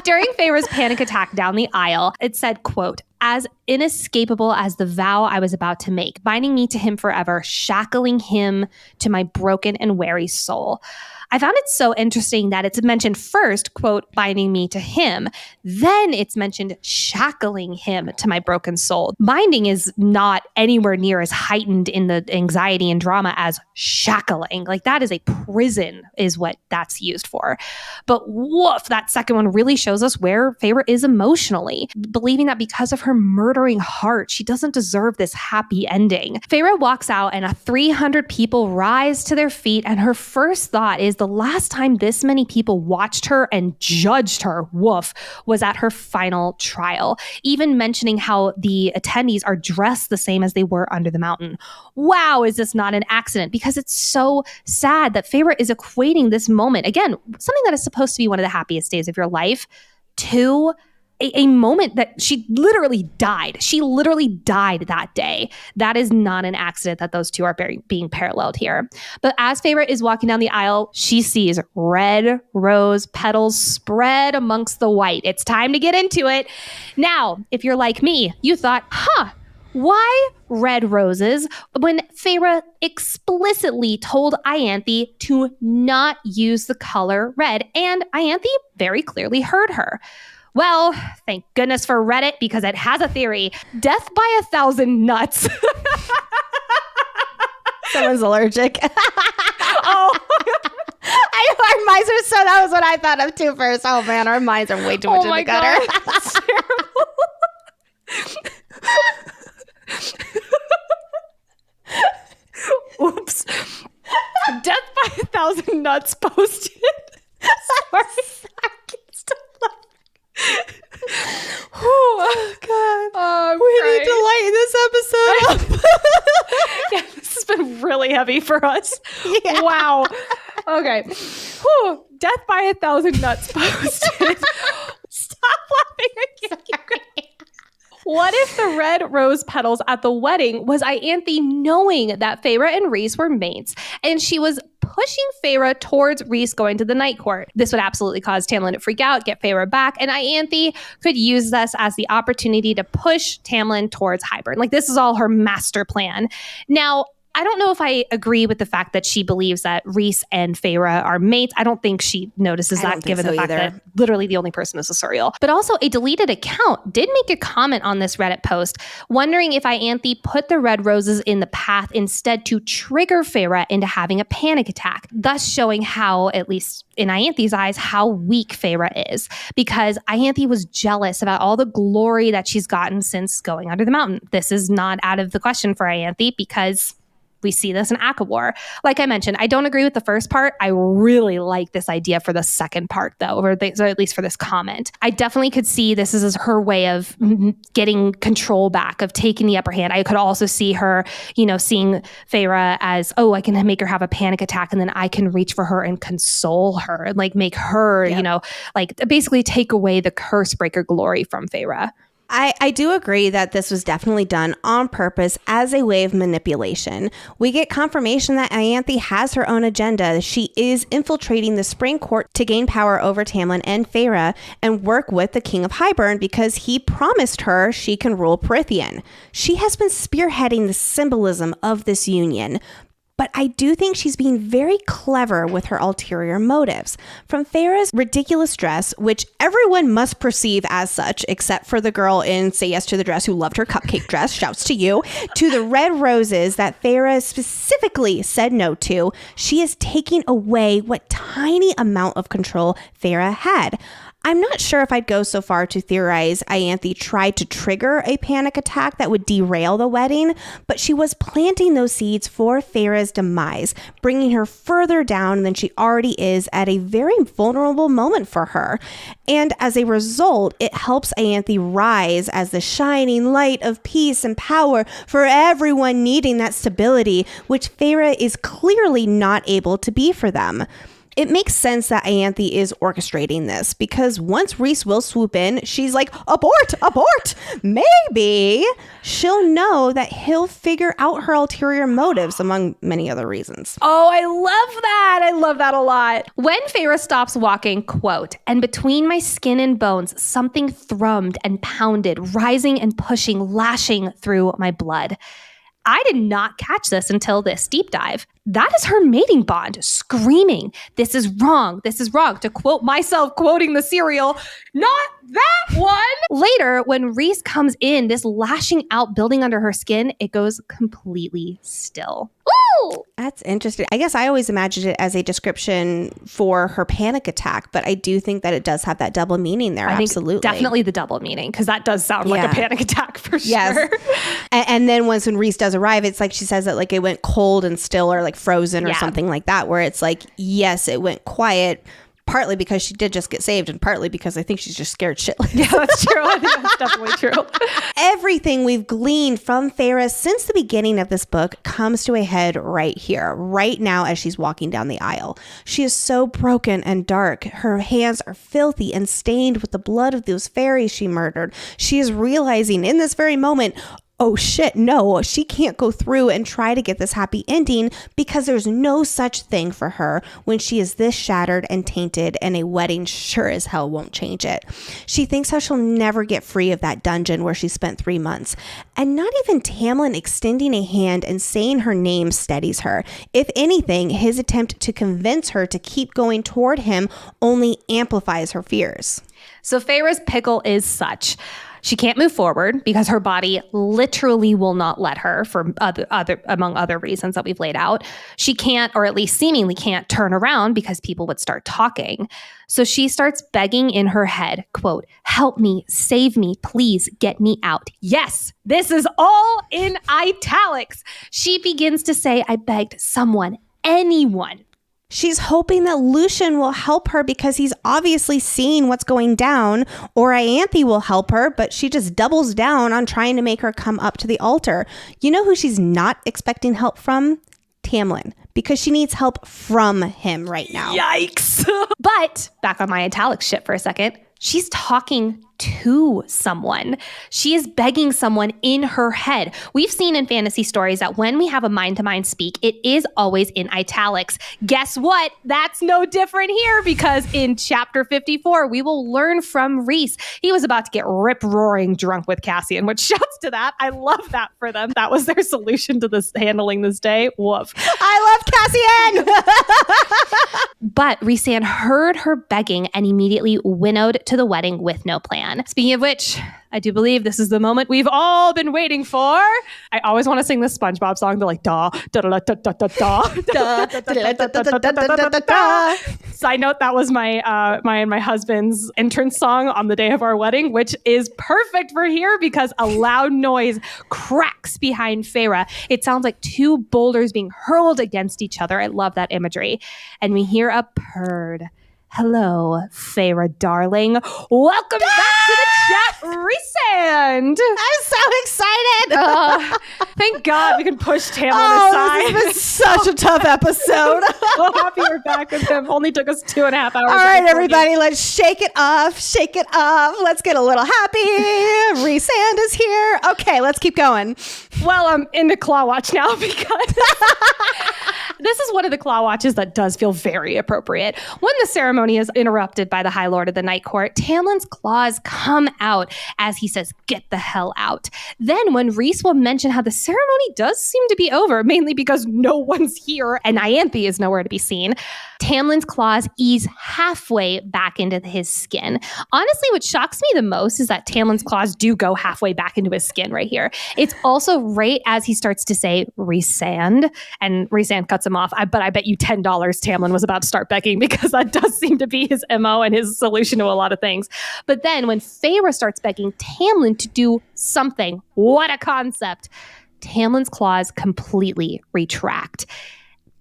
During Fae-vorite's panic attack down the aisle, it said, quote, as inescapable as the vow I was about to make, binding me to him forever, shackling him to my broken and weary soul. I found it so interesting that it's mentioned first, quote, binding me to him. Then it's mentioned shackling him to my broken soul. Binding is not anywhere near as heightened in the anxiety and drama as shackling. Like, that is a prison is what that's used for. But woof, that second one really shows us where Fae-vorite is emotionally, believing that because of her murdering heart, she doesn't deserve this happy ending. Fae-vorite walks out and 300 people rise to their feet, and her first thought is the last time this many people watched her and judged her, woof, was at her final trial, even mentioning how the attendees are dressed the same as they were under the mountain. Wow, is this not an accident? Because it's so sad that Fae-vorite is equating this moment, again, something that is supposed to be one of the happiest days of your life, to a moment that she literally died. She literally died that day. That is not an accident that those two are being paralleled here. But as Fae-vorite is walking down the aisle, she sees red rose petals spread amongst the white. It's time to get into it. Now, if you're like me, you thought, why red roses when Fae-vorite explicitly told Ianthe to not use the color red, and Ianthe very clearly heard her? Well, thank goodness for Reddit, because it has a theory. Death by 1,000 nuts. Someone's allergic. Oh. Our minds are so, that was what I thought of too first. Oh man, our minds are way too much in the gutter. God, that's terrible. Oops. Death by 1,000 nuts posted. Sorry. Oh God. Oh, we need to lighten this episode up. Yeah, this has been really heavy for us. Yeah. Wow. Okay. Whew. Death by 1,000 nuts posted. Stop laughing. I can't keep going. What if the red rose petals at the wedding was Ianthe knowing that Fae-vorite and Rhys were mates, and she was pushing Fae-vorite towards Rhys going to the Night Court? This would absolutely cause Tamlin to freak out, get Fae-vorite back, and Ianthe could use this as the opportunity to push Tamlin towards Hybern. Like, this is all her master plan. Now, I don't know if I agree with the fact that she believes that Rhys and Feyre are mates. I don't think she notices that, given the fact that literally the only person is a Suriel. But also, a deleted account did make a comment on this Reddit post, wondering if Ianthe put the red roses in the path instead to trigger Feyre into having a panic attack, thus showing how, at least in Ianthe's eyes, how weak Feyre is. Because Ianthe was jealous about all the glory that she's gotten since going under the mountain. This is not out of the question for Ianthe, because we see this in ACOWAR. Like I mentioned, I don't agree with the first part. I really like this idea for the second part, though, or at least for this comment. I definitely could see this as her way of getting control back, of taking the upper hand. I could also see her, seeing Feyre as, I can make her have a panic attack, and then I can reach for her and console her, and like make her, basically take away the curse breaker glory from Feyre. I do agree that this was definitely done on purpose as a way of manipulation. We get confirmation that Ianthe has her own agenda. She is infiltrating the Spring Court to gain power over Tamlin and Feyre and work with the King of Hybern because he promised her she can rule Prythian. She has been spearheading the symbolism of this union. But I do think she's being very clever with her ulterior motives. From Feyre's ridiculous dress, which everyone must perceive as such, except for the girl in Say Yes to the Dress who loved her cupcake dress, shouts to you, to the red roses that Feyre specifically said no to, she is taking away what tiny amount of control Feyre had. I'm not sure if I'd go so far to theorize Ianthe tried to trigger a panic attack that would derail the wedding, but she was planting those seeds for Feyre's demise, bringing her further down than she already is at a very vulnerable moment for her. And as a result, it helps Ianthe rise as the shining light of peace and power for everyone needing that stability, which Feyre is clearly not able to be for them. It makes sense that Ianthe is orchestrating this because once Rhys will swoop in, she's like, abort, abort. Maybe she'll know that he'll figure out her ulterior motives, among many other reasons. Oh, I love that. I love that a lot. When Feyre stops walking, quote, and between my skin and bones, something thrummed and pounded, rising and pushing, lashing through my blood. I did not catch this until this deep dive. That is her mating bond, screaming, "This is wrong, this is wrong," to quote myself quoting the Suriel, "Not that one!" Later, when Rhys comes in, this lashing out building under her skin, it goes completely still. Ooh! That's interesting. I guess I always imagined it as a description for her panic attack, but I do think that it does have that double meaning there. Absolutely. Definitely the double meaning, because that does sound like a panic attack for sure. Yes. And then when Rhys does arrive, it's like she says that like it went cold and still, or like frozen or something like that, where it's like, yes, it went quiet, partly because she did just get saved and partly because I think she's just scared shitless. Yeah, that's true. I think that's definitely true. Everything we've gleaned from Feyre since the beginning of this book comes to a head right here, right now as she's walking down the aisle. She is so broken and dark. Her hands are filthy and stained with the blood of those fairies she murdered. She is realizing in this very moment, oh shit, no, she can't go through and try to get this happy ending because there's no such thing for her when she is this shattered and tainted, and a wedding sure as hell won't change it. She thinks how she'll never get free of that dungeon where she spent 3 months. And not even Tamlin extending a hand and saying her name steadies her. If anything, his attempt to convince her to keep going toward him only amplifies her fears. So Feyre's pickle is such. She can't move forward because her body literally will not let her, for among other reasons that we've laid out. She can't, or at least seemingly can't, turn around because people would start talking. So she starts begging in her head, quote, "Help me, save me, please get me out." Yes, this is all in italics. She begins to say, "I begged someone, anyone." She's hoping that Lucien will help her because he's obviously seeing what's going down, or Ianthe will help her, but she just doubles down on trying to make her come up to the altar. You know who she's not expecting help from? Tamlin, because she needs help from him right now. Yikes. But back on my italics shit for a second. she's talking to someone. She is begging someone in her head. We've seen in fantasy stories that when we have a mind-to-mind speak, it is always in italics. Guess what? That's no different here, because in chapter 54, we will learn from Rhys. He was about to get rip-roaring drunk with Cassian, which shouts to that. I love that for them. That was their solution to this, handling this day. Woof. I love Cassian! But Rhysand heard her begging and immediately winnowed to the wedding with no plan. Speaking of which, I do believe this is the moment we've all been waiting for. I always want to sing this SpongeBob song. They're like, da, da, da, da, da, da, da. Side note, that was my husband's entrance song on the day of our wedding, which is perfect for here because a loud noise cracks behind Feyre. It sounds like two boulders being hurled against each other. I love that imagery. And we hear a purred. Hello, Feyre, darling. Welcome back to the chat, Rhysand. I'm so excited. Thank God we can push Tamlin aside. This has been such a tough episode. So happy we're back with him. Only took us 2.5 hours. All right, everybody, let's shake it off. Shake it off. Let's get a little happy. Rhysand is here. Okay, let's keep going. Well, I'm into Claw Watch now because this is one of the Claw Watches that does feel very appropriate. When the ceremony is interrupted by the High Lord of the Night Court, Tamlin's claws come out as he says, "Get the hell out." Then when Rhys will mention how the ceremony does seem to be over, mainly because no one's here and Ianthe is nowhere to be seen, Tamlin's claws ease halfway back into his skin. Honestly, what shocks me the most is that Tamlin's claws do go halfway back into his skin right here. It's also right as he starts to say Rhysand, and Rhysand cuts him off. But I bet you $10 Tamlin was about to start begging, because that does seem to be his MO and his solution to a lot of things. But then when Feyre starts begging Tamlin to do something, what a concept, Tamlin's claws completely retract.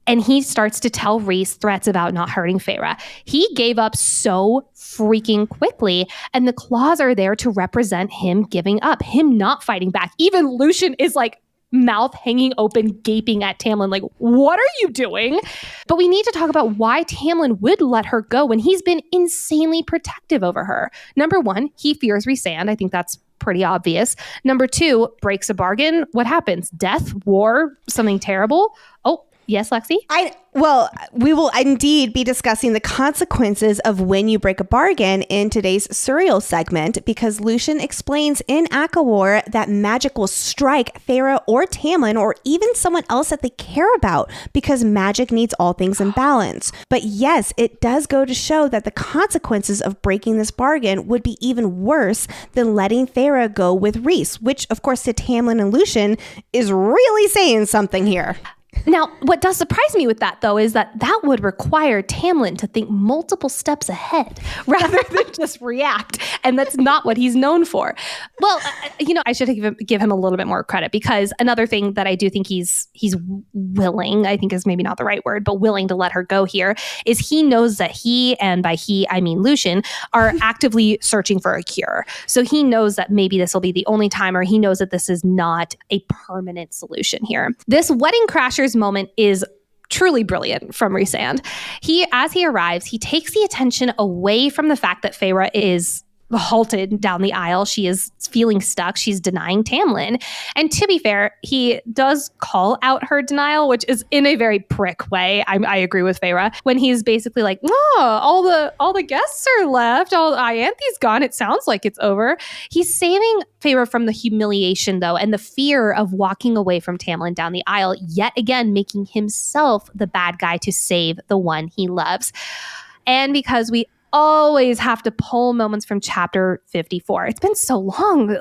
And he starts to tell Rhys threats about not hurting Feyre. He gave up so freaking quickly, and the claws are there to represent him giving up, him not fighting back. Even Lucien is like mouth hanging open, gaping at Tamlin like, what are you doing? But we need to talk about why Tamlin would let her go when he's been insanely protective over her. Number one, he fears Rhysand. I think that's pretty obvious. Number two, breaks a bargain. What happens? Death, war, something terrible? Oh, yes, Lexi? We will indeed be discussing the consequences of when you break a bargain in today's Suriel segment, because Lucien explains in ACOWAR that magic will strike Feyre or Tamlin or even someone else that they care about, because magic needs all things in balance. But yes, it does go to show that the consequences of breaking this bargain would be even worse than letting Feyre go with Rhys, which of course to Tamlin and Lucien is really saying something here. Now, what does surprise me with that, though, is that would require Tamlin to think multiple steps ahead rather than just react. And that's not what he's known for. Well, I should give him a little bit more credit, because another thing that I do think he's willing, I think is maybe not the right word, but willing to let her go here, is he knows that he, and by he, I mean Lucien, are actively searching for a cure. So he knows that maybe this will be the only time, or he knows that this is not a permanent solution here. This wedding crashers moment is truly brilliant from Rhysand. As he arrives, he takes the attention away from the fact that Feyre is halted down the aisle. She is feeling stuck. She's denying Tamlin. And to be fair, he does call out her denial, which is in a very prick way. I agree with Feyre when he's basically like, all the guests are left. Ianthe's gone. It sounds like it's over. He's saving Feyre from the humiliation, though, and the fear of walking away from Tamlin down the aisle, yet again making himself the bad guy to save the one he loves. And because we always have to pull moments from chapter 54. It's been so long.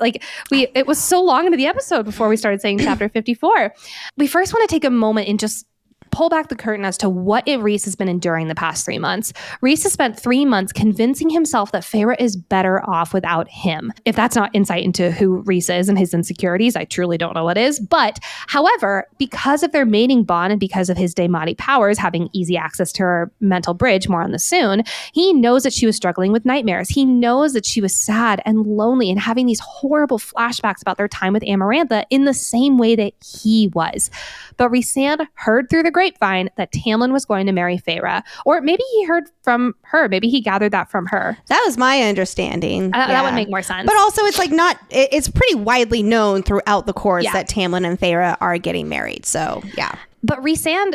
It was so long into the episode before we started saying chapter 54. We first want to take a moment and just pull back the curtain as to what Rhys has been enduring the past 3 months. Rhys has spent 3 months convincing himself that Feyre is better off without him. If that's not insight into who Rhys is and his insecurities, I truly don't know what is. But however, because of their mating bond and because of his Daemati powers having easy access to her mental bridge, more on this soon, he knows that she was struggling with nightmares. He knows that she was sad and lonely and having these horrible flashbacks about their time with Amarantha in the same way that he was. But Rhysand heard through the grapevine that Tamlin was going to marry Feyre. Or maybe he heard from her. Maybe he gathered that from her. That was my understanding. That would make more sense. But also it's like it's pretty widely known throughout the course that Tamlin and Feyre are getting married. So yeah. But Rhysand,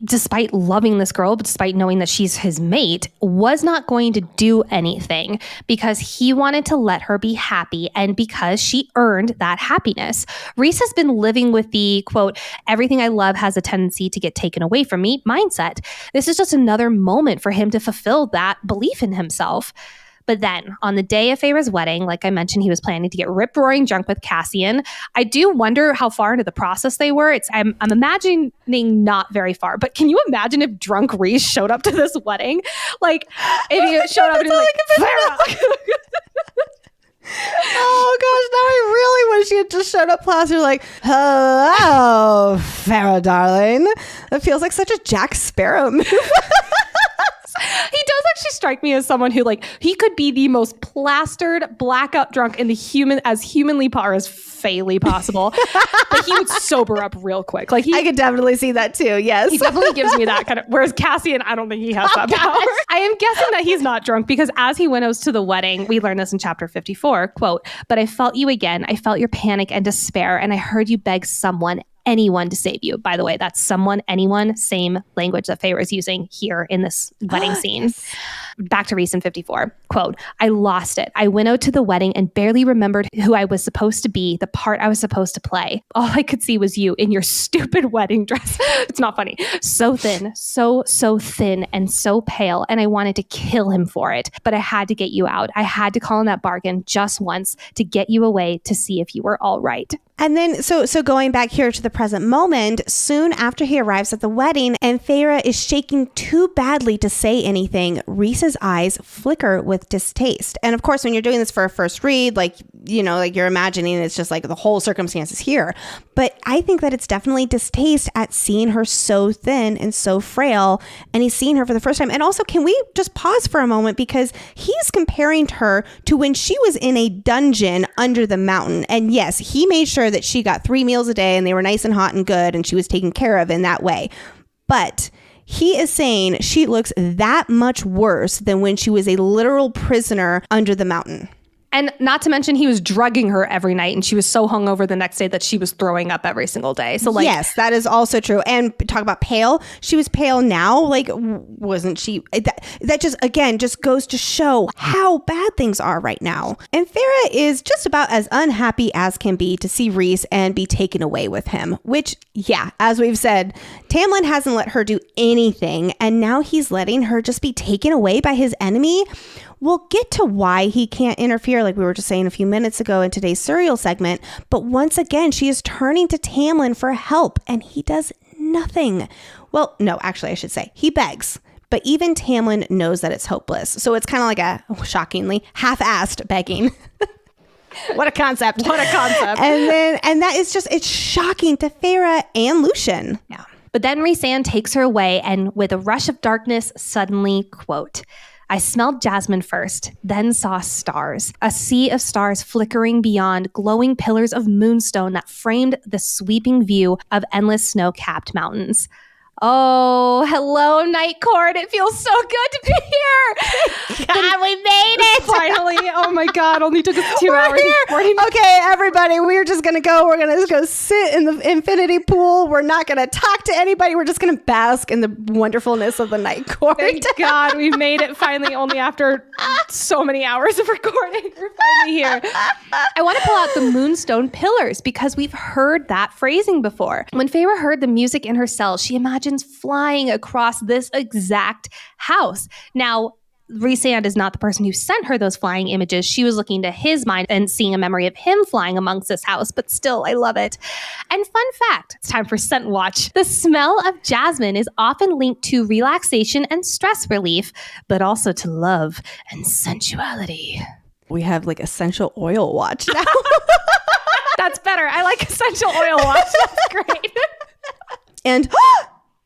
despite loving this girl, but despite knowing that she's his mate, was not going to do anything because he wanted to let her be happy and because she earned that happiness. Rhys has been living with the, quote, everything I love has a tendency to get taken away from me mindset. This is just another moment for him to fulfill that belief in himself. But then, on the day of Feyre's wedding, like I mentioned, he was planning to get rip-roaring drunk with Cassian. I do wonder how far into the process they were. I'm imagining not very far. But can you imagine if drunk Rhys showed up to this wedding? Like, if he showed up and he was like, Feyre! Oh gosh, now I really wish you had just showed up plastered like, hello, Feyre, darling. That feels like such a Jack Sparrow move. He does actually strike me as someone who, like, he could be the most plastered, blackout drunk in the humanly fairly possible, but he would sober up real quick. Like I could definitely see that too. Yes, he definitely gives me that kind of. Whereas Cassian, I don't think he has that power. I am guessing that he's not drunk because as he winnows to the wedding, we learn this in chapter 54. Quote: "But I felt you again. I felt your panic and despair, and I heard you beg anyone to save you." By the way, that's someone, anyone, same language that Feyre is using here in this wedding scene. Yes. Back to Rhys in 54. Quote: "I lost it. I winnowed to the wedding and barely remembered who I was supposed to be, the part I was supposed to play. All I could see was you in your stupid wedding dress." It's not funny. "So thin, so thin and so pale, and I wanted to kill him for it. But I had to get you out. I had to call in that bargain just once to get you away to see if you were all right." And then, so going back here to the present moment, soon after he arrives at the wedding and Feyre is shaking too badly to say anything, Rhys's eyes flicker with distaste. And of course, when you're doing this for a first read, like you're imagining it's just like the whole circumstances here. But I think that it's definitely distaste at seeing her so thin and so frail, and he's seeing her for the first time. And also, can we just pause for a moment because he's comparing her to when she was in a dungeon under the mountain. And yes, he made sure that she got 3 meals a day and they were nice and hot and good and she was taken care of in that way. But he is saying she looks that much worse than when she was a literal prisoner under the mountain. And not to mention, he was drugging her every night, and she was so hungover the next day that she was throwing up every single day. So, like, yes, that is also true. And talk about pale. She was pale now. Like, wasn't she? That just goes to show how bad things are right now. And Feyre is just about as unhappy as can be to see Rhys and be taken away with him. Which, yeah, as we've said, Tamlin hasn't let her do anything, and now he's letting her just be taken away by his enemy. We'll get to why he can't interfere, like we were just saying a few minutes ago in today's Suriel segment. But once again, she is turning to Tamlin for help, and he does nothing. Well, no, actually, I should say he begs. But even Tamlin knows that it's hopeless. So it's kind of like a, shockingly, half-assed begging. What a concept. What a concept. And that is just, it's shocking to Feyre and Lucien. Yeah. But then Rhysand takes her away, and with a rush of darkness, suddenly, quote, "I smelled jasmine first, then saw stars, a sea of stars flickering beyond glowing pillars of moonstone that framed the sweeping view of endless snow-capped mountains." Oh, hello, Night Court. It feels so good to be here. God, we made it. Finally. Oh my God. Only took us 2 hours and 40 minutes. Okay, everybody, we're just going to go. We're going to go sit in the infinity pool. We're not going to talk to anybody. We're just going to bask in the wonderfulness of the Night Court. Thank God we made it finally, only after so many hours of recording. We're finally here. I want to pull out the moonstone pillars because we've heard that phrasing before. When Feyre heard the music in her cell, she imagines flying across this exact house. Now, Rhysand is not the person who sent her those flying images. She was looking to his mind and seeing a memory of him flying amongst this house, but still, I love it. And fun fact, it's time for Scent Watch. The smell of jasmine is often linked to relaxation and stress relief, but also to love and sensuality. We have like essential oil watch now. That's better. I like essential oil watch. That's great. And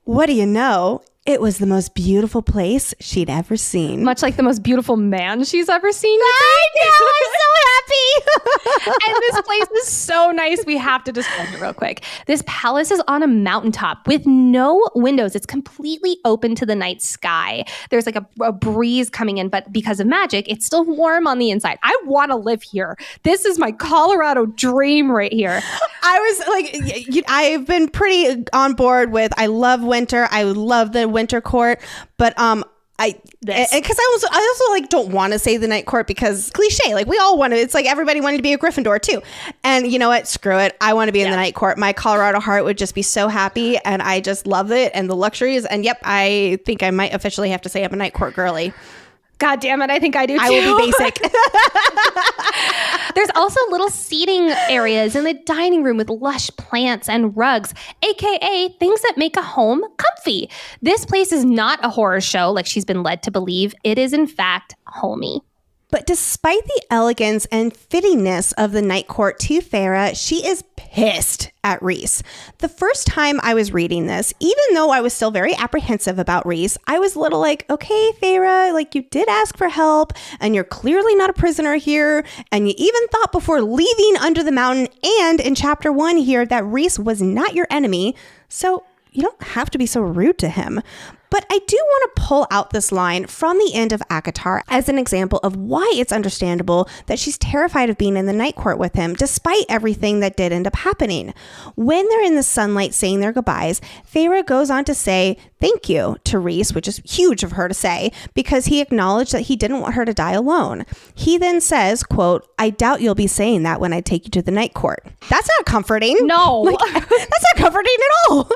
what do you know? It was the most beautiful place she'd ever seen. Much like the most beautiful man she's ever seen. I know, I'm so happy. And this place is so nice. We have to describe it real quick. This palace is on a mountaintop with no windows. It's completely open to the night sky. There's like a breeze coming in, but because of magic, it's still warm on the inside. I want to live here. This is my Colorado dream right here. I was like, I've been pretty on board with, I love winter. I love the winter court, but because I also like don't want to say the night court because cliche, like we all want to, it's like everybody wanted to be a Gryffindor too. And you know what? Screw it. I want to be in the night court. My Colorado heart would just be so happy, and I just love it and the luxuries. And yep, I think I might officially have to say I'm a night court girly. God damn it, I think I do too. I will be basic. There's also little seating areas in the dining room with lush plants and rugs, aka things that make a home comfy. This place is not a horror show like she's been led to believe. It is in fact homey. But despite the elegance and fittingness of the night court to Feyre, she is pissed at Rhys. The first time I was reading this, even though I was still very apprehensive about Rhys, I was a little like, okay, Feyre, like you did ask for help and you're clearly not a prisoner here. And you even thought before leaving Under the Mountain and in chapter 1 here that Rhys was not your enemy. So you don't have to be so rude to him. But I do want to pull out this line from the end of ACOTAR as an example of why it's understandable that she's terrified of being in the night court with him, despite everything that did end up happening. When they're in the sunlight saying their goodbyes, Feyre goes on to say thank you to Rhys, which is huge of her to say, because he acknowledged that he didn't want her to die alone. He then says, quote, I doubt you'll be saying that when I take you to the night court. That's not comforting. No. That's not comforting at all.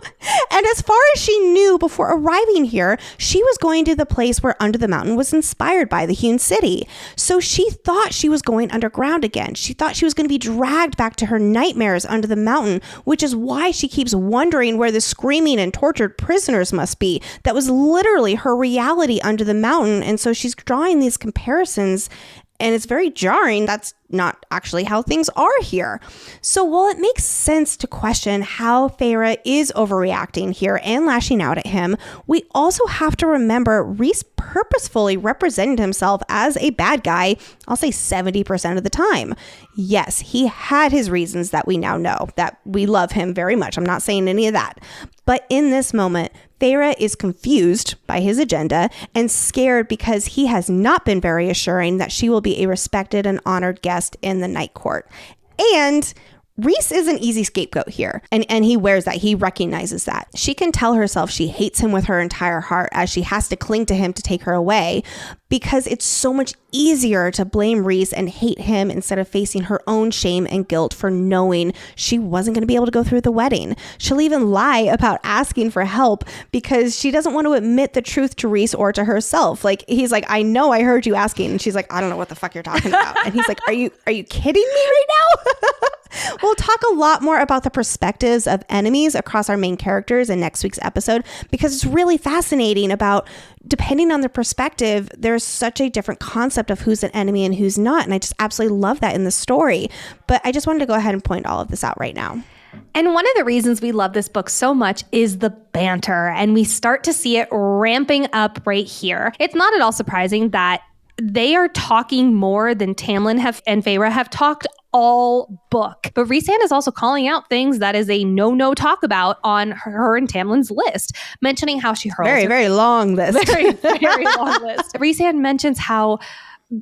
And as far as she knew before arriving here, she was going to the place where Under the Mountain was inspired by, the hewn city. So she thought she was going underground again. She thought she was going to be dragged back to her nightmares under the mountain, which is why she keeps wondering where the screaming and tortured prisoners must be. That was literally her reality under the mountain. And so she's drawing these comparisons, and it's very jarring. That's not actually how things are here. So while it makes sense to question how Feyre is overreacting here and lashing out at him, we also have to remember Rhys purposefully represented himself as a bad guy, I'll say 70% of the time. Yes, he had his reasons that we now know, that we love him very much. I'm not saying any of that. But in this moment, Feyre is confused by his agenda and scared because he has not been very assuring that she will be a respected and honored guest in the night court. And Rhys is an easy scapegoat here, and he wears that. He recognizes that. She can tell herself she hates him with her entire heart as she has to cling to him to take her away, because it's so much easier to blame Rhys and hate him instead of facing her own shame and guilt for knowing she wasn't going to be able to go through the wedding. She'll even lie about asking for help because she doesn't want to admit the truth to Rhys or to herself. Like, he's like, I know I heard you asking. And she's like, I don't know what the fuck you're talking about. And he's like, are you kidding me right now? We'll talk a lot more about the perspectives of enemies across our main characters in next week's episode, because it's really fascinating about, depending on the perspective, there's such a different concept of who's an enemy and who's not. And I just absolutely love that in the story. But I just wanted to go ahead and point all of this out right now. And one of the reasons we love this book so much is the banter, and we start to see it ramping up right here. It's not at all surprising that they are talking more than Tamlin and Feyre have talked all book. But Rhysand is also calling out things that is a no talk about on her and Tamlin's list, mentioning how she hurls very long list. Very long list. Rhysand mentions how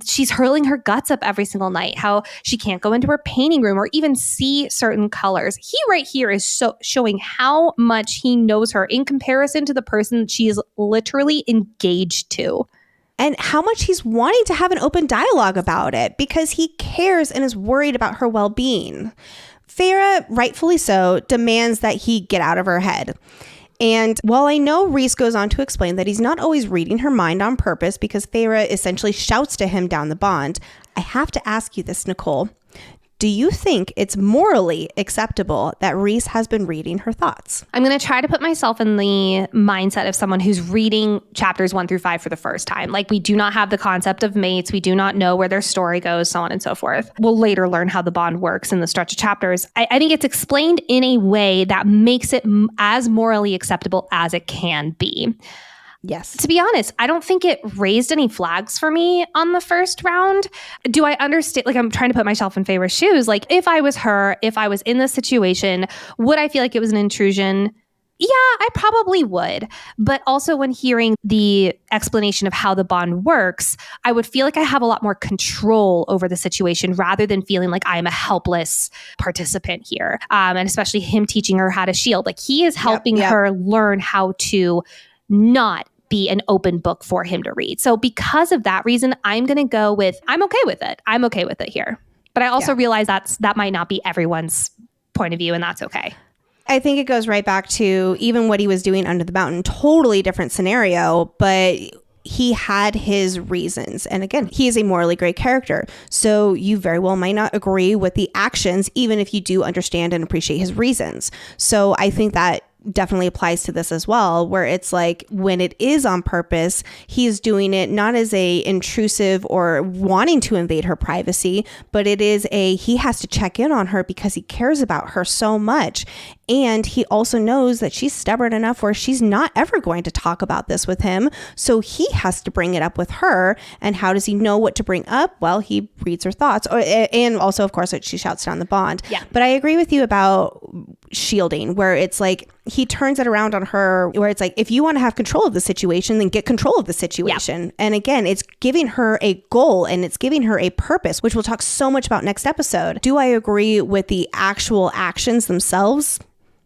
she's hurling her guts up every single night, how she can't go into her painting room or even see certain colors. He right here is showing how much he knows her in comparison to the person she is literally engaged to. And how much he's wanting to have an open dialogue about it because he cares and is worried about her well-being. Feyre, rightfully so, demands that he get out of her head. And while I know Rhys goes on to explain that he's not always reading her mind on purpose because Feyre essentially shouts to him down the bond, I have to ask you this, Nicole. Do you think it's morally acceptable that Rhys has been reading her thoughts? I'm going to try to put myself in the mindset of someone who's reading chapters 1 through 5 for the first time. Like, we do not have the concept of mates. We do not know where their story goes, so on and so forth. We'll later learn how the bond works in the stretch of chapters. I think it's explained in a way that makes it as morally acceptable as it can be. Yes. To be honest, I don't think it raised any flags for me on the first round. Do I understand? Like, I'm trying to put myself in Feyre's shoes. Like, if I was her, if I was in this situation, would I feel like it was an intrusion? Yeah, I probably would. But also when hearing the explanation of how the bond works, I would feel like I have a lot more control over the situation rather than feeling like I am a helpless participant here. And especially him teaching her how to shield. Like, he is helping her learn how to not be an open book for him to read. So because of that reason, I'm going to go with, I'm okay with it. I'm okay with it here. But I also realize that might not be everyone's point of view, and that's okay. I think it goes right back to even what he was doing under the mountain. Totally different scenario, but he had his reasons. And again, he is a morally great character. So you very well might not agree with the actions, even if you do understand and appreciate his reasons. So I think that definitely applies to this as well, where it's like when it is on purpose, he's doing it not as a intrusive or wanting to invade her privacy, but it is he has to check in on her because he cares about her so much. And he also knows that she's stubborn enough where she's not ever going to talk about this with him. So he has to bring it up with her. And how does he know what to bring up? Well, he reads her thoughts. And also, of course, she shouts down the bond. Yeah. But I agree with you about shielding, where it's like he turns it around on her, where it's like, if you want to have control of the situation, then get control of the situation. Yeah. And again, it's giving her a goal and it's giving her a purpose, which we'll talk so much about next episode. Do I agree with the actual actions themselves?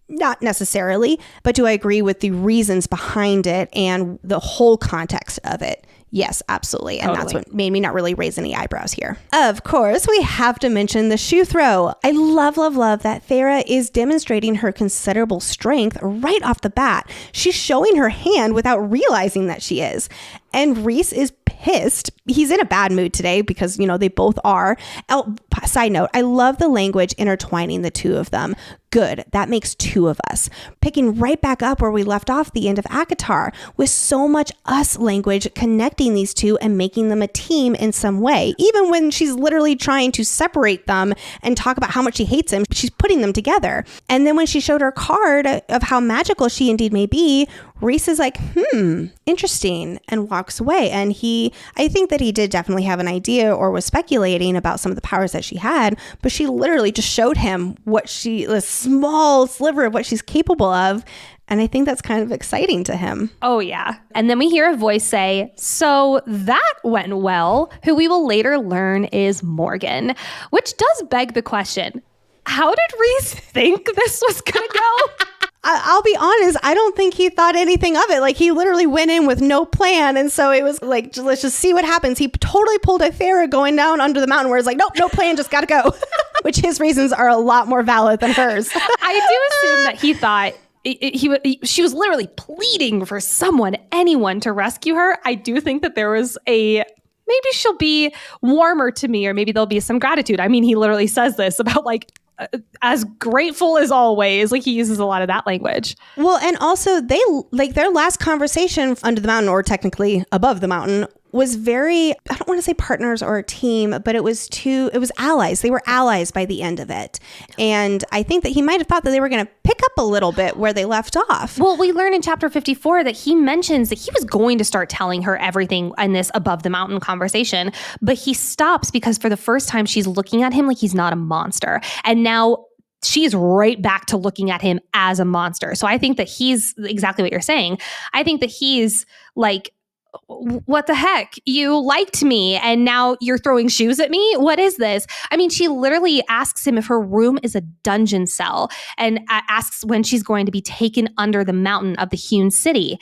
Not necessarily, but do I agree with the reasons behind it and the whole context of it? Yes, absolutely. And that's what made me not really raise any eyebrows here. Of course, we have to mention the shoe throw. I love that Feyre is demonstrating her considerable strength right off the bat. She's showing her hand without realizing that she is. And Rhys is pissed. He's in a bad mood today because, they both are. Oh, side note, I love the language intertwining the two of them. Good. That makes two of us. Picking right back up where we left off the end of ACOTAR, with so much us language connecting these two and making them a team in some way. Even when she's literally trying to separate them and talk about how much she hates him, she's putting them together. And then when she showed her card of how magical she indeed may be, Rhys is like, interesting, and walks away. And I think that he did definitely have an idea or was speculating about some of the powers that she had, but she literally just showed him a small sliver of what she's capable of. And I think that's kind of exciting to him. Oh, yeah. And then we hear a voice say, so that went well, who we will later learn is Morgan, which does beg the question, how did Rhys think this was going to go? I'll be honest, I don't think he thought anything of it. Like, he literally went in with no plan. And so it was like, let's just see what happens. He totally pulled a Feyre going down under the mountain where it's like, nope, no plan, just gotta go. Which his reasons are a lot more valid than hers. I do assume that he thought she was literally pleading for anyone to rescue her. I do think that there was maybe she'll be warmer to me, or maybe there'll be some gratitude. I mean, he literally says this about as grateful as always. Like, he uses a lot of that language. Well, and also their last conversation under the mountain, or technically above the mountain, was very, I don't want to say partners or a team, but it was allies. They were allies by the end of it. And I think that he might have thought that they were going to pick up a little bit where they left off. Well, we learn in chapter 54 that he mentions that he was going to start telling her everything in this above the mountain conversation, but he stops because for the first time she's looking at him like he's not a monster. And now she's right back to looking at him as a monster. So I think that he's exactly what you're saying. I think that he's like, what the heck? You liked me and now you're throwing shoes at me? What is this? I mean, she literally asks him if her room is a dungeon cell and asks when she's going to be taken under the mountain of the hewn city.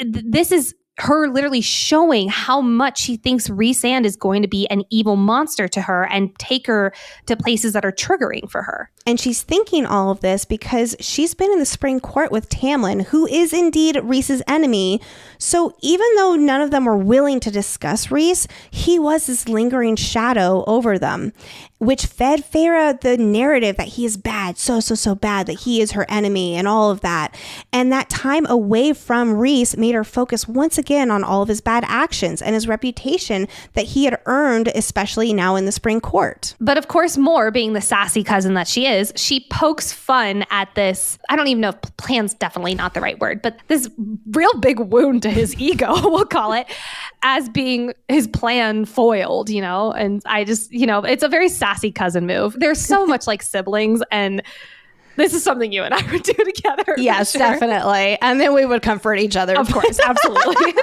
This is her literally showing how much she thinks Rhysand is going to be an evil monster to her and take her to places that are triggering for her. And she's thinking all of this because she's been in the spring court with Tamlin, who is indeed Rhys's enemy. So even though none of them were willing to discuss Rhys, he was this lingering shadow over them, which fed Feyre the narrative that he is bad, so bad, that he is her enemy and all of that. And that time away from Rhys made her focus once again on all of his bad actions and his reputation that he had earned, especially now in the spring court. But of course, Moore, being the sassy cousin that she is, she pokes fun at this, I don't even know if plan's definitely not the right word, but this real big wound to his ego, we'll call it, as being his plan foiled, and I just, it's a very sassy cousin move. They're so much like siblings, and this is something you and I would do together. Yes, sure. Definitely. And then we would comfort each other. Of course, absolutely.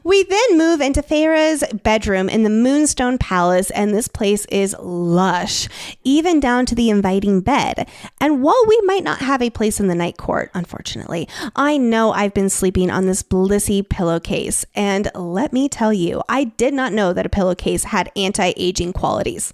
We then move into Feyre's bedroom in the Moonstone Palace, and this place is lush, even down to the inviting bed. And while we might not have a place in the night court, unfortunately, I know I've been sleeping on this Blissey pillowcase. And let me tell you, I did not know that a pillowcase had anti-aging qualities.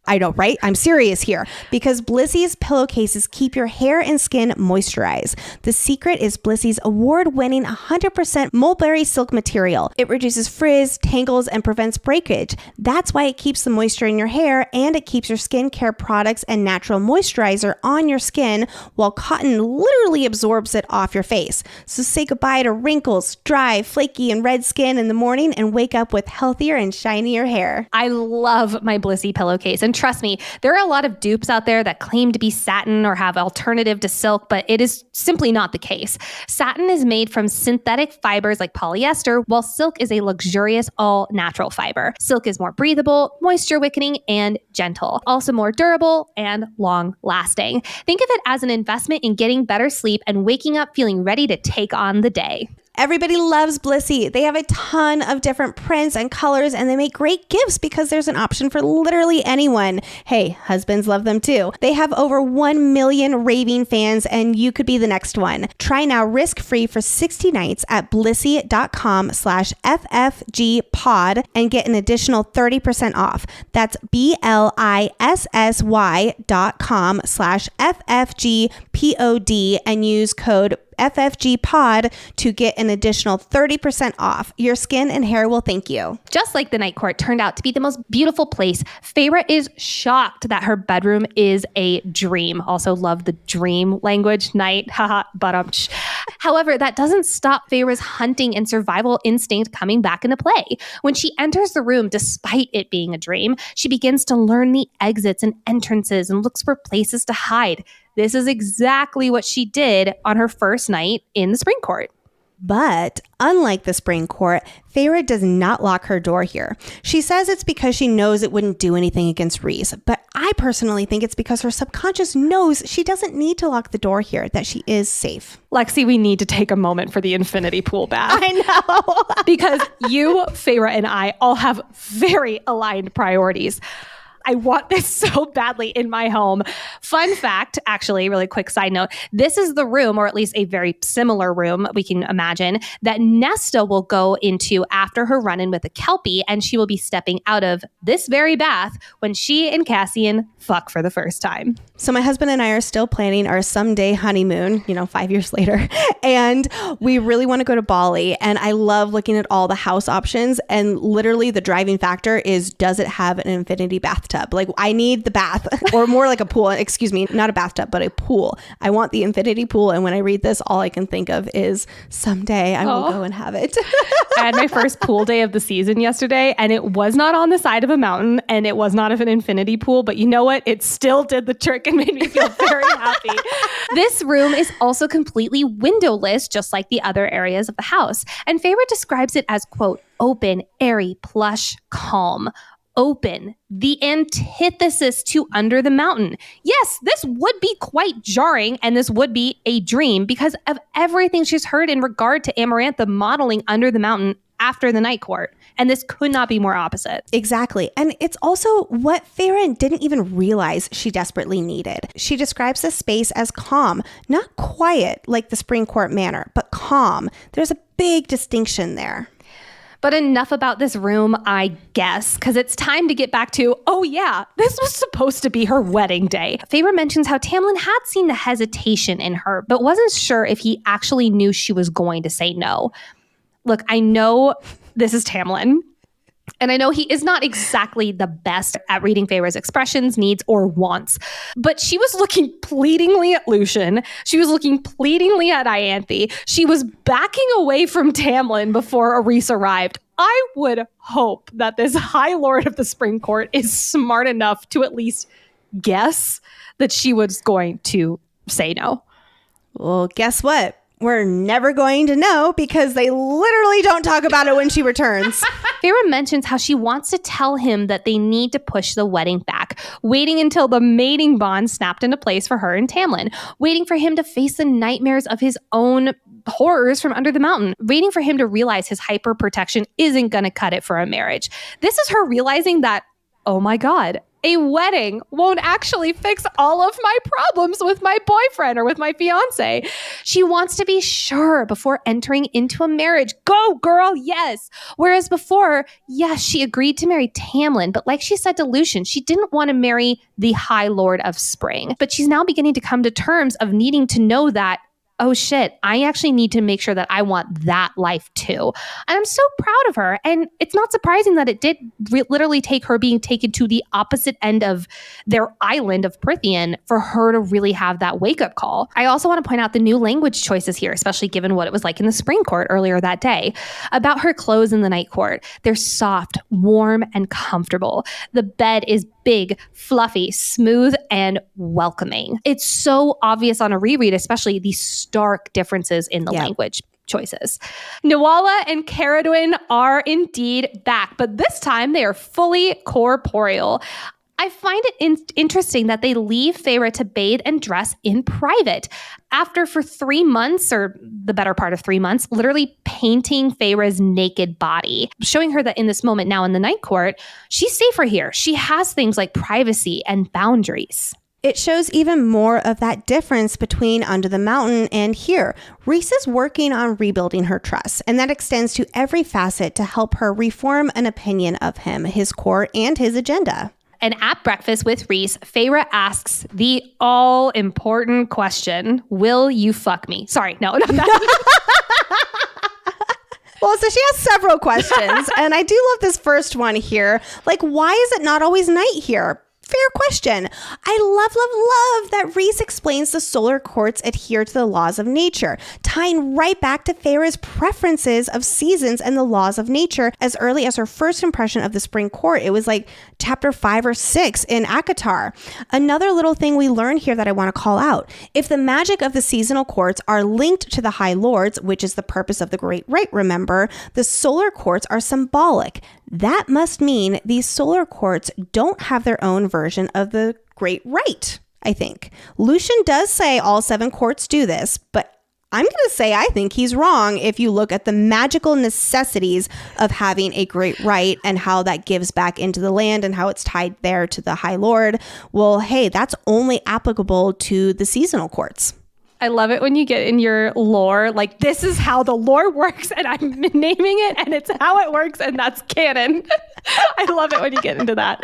I know, right? I'm serious here, because Blissey's pillowcases keep your hair and skin moisturized. The secret is Blissey's award-winning 100% mulberry silk material. It reduces frizz, tangles, and prevents breakage. That's why it keeps the moisture in your hair, and it keeps your skincare products and natural moisturizer on your skin, while cotton literally absorbs it off your face. So say goodbye to wrinkles, dry, flaky, and red skin in the morning, and wake up with healthier and shinier hair. I love my Blissey pillowcase, and trust me, there are a lot of dupes out there that claim to be satin or have alternative to silk, but it is simply not the case. Satin is made from synthetic fibers like polyester, while silk is a luxurious all-natural fiber. Silk is more breathable, moisture-wickening, and gentle. Also more durable and long-lasting. Think of it as an investment in getting better sleep and waking up feeling ready to take on the day. Everybody loves Blissey. They have a ton of different prints and colors, and they make great gifts because there's an option for literally anyone. Hey, husbands love them too. They have over 1 million raving fans, and you could be the next one. Try now risk-free for 60 nights at blissey.com/FFGpod and get an additional 30% off. That's BLISSY.com/FFGPOD and use code FFG Pod to get an additional 30% off. Your skin and hair will thank you. Just like the night court turned out to be the most beautiful place, Feyre is shocked that her bedroom is a dream. Also love the dream language, night, haha, but However, that doesn't stop Feyre's hunting and survival instinct coming back into play. When she enters the room, despite it being a dream, she begins to learn the exits and entrances and looks for places to hide. This is exactly what she did on her first night in the spring court. But unlike the spring court, Feyre does not lock her door here. She says it's because she knows it wouldn't do anything against Rhys, but I personally think it's because her subconscious knows she doesn't need to lock the door here, that she is safe. Lexi, we need to take a moment for the infinity pool bath. I know. Because you, Feyre, and I all have very aligned priorities. I want this so badly in my home. Fun fact, actually, really quick side note, this is the room, or at least a very similar room we can imagine, that Nesta will go into after her run-in with a Kelpie, and she will be stepping out of this very bath when she and Cassian fuck for the first time. So my husband and I are still planning our someday honeymoon, 5 years later. And we really want to go to Bali. And I love looking at all the house options. And literally the driving factor is, does it have an infinity bathtub? Like, I need the bath, or more like a pool. Excuse me, not a bathtub, but a pool. I want the infinity pool. And when I read this, all I can think of is someday I will go and have it. I had my first pool day of the season yesterday, and it was not on the side of a mountain, and it was not of an infinity pool. But you know what? It still did the trick and made me feel very happy. This room is also completely windowless, just like the other areas of the house. And Feyre describes it as, quote, open, airy, plush, calm. Open, the antithesis to Under the Mountain. Yes, this would be quite jarring, and this would be a dream because of everything she's heard in regard to Amarantha modeling Under the Mountain after the night court. And this could not be more opposite. Exactly. And it's also what Feyre didn't even realize she desperately needed. She describes the space as calm, not quiet like the spring court manor, but calm. There's a big distinction there. But enough about this room, I guess, because it's time to get back to, oh yeah, this was supposed to be her wedding day. Feyre mentions how Tamlin had seen the hesitation in her, but wasn't sure if he actually knew she was going to say no. Look, I know this is Tamlin, And I know he is not exactly the best at reading Feyre's expressions, needs, or wants, but she was looking pleadingly at Lucian. She was looking pleadingly at Ianthe. She was backing away from Tamlin before Rhys arrived. I would hope that this High Lord of the Spring Court is smart enough to at least guess that she was going to say no. Well, guess what? We're never going to know because they literally don't talk about it when she returns. Feyre mentions how she wants to tell him that they need to push the wedding back, waiting until the mating bond snapped into place for her and Tamlin, waiting for him to face the nightmares of his own horrors from under the mountain, waiting for him to realize his hyper protection isn't going to cut it for a marriage. This is her realizing that, oh my God, a wedding won't actually fix all of my problems with my boyfriend or with my fiance. She wants to be sure before entering into a marriage. Go, girl, yes. Whereas before, yes, she agreed to marry Tamlin, but like she said to Lucian, she didn't want to marry the High Lord of Spring. But she's now beginning to come to terms of needing to know that, oh shit, I actually need to make sure that I want that life too. And I'm so proud of her. And it's not surprising that it did literally take her being taken to the opposite end of their island of Prythian for her to really have that wake-up call. I also want to point out the new language choices here, especially given what it was like in the Spring Court earlier that day. About her clothes in the Night Court. They're soft, warm, and comfortable. The bed is big, fluffy, smooth, and welcoming. It's so obvious on a reread, especially the stark differences in the language choices. Nuala and Caradwyn are indeed back, but this time they are fully corporeal. I find it interesting that they leave Feyre to bathe and dress in private after for 3 months, or the better part of 3 months, literally painting Feyre's naked body, showing her that in this moment now in the Night Court, she's safer here. She has things like privacy and boundaries. It shows even more of that difference between Under the Mountain and here. Rhys is working on rebuilding her trust, and that extends to every facet to help her reform an opinion of him, his court, and his agenda. And at breakfast with Rhys, Feyre asks the all-important question, will you fuck me? Sorry, no. Well, so she has several questions, and I do love this first one here. Like, why is it not always night here? Fair question. I love that Rhys explains the solar courts adhere to the laws of nature, tying right back to Feyre's preferences of seasons and the laws of nature as early as her first impression of the Spring Court. It was like chapter 5 or 6 in ACOTAR. Another little thing we learn here that I want to call out. If the magic of the seasonal courts are linked to the High Lords, which is the purpose of the Great Rite, remember, the solar courts are symbolic. That must mean these solar courts don't have their own version of the Great Rite, I think. Lucian does say all 7 courts do this, but I'm going to say I think he's wrong if you look at the magical necessities of having a Great Rite and how that gives back into the land and how it's tied there to the High Lord. Well, hey, that's only applicable to the seasonal courts. I love it when you get in your lore, like, this is how the lore works, and I'm naming it, and it's how it works, and that's canon. I love it when you get into that.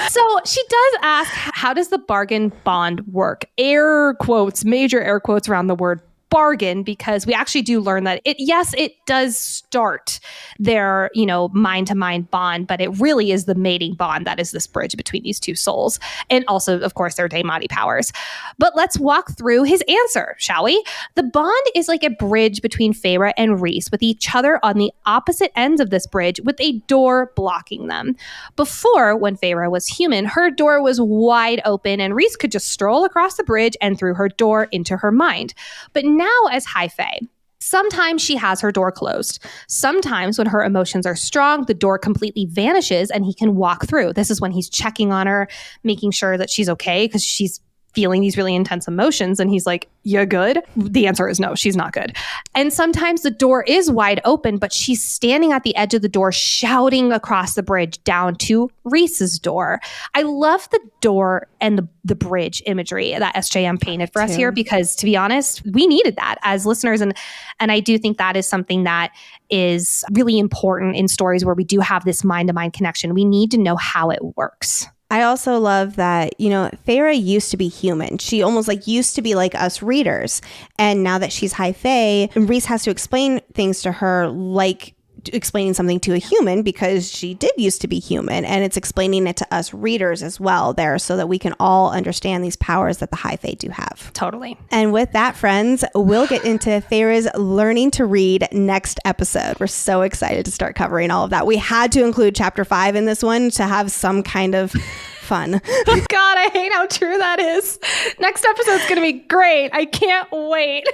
So she does ask, how does the bargain bond work? Air quotes, major air quotes around the word bargain, because we actually do learn that it does start their, mind-to-mind bond, but it really is the mating bond that is this bridge between these two souls. And also, of course, their Daemati powers. But let's walk through his answer, shall we? The bond is like a bridge between Feyre and Rhys, with each other on the opposite ends of this bridge with a door blocking them. Before, when Feyre was human, her door was wide open and Rhys could just stroll across the bridge and through her door into her mind. But now as High Fae, sometimes she has her door closed. Sometimes when her emotions are strong, the door completely vanishes and he can walk through. This is when he's checking on her, making sure that she's okay because she's feeling these really intense emotions. And he's like, you good? The answer is no, she's not good. And sometimes the door is wide open, but she's standing at the edge of the door, shouting across the bridge down to Rhys's door. I love the door and the bridge imagery that SJM painted for us here, because to be honest, we needed that as listeners. And I do think that is something that is really important in stories where we do have this mind-to-mind connection. We need to know how it works. I also love that, Feyre used to be human. She almost used to be like us readers. And now that she's High Fae, Rhys has to explain things to her like explaining something to a human because she did used to be human, and it's explaining it to us readers as well there so that we can all understand these powers that the High Fae do have. Totally. And with that, friends, we'll get into Feyre's learning to read next episode. We're so excited to start covering all of that. We had to include chapter 5 in this one to have some kind of fun. Oh God, I hate how true that is. Next episode's going to be great. I can't wait.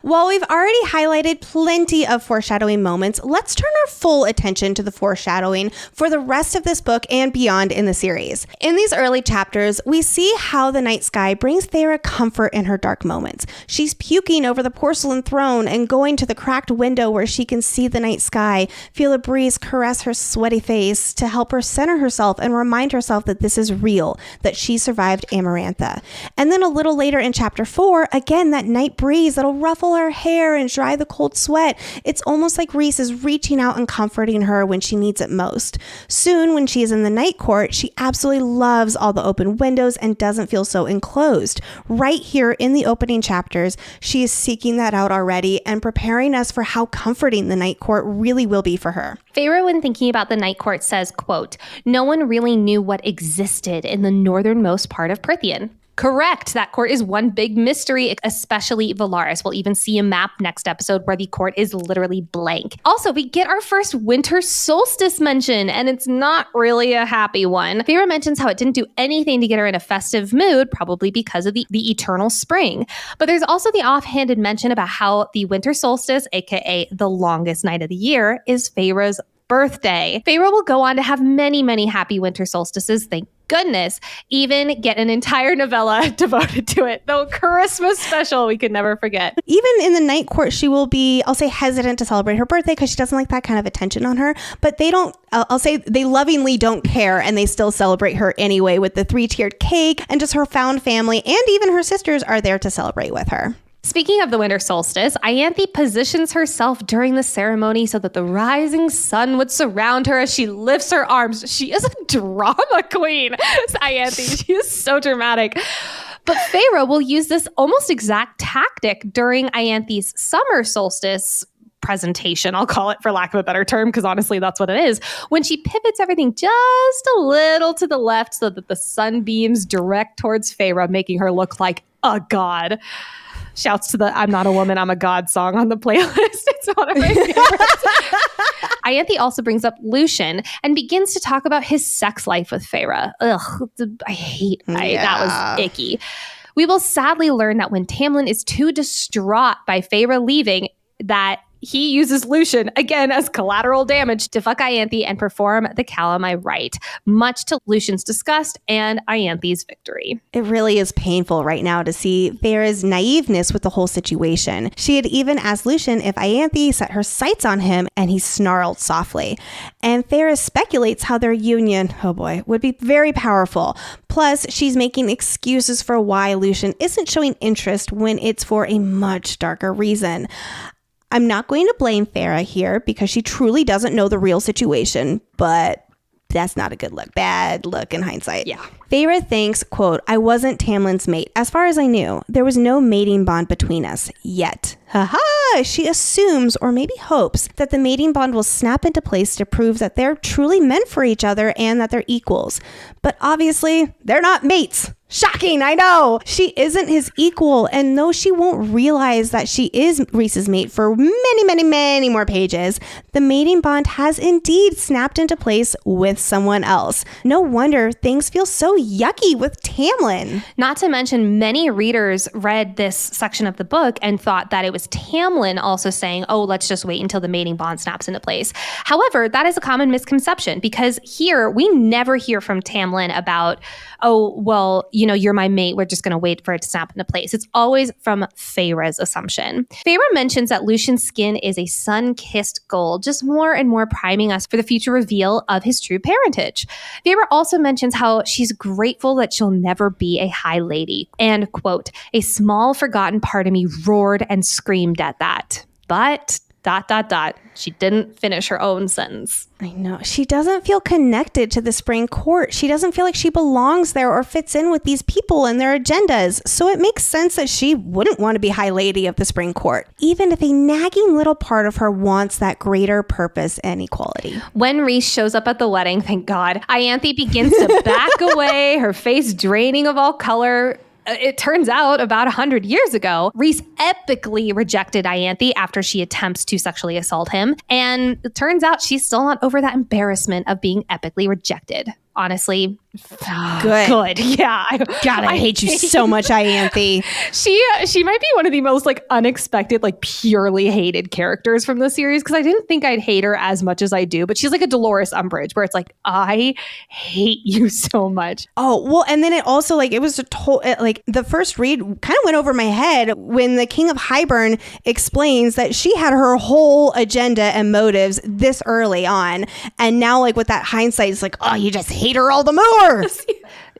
While we've already highlighted plenty of foreshadowing moments, let's turn our full attention to the foreshadowing for the rest of this book and beyond in the series. In these early chapters, we see how the night sky brings Feyre comfort in her dark moments. She's puking over the porcelain throne and going to the cracked window where she can see the night sky, feel a breeze caress her sweaty face to help her center herself and remind herself that this is real, that she survived Amarantha. And then a little later in chapter 4, again, that night breeze that'll ruffle her hair and dry the cold sweat. It's almost like Rhys is reaching out and comforting her when she needs it most. Soon, when she is in the night court, she absolutely loves all the open windows and doesn't feel so enclosed. Right here in the opening chapters, she is seeking that out already and preparing us for how comforting the night court really will be for her. Feyre, when thinking about the night court, says, quote, "No one really knew what existed in the northernmost part of Prythian." Correct. That court is one big mystery, especially Valaris. We'll even see a map next episode where the court is literally blank. Also, we get our first winter solstice mention, and it's not really a happy one. Feyre mentions how it didn't do anything to get her in a festive mood, probably because of the eternal spring. But there's also the offhanded mention about how the winter solstice, aka the longest night of the year, is Feyre's birthday. Feyre will go on to have many, many happy winter solstices, thank goodness, even get an entire novella devoted to it. Though Christmas special we could never forget. Even in the night court, she will be, I'll say, hesitant to celebrate her birthday because she doesn't like that kind of attention on her. But they don't, I'll say they lovingly don't care, and they still celebrate her anyway with the 3-tiered cake, and just her found family and even her sisters are there to celebrate with her. Speaking of the winter solstice, Ianthe positions herself during the ceremony so that the rising sun would surround her as she lifts her arms. She is a drama queen, Ianthe. She is so dramatic. But Feyre will use this almost exact tactic during Ianthe's summer solstice presentation, I'll call it, for lack of a better term, because honestly, that's what it is, when she pivots everything just a little to the left so that the sun beams direct towards Feyre, making her look like a god. Shouts to the "I'm not a woman, I'm a god" song on the playlist. It's one of my favorites. Ianthe also brings up Lucien and begins to talk about his sex life with Feyre. Ugh, that was icky. We will sadly learn that when Tamlin is too distraught by Feyre leaving, that he uses Lucien, again, as collateral damage to fuck Ianthe and perform the Calamai rite, much to Lucien's disgust and Ianthe's victory. It really is painful right now to see Feyre's naiveness with the whole situation. She had even asked Lucien if Ianthe set her sights on him, and he snarled softly. And Feyre speculates how their union, oh boy, would be very powerful. Plus, she's making excuses for why Lucien isn't showing interest when it's for a much darker reason. I'm not going to blame Feyre here because she truly doesn't know the real situation, but that's not a good look. Bad look in hindsight. Yeah. Feyre thinks, quote, "I wasn't Tamlin's mate. As far as I knew, there was no mating bond between us yet." Haha! She assumes, or maybe hopes, that the mating bond will snap into place to prove that they're truly meant for each other and that they're equals. But obviously, they're not mates. Shocking, I know. She isn't his equal, and though she won't realize that she is Rhys's mate for many, many, many more pages, the mating bond has indeed snapped into place with someone else. No wonder things feel so yucky with Tamlin. Not to mention, many readers read this section of the book and thought that it was Tamlin also saying, "Oh, let's just wait until the mating bond snaps into place." However, that is a common misconception, because here we never hear from Tamlin about, "Oh, well, you know, you're my mate. We're just going to wait for it to snap into place." It's always from Feyre's assumption. Feyre mentions that Lucien's skin is a sun-kissed gold, just more and more priming us for the future reveal of his true parentage. Feyre also mentions how she's grateful that she'll never be a high lady. And, quote, "A small forgotten part of me roared and screamed at that. But She didn't finish her own sentence. I know. She doesn't feel connected to the spring court. She doesn't feel like she belongs there or fits in with these people and their agendas. So it makes sense that she wouldn't want to be High Lady of the spring court, even if a nagging little part of her wants that greater purpose and equality. When Rhys shows up at the wedding, thank God, Ianthe begins to back away, her face draining of all color. It turns out about 100 years ago, Rhys epically rejected Ianthe after she attempts to sexually assault him. And it turns out she's still not over that embarrassment of being epically rejected. Honestly, good. Yeah. God, I hate you so much, Ianthe. She might be one of the most like unexpected, like purely hated characters from the series, because I didn't think I'd hate her as much as I do. But she's like a Dolores Umbridge, where it's like, I hate you so much. Oh, well, and then it also like it was like the first read kind of went over my head when the King of Highburn explains that she had her whole agenda and motives this early on. And now like with that hindsight, it's like, oh, you just hate her all the more.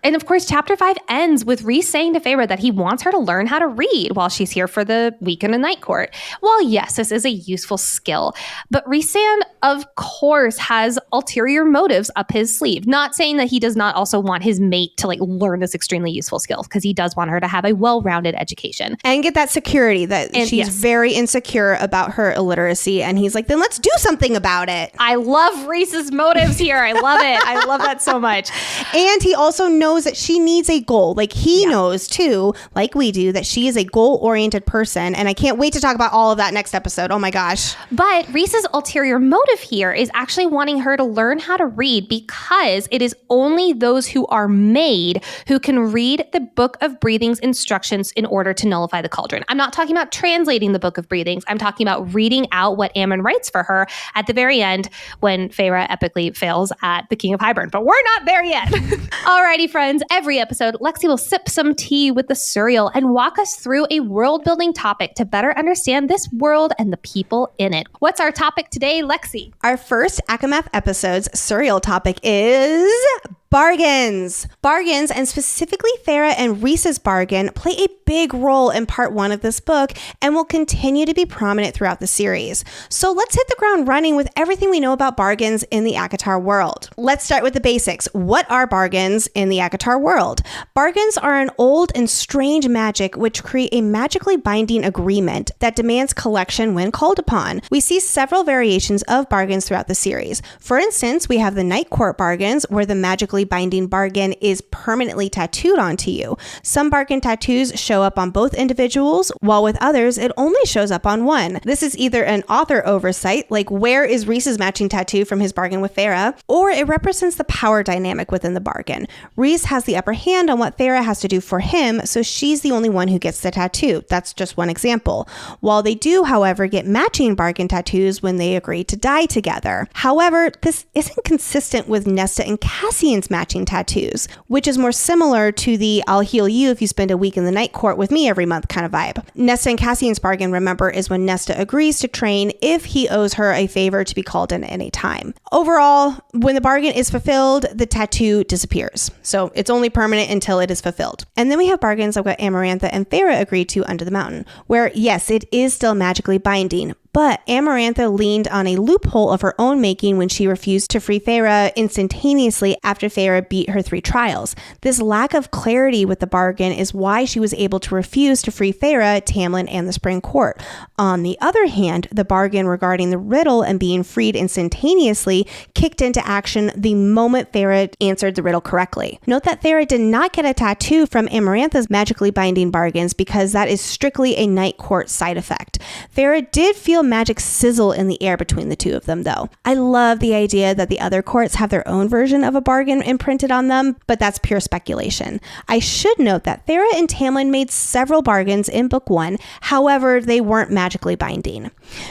And of course, chapter 5 ends with Rhys saying to Feyre that he wants her to learn how to read while she's here for the week in the night court. Well, yes, this is a useful skill, but Rhysand, of course, has ulterior motives up his sleeve. Not saying that he does not also want his mate to like learn this extremely useful skill, because he does want her to have a well-rounded education. And get that security that she's very insecure about her illiteracy. And he's like, then let's do something about it. I love Rhys's motives here. I love it. I love that so much. And he also knows that she needs a goal. Like he knows too, like we do, that she is a goal-oriented person. And I can't wait to talk about all of that next episode. Oh my gosh. But Rhys's ulterior motive here is actually wanting her to learn how to read, because it is only those who are made who can read the Book of Breathing's instructions in order to nullify the cauldron. I'm not talking about translating the Book of Breathings. I'm talking about reading out what Ammon writes for her at the very end when Feyre epically fails at the King of Highburn. But we're not there yet. Alrighty, friends. Every episode, Lexi will sip some tea with the Suriel and walk us through a world-building topic to better understand this world and the people in it. What's our topic today, Lexi? Our first ACOMAF episode's Suriel topic is bargains. Bargains, and specifically Feyre and Rhys's bargain, play a big role in part 1 of this book and will continue to be prominent throughout the series. So let's hit the ground running with everything we know about bargains in the ACOTAR world. Let's start with the basics. What are bargains in the ACOTAR world? Bargains are an old and strange magic which create a magically binding agreement that demands collection when called upon. We see several variations of bargains throughout the series. For instance, we have the Night Court bargains, where the magically binding bargain is permanently tattooed onto you. Some bargain tattoos show up on both individuals, while with others, it only shows up on one. This is either an author oversight, like where is Rhys's matching tattoo from his bargain with Feyre, or it represents the power dynamic within the bargain. Rhys has the upper hand on what Feyre has to do for him, so she's the only one who gets the tattoo. That's just one example. While they do, however, get matching bargain tattoos when they agree to die together. However, this isn't consistent with Nesta and Cassian's matching tattoos, which is more similar to the I'll heal you if you spend a week in the night court with me every month kind of vibe. Nesta and Cassian's bargain, remember, is when Nesta agrees to train if he owes her a favor to be called in any time. Overall, when the bargain is fulfilled, the tattoo disappears. So it's only permanent until it is fulfilled. And then we have bargains like what Amarantha and Feyre agreed to under the mountain, where yes, it is still magically binding, but Amarantha leaned on a loophole of her own making when she refused to free Feyre instantaneously after Feyre beat her 3 trials. This lack of clarity with the bargain is why she was able to refuse to free Feyre, Tamlin, and the Spring Court. On the other hand, the bargain regarding the riddle and being freed instantaneously kicked into action the moment Feyre answered the riddle correctly. Note that Feyre did not get a tattoo from Amarantha's magically binding bargains because that is strictly a Night Court side effect. Feyre did feel magic sizzle in the air between the two of them, though. I love the idea that the other courts have their own version of a bargain imprinted on them, but that's pure speculation. I should note that Feyre and Tamlin made several bargains in Book 1, however, they weren't magically binding.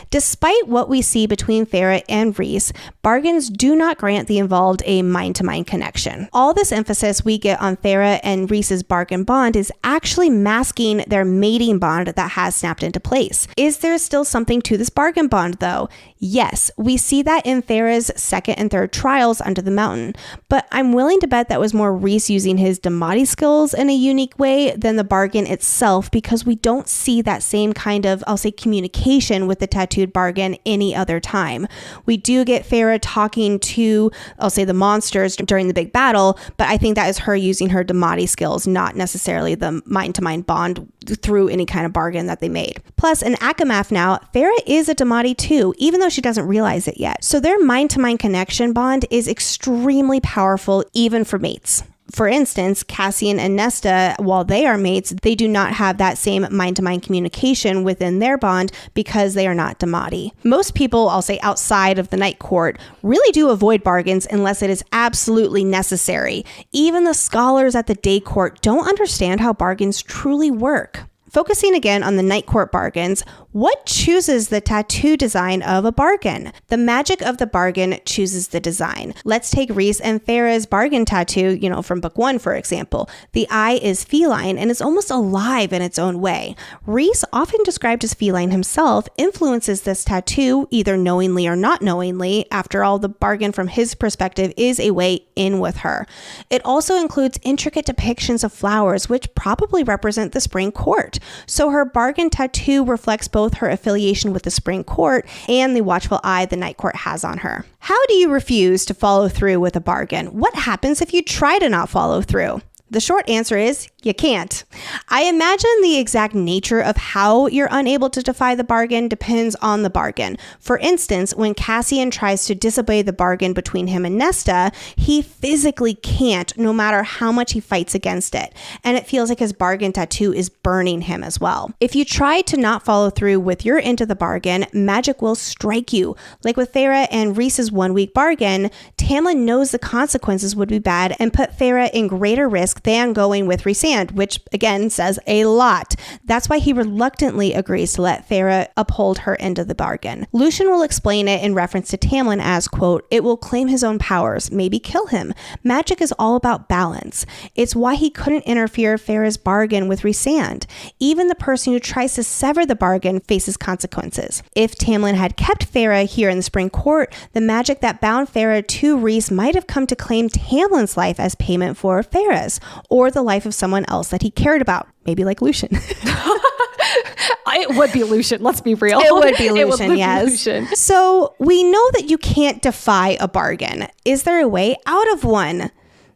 Despite what we see between Feyre and Rhys, bargains do not grant the involved a mind-to-mind connection. All this emphasis we get on Feyre and Rhys's bargain bond is actually masking their mating bond that has snapped into place. Is there still something to this bargain bond, though. Yes, we see that in Thera's second and third trials under the mountain, but I'm willing to bet that was more Rhys using his Damati skills in a unique way than the bargain itself, because we don't see that same kind of, I'll say, communication with the tattooed bargain any other time. We do get Thera talking to, I'll say, the monsters during the big battle, but I think that is her using her Damati skills, not necessarily the mind-to-mind bond through any kind of bargain that they made. Plus, in ACOMAF now, Thera is a Damati too, even though she doesn't realize it yet. So their mind-to-mind connection bond is extremely powerful, even for mates. For instance, Cassian and Nesta, while they are mates, they do not have that same mind-to-mind communication within their bond because they are not Damati. Most people, I'll say outside of the Night Court, really do avoid bargains unless it is absolutely necessary. Even the scholars at the Day Court don't understand how bargains truly work. Focusing again on the Night Court bargains, what chooses the tattoo design of a bargain? The magic of the bargain chooses the design. Let's take Rhys and Thera's bargain tattoo, from book 1, for example. The eye is feline and is almost alive in its own way. Rhys, often described as feline himself, influences this tattoo either knowingly or not knowingly. After all, the bargain from his perspective is a way in with her. It also includes intricate depictions of flowers, which probably represent the Spring Court. So her bargain tattoo reflects both her affiliation with the Spring Court and the watchful eye the Night Court has on her. How do you refuse to follow through with a bargain? What happens if you try to not follow through? The short answer is you can't. I imagine the exact nature of how you're unable to defy the bargain depends on the bargain. For instance, when Cassian tries to disobey the bargain between him and Nesta, he physically can't, no matter how much he fights against it. And it feels like his bargain tattoo is burning him as well. If you try to not follow through with your end of the bargain, magic will strike you. Like with Thera and Rhys's 1 week bargain, Tamlin knows the consequences would be bad and put Thera in greater risk than going with Rhysand, which again says a lot. That's why he reluctantly agrees to let Thera uphold her end of the bargain. Lucian will explain it in reference to Tamlin as, quote, "It will claim his own powers, maybe kill him. Magic is all about balance. It's why he couldn't interfere Thera's bargain with Rhysand. Even the person who tries to sever the bargain faces consequences. If Tamlin had kept Thera here in the Spring Court, the magic that bound Thera to Rhys might have come to claim Tamlin's life as payment for Thera's, or the life of someone else that he cared about, maybe like Lucian." It would be Lucian, let's be real. It would be Lucian, yes. Lucian. So we know that you can't defy a bargain. Is there a way out of one?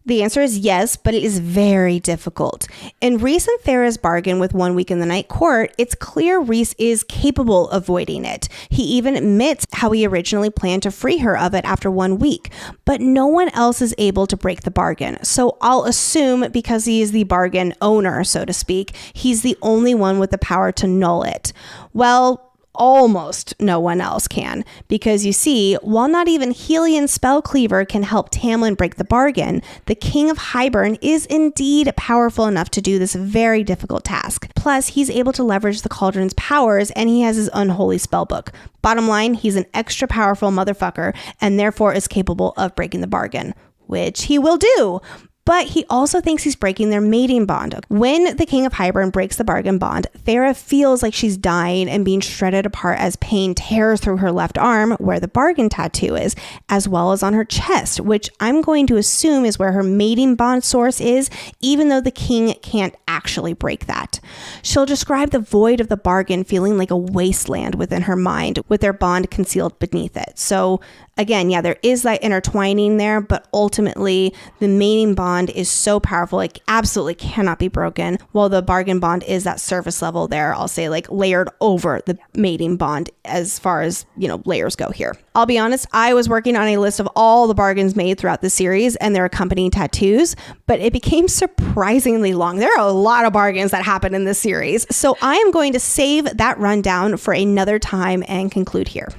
The answer is yes, but it is very difficult. In Rhys and Thera's bargain with 1 week in the Night Court, it's clear Rhys is capable of avoiding it. He even admits how he originally planned to free her of it after 1 week, but no one else is able to break the bargain. So I'll assume, because he is the bargain owner, so to speak, he's the only one with the power to null it. Well, almost no one else can, because you see, while not even Helian's Spellcleaver can help Tamlin break the bargain, the King of Hybern is indeed powerful enough to do this very difficult task. Plus, he's able to leverage the Cauldron's powers, and he has his unholy spellbook. Bottom line, he's an extra powerful motherfucker, and therefore is capable of breaking the bargain, which he will do. But he also thinks he's breaking their mating bond. When the King of Hybern breaks the bargain bond, Thera feels like she's dying and being shredded apart as pain tears through her left arm, where the bargain tattoo is, as well as on her chest, which I'm going to assume is where her mating bond source is, even though the king can't actually break that. She'll describe the void of the bargain feeling like a wasteland within her mind, with their bond concealed beneath it. So again, yeah, there is that intertwining there, but ultimately the mating bond is so powerful, it absolutely cannot be broken, while the bargain bond is that surface level there, I'll say, like layered over the mating bond as far as, layers go here. I'll be honest, I was working on a list of all the bargains made throughout the series and their accompanying tattoos, but it became surprisingly long. There are a lot of bargains that happen in this series, so I am going to save that rundown for another time and conclude here.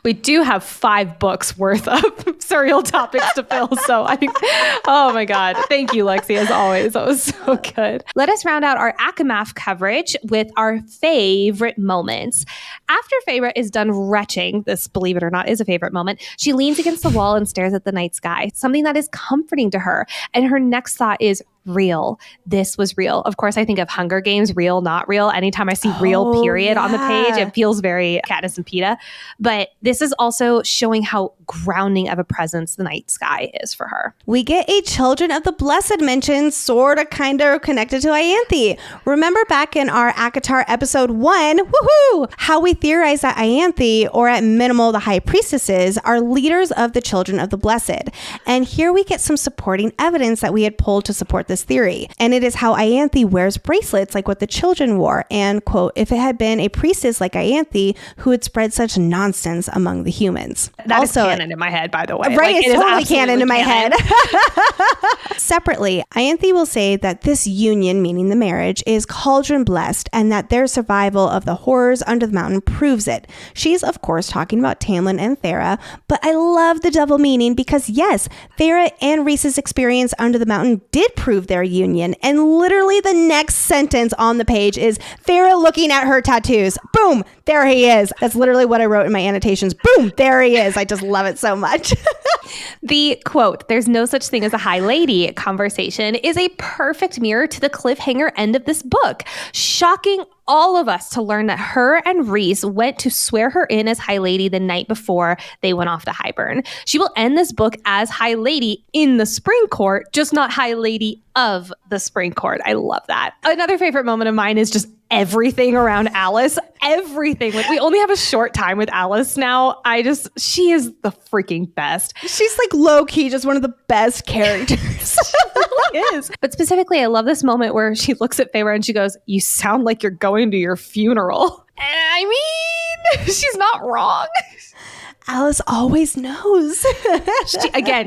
We do have 5 books worth of Suriel topics to fill. So I think, oh my God. Thank you, Lexi, as always. That was so good. Let us round out our ACOMAF coverage with our Fae-vorite moments. After Fae-vorite is done retching, this, believe it or not, is a favorite moment, she leans against the wall and stares at the night sky, something that is comforting to her. And her next thought is, real. This was real. Of course, I think of Hunger Games, real, not real. Anytime I see real period on the page, it feels very Katniss and Peeta. But this is also showing how grounding of a presence the night sky is for her. We get a Children of the Blessed mention, sort of kind of connected to Ianthe. Remember back in our ACOTAR episode 1, woohoo, how we theorized that Ianthe, or at minimal the High Priestesses, are leaders of the Children of the Blessed. And here we get some supporting evidence that we had pulled to support this theory. And it is how Ianthe wears bracelets like what the children wore. And, quote, if it had been a priestess like Ianthe who had spread such nonsense among the humans. That also, is canon in my head, by the way. Right, it's totally canon in my head. Separately, Ianthe will say that this union, meaning the marriage, is Cauldron blessed, and that their survival of the horrors under the mountain proves it. She's, of course, talking about Tamlin and Thera, but I love the double meaning because, yes, Thera and Rhys's experience under the mountain did prove their union, and literally the next sentence on the page is Thera looking at her tattoos. Boom! There he is. That's literally what I wrote in my annotations. Boom! There he is. I just love it so much. The quote, "There's no such thing as a high lady" conversation is a perfect mirror to the cliffhanger end of this book, shocking all of us to learn that her and Rhys went to swear her in as High Lady the night before they went off to Hybern. She will end this book as High Lady in the Spring Court, just not High Lady of the Spring Court. I love that. Another favorite moment of mine is just everything around Alice. Everything. Like, we only have a short time with Alice now. She is the freaking best. She's like low-key just one of the best characters. She really is. But specifically, I love this moment where she looks at Feyre and she goes, "You sound like you're going to your funeral." And I mean, she's not wrong. Alice always knows.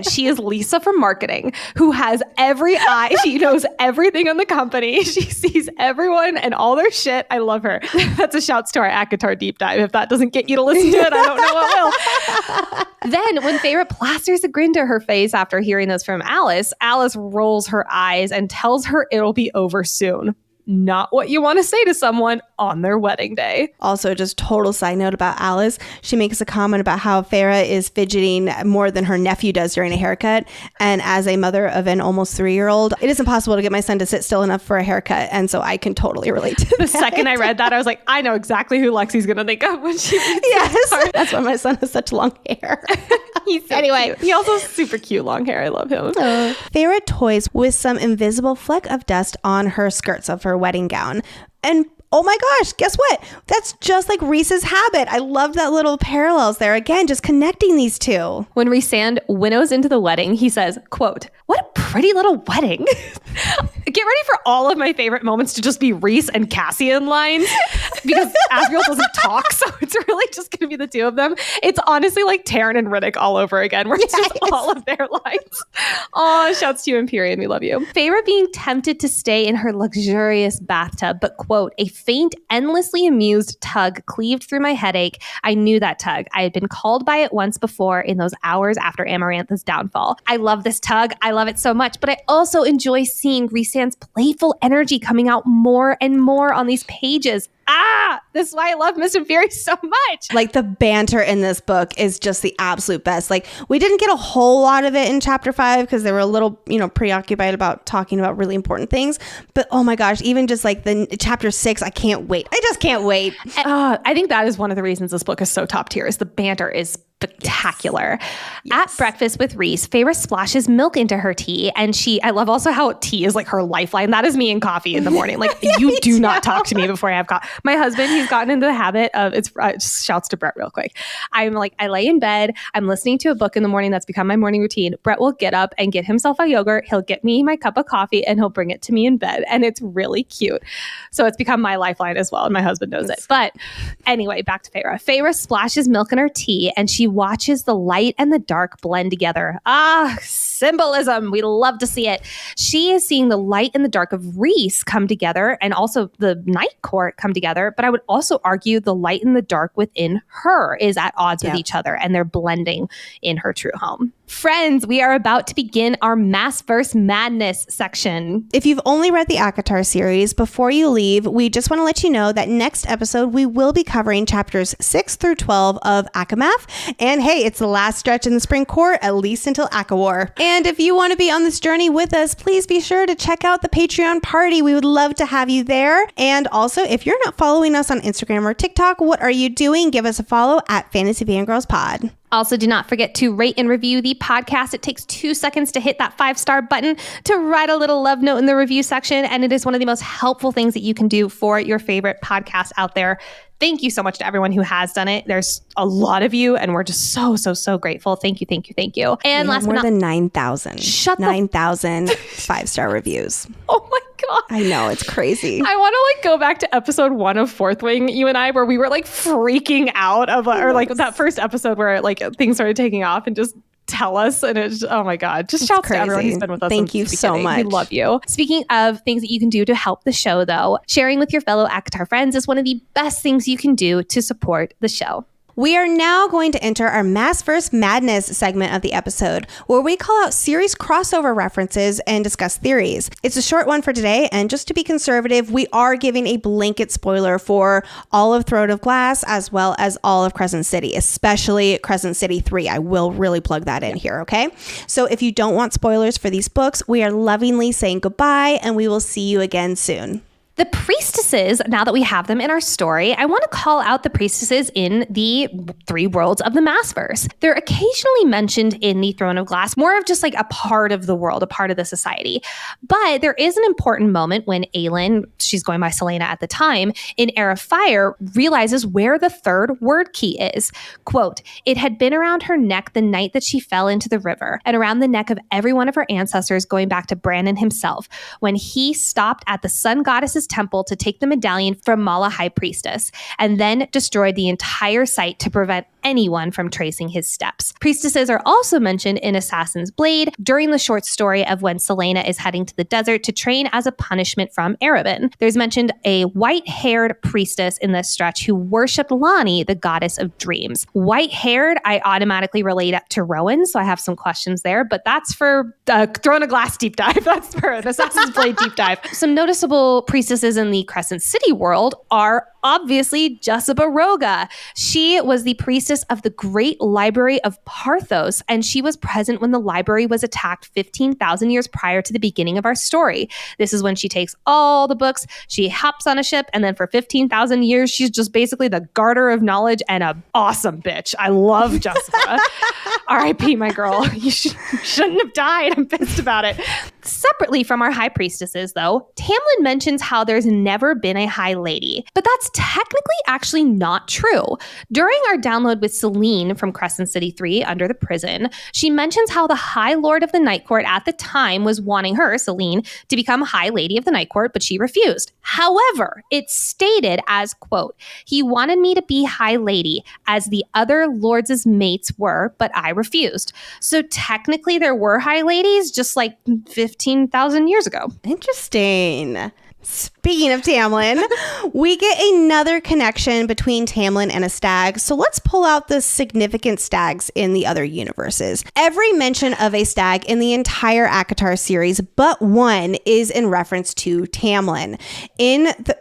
She is Lisa from marketing, who has every eye. She knows everything on the company. She sees everyone and all their shit. I love her. That's a shouts to our ACOTAR deep dive. If that doesn't get you to listen to it, I don't know what will. Then when Feyre plasters a grin to her face after hearing this from Alice, Alice rolls her eyes and tells her it'll be over soon. Not what you want to say to someone on their wedding day. Also, just total side note about Alice. She makes a comment about how Feyre is fidgeting more than her nephew does during a haircut. And as a mother of an almost 3-year-old, it is impossible to get my son to sit still enough for a haircut. And so I can totally relate to that. The second I read that, I was like, I know exactly who Lexi's going to think of when she reads Yes, that's why my son has such long hair. He's so cute. He also has super cute long hair. I love him. Feyre toys with some invisible fleck of dust on her skirts of her wedding gown. And oh my gosh, guess what? That's just like Rhys's habit. I love that little parallels there. Again, just connecting these two. When Rhysand winnows into the wedding, he says, quote, "What a pretty little wedding." Get ready for all of my favorite moments to just be Rhys and Cassian lines, because Asriel doesn't talk, so it's really just going to be the two of them. It's honestly like Taryn and Riddick all over again, where it's just all of their lines. Oh, shouts to you, Empyrean. We love you. Feyre being tempted to stay in her luxurious bathtub, but quote, "A faint, endlessly amused tug cleaved through my headache. I knew that tug. I had been called by it once before in those hours after Amarantha's downfall. I love this tug. I love it so much, but I also enjoy seeing Rhysand's playful energy coming out more and more on these pages. This is why I love Miss and Fury so much." Like, the banter in this book is just the absolute best. Like, we didn't get a whole lot of it in chapter 5 because they were a little, preoccupied about talking about really important things. But oh my gosh, even just like the chapter 6, I can't wait. I just can't wait. I think that is one of the reasons this book is so top tier, is the banter is spectacular. Yes. At breakfast with Rhys, Feyre splashes milk into her tea, and I love also how tea is like her lifeline. That is me and coffee in the morning. Like, you do not talk to me before I have coffee. My husband, he's gotten into the habit of, just shouts to Brett real quick. I'm like, I lay in bed, I'm listening to a book in the morning. That's become my morning routine. Brett will get up and get himself a yogurt. He'll get me my cup of coffee and he'll bring it to me in bed. And it's really cute. So it's become my lifeline as well. And my husband knows it. But anyway, back to Feyre. Feyre splashes milk in her tea and she watches the light and the dark blend together. Symbolism. We love to see it. She is seeing the light and the dark of Rhys come together, and also the Night Court come together. But I would also argue the light and the dark within her is at odds with each other, and they're blending in her true home. Friends, we are about to begin our Maasverse Madness section. If you've only read the ACOTAR series, before you leave, we just want to let you know that next episode we will be covering chapters 6 through 12 of ACOMAF. And hey, it's the last stretch in the spring court, at least until ACOWAR. And if you want to be on this journey with us, please be sure to check out the Patreon party. We would love to have you there. And also, if you're not following us on Instagram or TikTok, what are you doing? Give us a follow at Fantasy Fangirls Pod. Also, do not forget to rate and review the podcast. It takes 2 seconds to hit that 5-star button to write a little love note in the review section. And it is one of the most helpful things that you can do for your favorite podcast out there. Thank you so much to everyone who has done it. There's a lot of you, and we're just so grateful. Thank you. And last but not... more than 9,000. 9,000 5-star reviews. Oh my God. I know, it's crazy. I want to go back to episode 1 of Fourth Wing, you and I, where we were freaking out of, or that first episode where things started taking off, and just tell us. And it's, oh my God, just shout to everyone who's been with us. Thank you so much. We love you. Speaking of things that you can do to help the show, though, sharing with your fellow ACOTAR friends is one of the best things you can do to support the show. We are now going to enter our Maasverse Madness segment of the episode, where we call out series crossover references and discuss theories. It's a short one for today, and just to be conservative, we are giving a blanket spoiler for all of Throne of Glass, as well as all of Crescent City, especially Crescent City 3. I will really plug that in here, okay? So if you don't want spoilers for these books, we are lovingly saying goodbye, and we will see you again soon. The priestesses, now that we have them in our story, I want to call out the priestesses in the 3 worlds of the Maasverse. They're occasionally mentioned in the Throne of Glass, more of just a part of the world, a part of the society. But there is an important moment when Aelin, she's going by Selena at the time, in Heir of Fire, realizes where the 3rd word key is. Quote, "It had been around her neck the night that she fell into the river, and around the neck of every one of her ancestors going back to Brandon himself, when he stopped at the sun goddess's temple to take the medallion from Mala High Priestess, and then destroyed the entire site to prevent anyone from tracing his steps." Priestesses are also mentioned in Assassin's Blade during the short story of when Selena is heading to the desert to train as a punishment from Erebin. There's mentioned a white-haired priestess in this stretch who worshipped Lani, the goddess of dreams. White-haired, I automatically relate it to Rowan, so I have some questions there, but that's for Throne of Glass deep dive. That's for an Assassin's Blade deep dive. Some noticeable priestesses in the Crescent City world are obviously Jessica Roga. She was the priestess of the Great Library of Parthos, and she was present when the library was attacked 15,000 years prior to the beginning of our story. This is when she takes all the books, she hops on a ship, and then for 15,000 years, she's just basically the garter of knowledge and an awesome bitch. I love Jessica. R.I.P. my girl. You shouldn't have died. I'm pissed about it. Separately from our high priestesses, though, Tamlin mentions how there's never been a high lady, but that's technically actually not true. During our download with Celine from Crescent City 3 Under the Prison, she mentions how the High Lord of the Night Court at the time was wanting her, Celine, to become High Lady of the Night Court, but she refused. However, it's stated as, quote, "He wanted me to be High Lady as the other lords' mates were, but I refused." So technically there were High Ladies just 15,000 years ago. Interesting. Speaking of Tamlin, we get another connection between Tamlin and a stag. So let's pull out the significant stags in the other universes. Every mention of a stag in the entire ACOTAR series, but one, is in reference to Tamlin.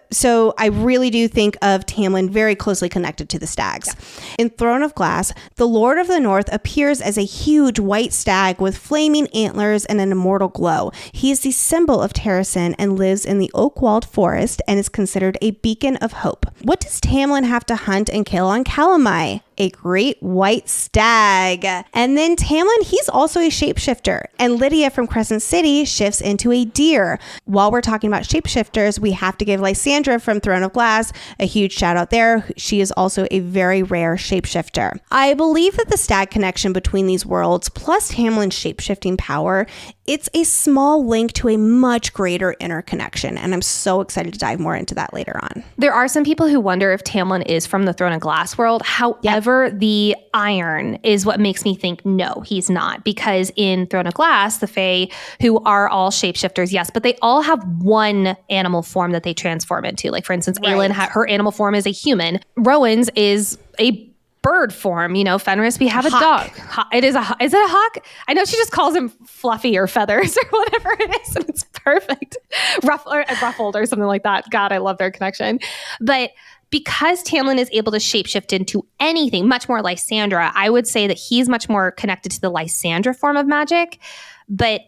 So I really do think of Tamlin very closely connected to the stags. Yeah. In Throne of Glass, the Lord of the North appears as a huge white stag with flaming antlers and an immortal glow. He is the symbol of Terrasen and lives in the oak-walled forest and is considered a beacon of hope. What does Tamlin have to hunt and kill on Calamai? A great white stag. And then Tamlin, he's also a shapeshifter. And Lydia from Crescent City shifts into a deer. While we're talking about shapeshifters, we have to give Lysandra from Throne of Glass a huge shout out there. She is also a very rare shapeshifter. I believe that the stag connection between these worlds, plus Tamlin's shapeshifting power, it's a small link to a much greater interconnection. And I'm so excited to dive more into that later on. There are some people who wonder if Tamlin is from the Throne of Glass world. However, the iron is what makes me think no, he's not. Because in Throne of Glass, the Fae, who are all shapeshifters, yes, but they all have one animal form that they transform into. Like, for instance, Aelin, her animal form is a human. Rowan's is a bird form. You know, Fenris, we have a dog. Is it a hawk? I know she just calls him Fluffy or Feathers or whatever it is, and it's perfect. Ruffled or something like that. God, I love their connection. But because Tamlin is able to shapeshift into anything, much more Lysandra, I would say that he's much more connected to the Lysandra form of magic. But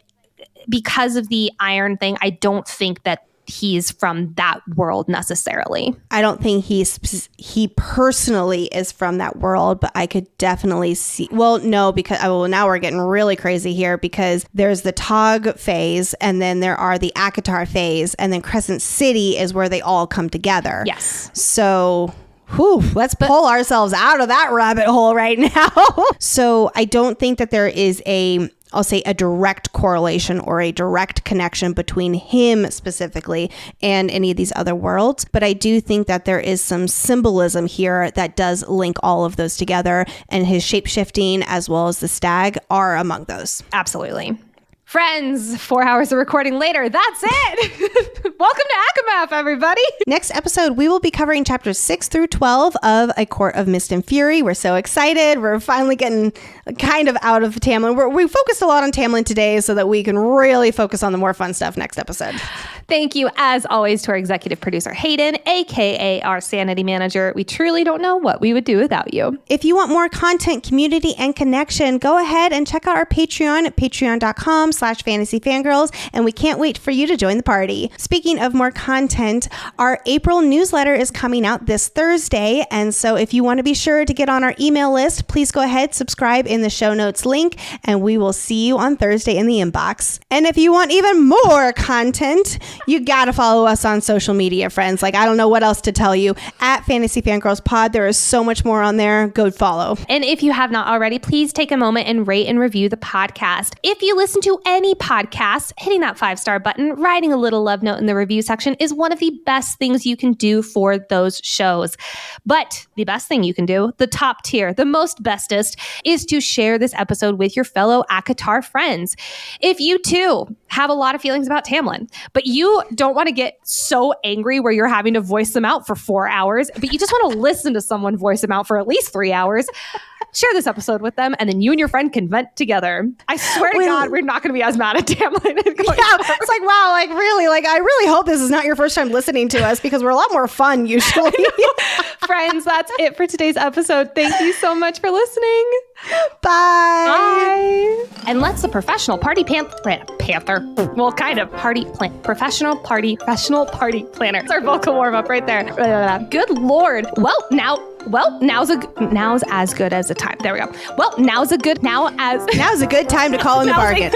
because of the iron thing, I don't think that he's from that world necessarily. I don't think he personally is from that world, but I could definitely see. Well, no, because now we're getting really crazy here, because there's the Tog phase, and then there are the Akatar phase, and then Crescent City is where they all come together. Yes. So let's pull ourselves out of that rabbit hole right now. So I don't think that there is I'll say a direct correlation or a direct connection between him specifically and any of these other worlds. But I do think that there is some symbolism here that does link all of those together, and his shapeshifting as well as the stag are among those. Absolutely. Friends, 4 hours of recording later, that's it. Welcome to ACOMAF, everybody. Next episode, we will be covering chapters 6 through 12 of A Court of Mist and Fury. We're so excited. We're finally getting kind of out of Tamlin. We focused a lot on Tamlin today so that we can really focus on the more fun stuff next episode. Thank you, as always, to our executive producer, Hayden, aka our sanity manager. We truly don't know what we would do without you. If you want more content, community, and connection, go ahead and check out our Patreon at patreon.com/Fantasy Fangirls, and we can't wait for you to join the party. Speaking of more content, our April newsletter is coming out this Thursday, and so if you want to be sure to get on our email list, please go ahead, subscribe in the show notes link, and we will see you on Thursday in the inbox. And if you want even more content, you gotta follow us on social media, friends. Like, I don't know what else to tell you. At Fantasy Fangirls Pod, there is so much more on there. Go follow. And if you have not already, please take a moment and rate and review the podcast. If you listen to any podcast, hitting that 5-star button, writing a little love note in the review section is one of the best things you can do for those shows. But the best thing you can do, the top tier, the most bestest, is to share this episode with your fellow ACOTAR friends. If you too have a lot of feelings about Tamlin, but you don't want to get so angry where you're having to voice them out for 4 hours, but you just want to listen to someone voice them out for at least 3 hours, share this episode with them, and then you and your friend can vent together. I swear to God, we're not going to be as mad at Tamlin. It's like, wow, like really, like I really hope this is not your first time listening to us, because we're a lot more fun usually. Friends, that's it for today's episode. Thank you so much for listening. Bye. Bye. And let's the professional party panther. Well, kind of professional party planner. It's our vocal warm up right there. Good Lord. Now's as good as a time. There we go. Now's a good time to call in the bargain.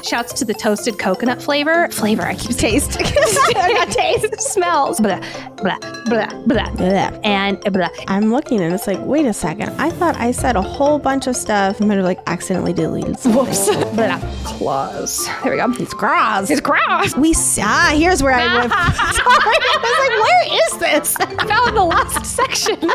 Shouts to the toasted coconut flavor. I keep taste. Taste. Smells. Blah, blah, blah, blah. Blah. And blah. I'm looking and it's like, wait a second. I thought I said a whole bunch of stuff. I might have like accidentally deleted something. Whoops. Blah. Claws. There we go. It's grass. Here's where I went. Sorry. I was like, where is this? I found the last section.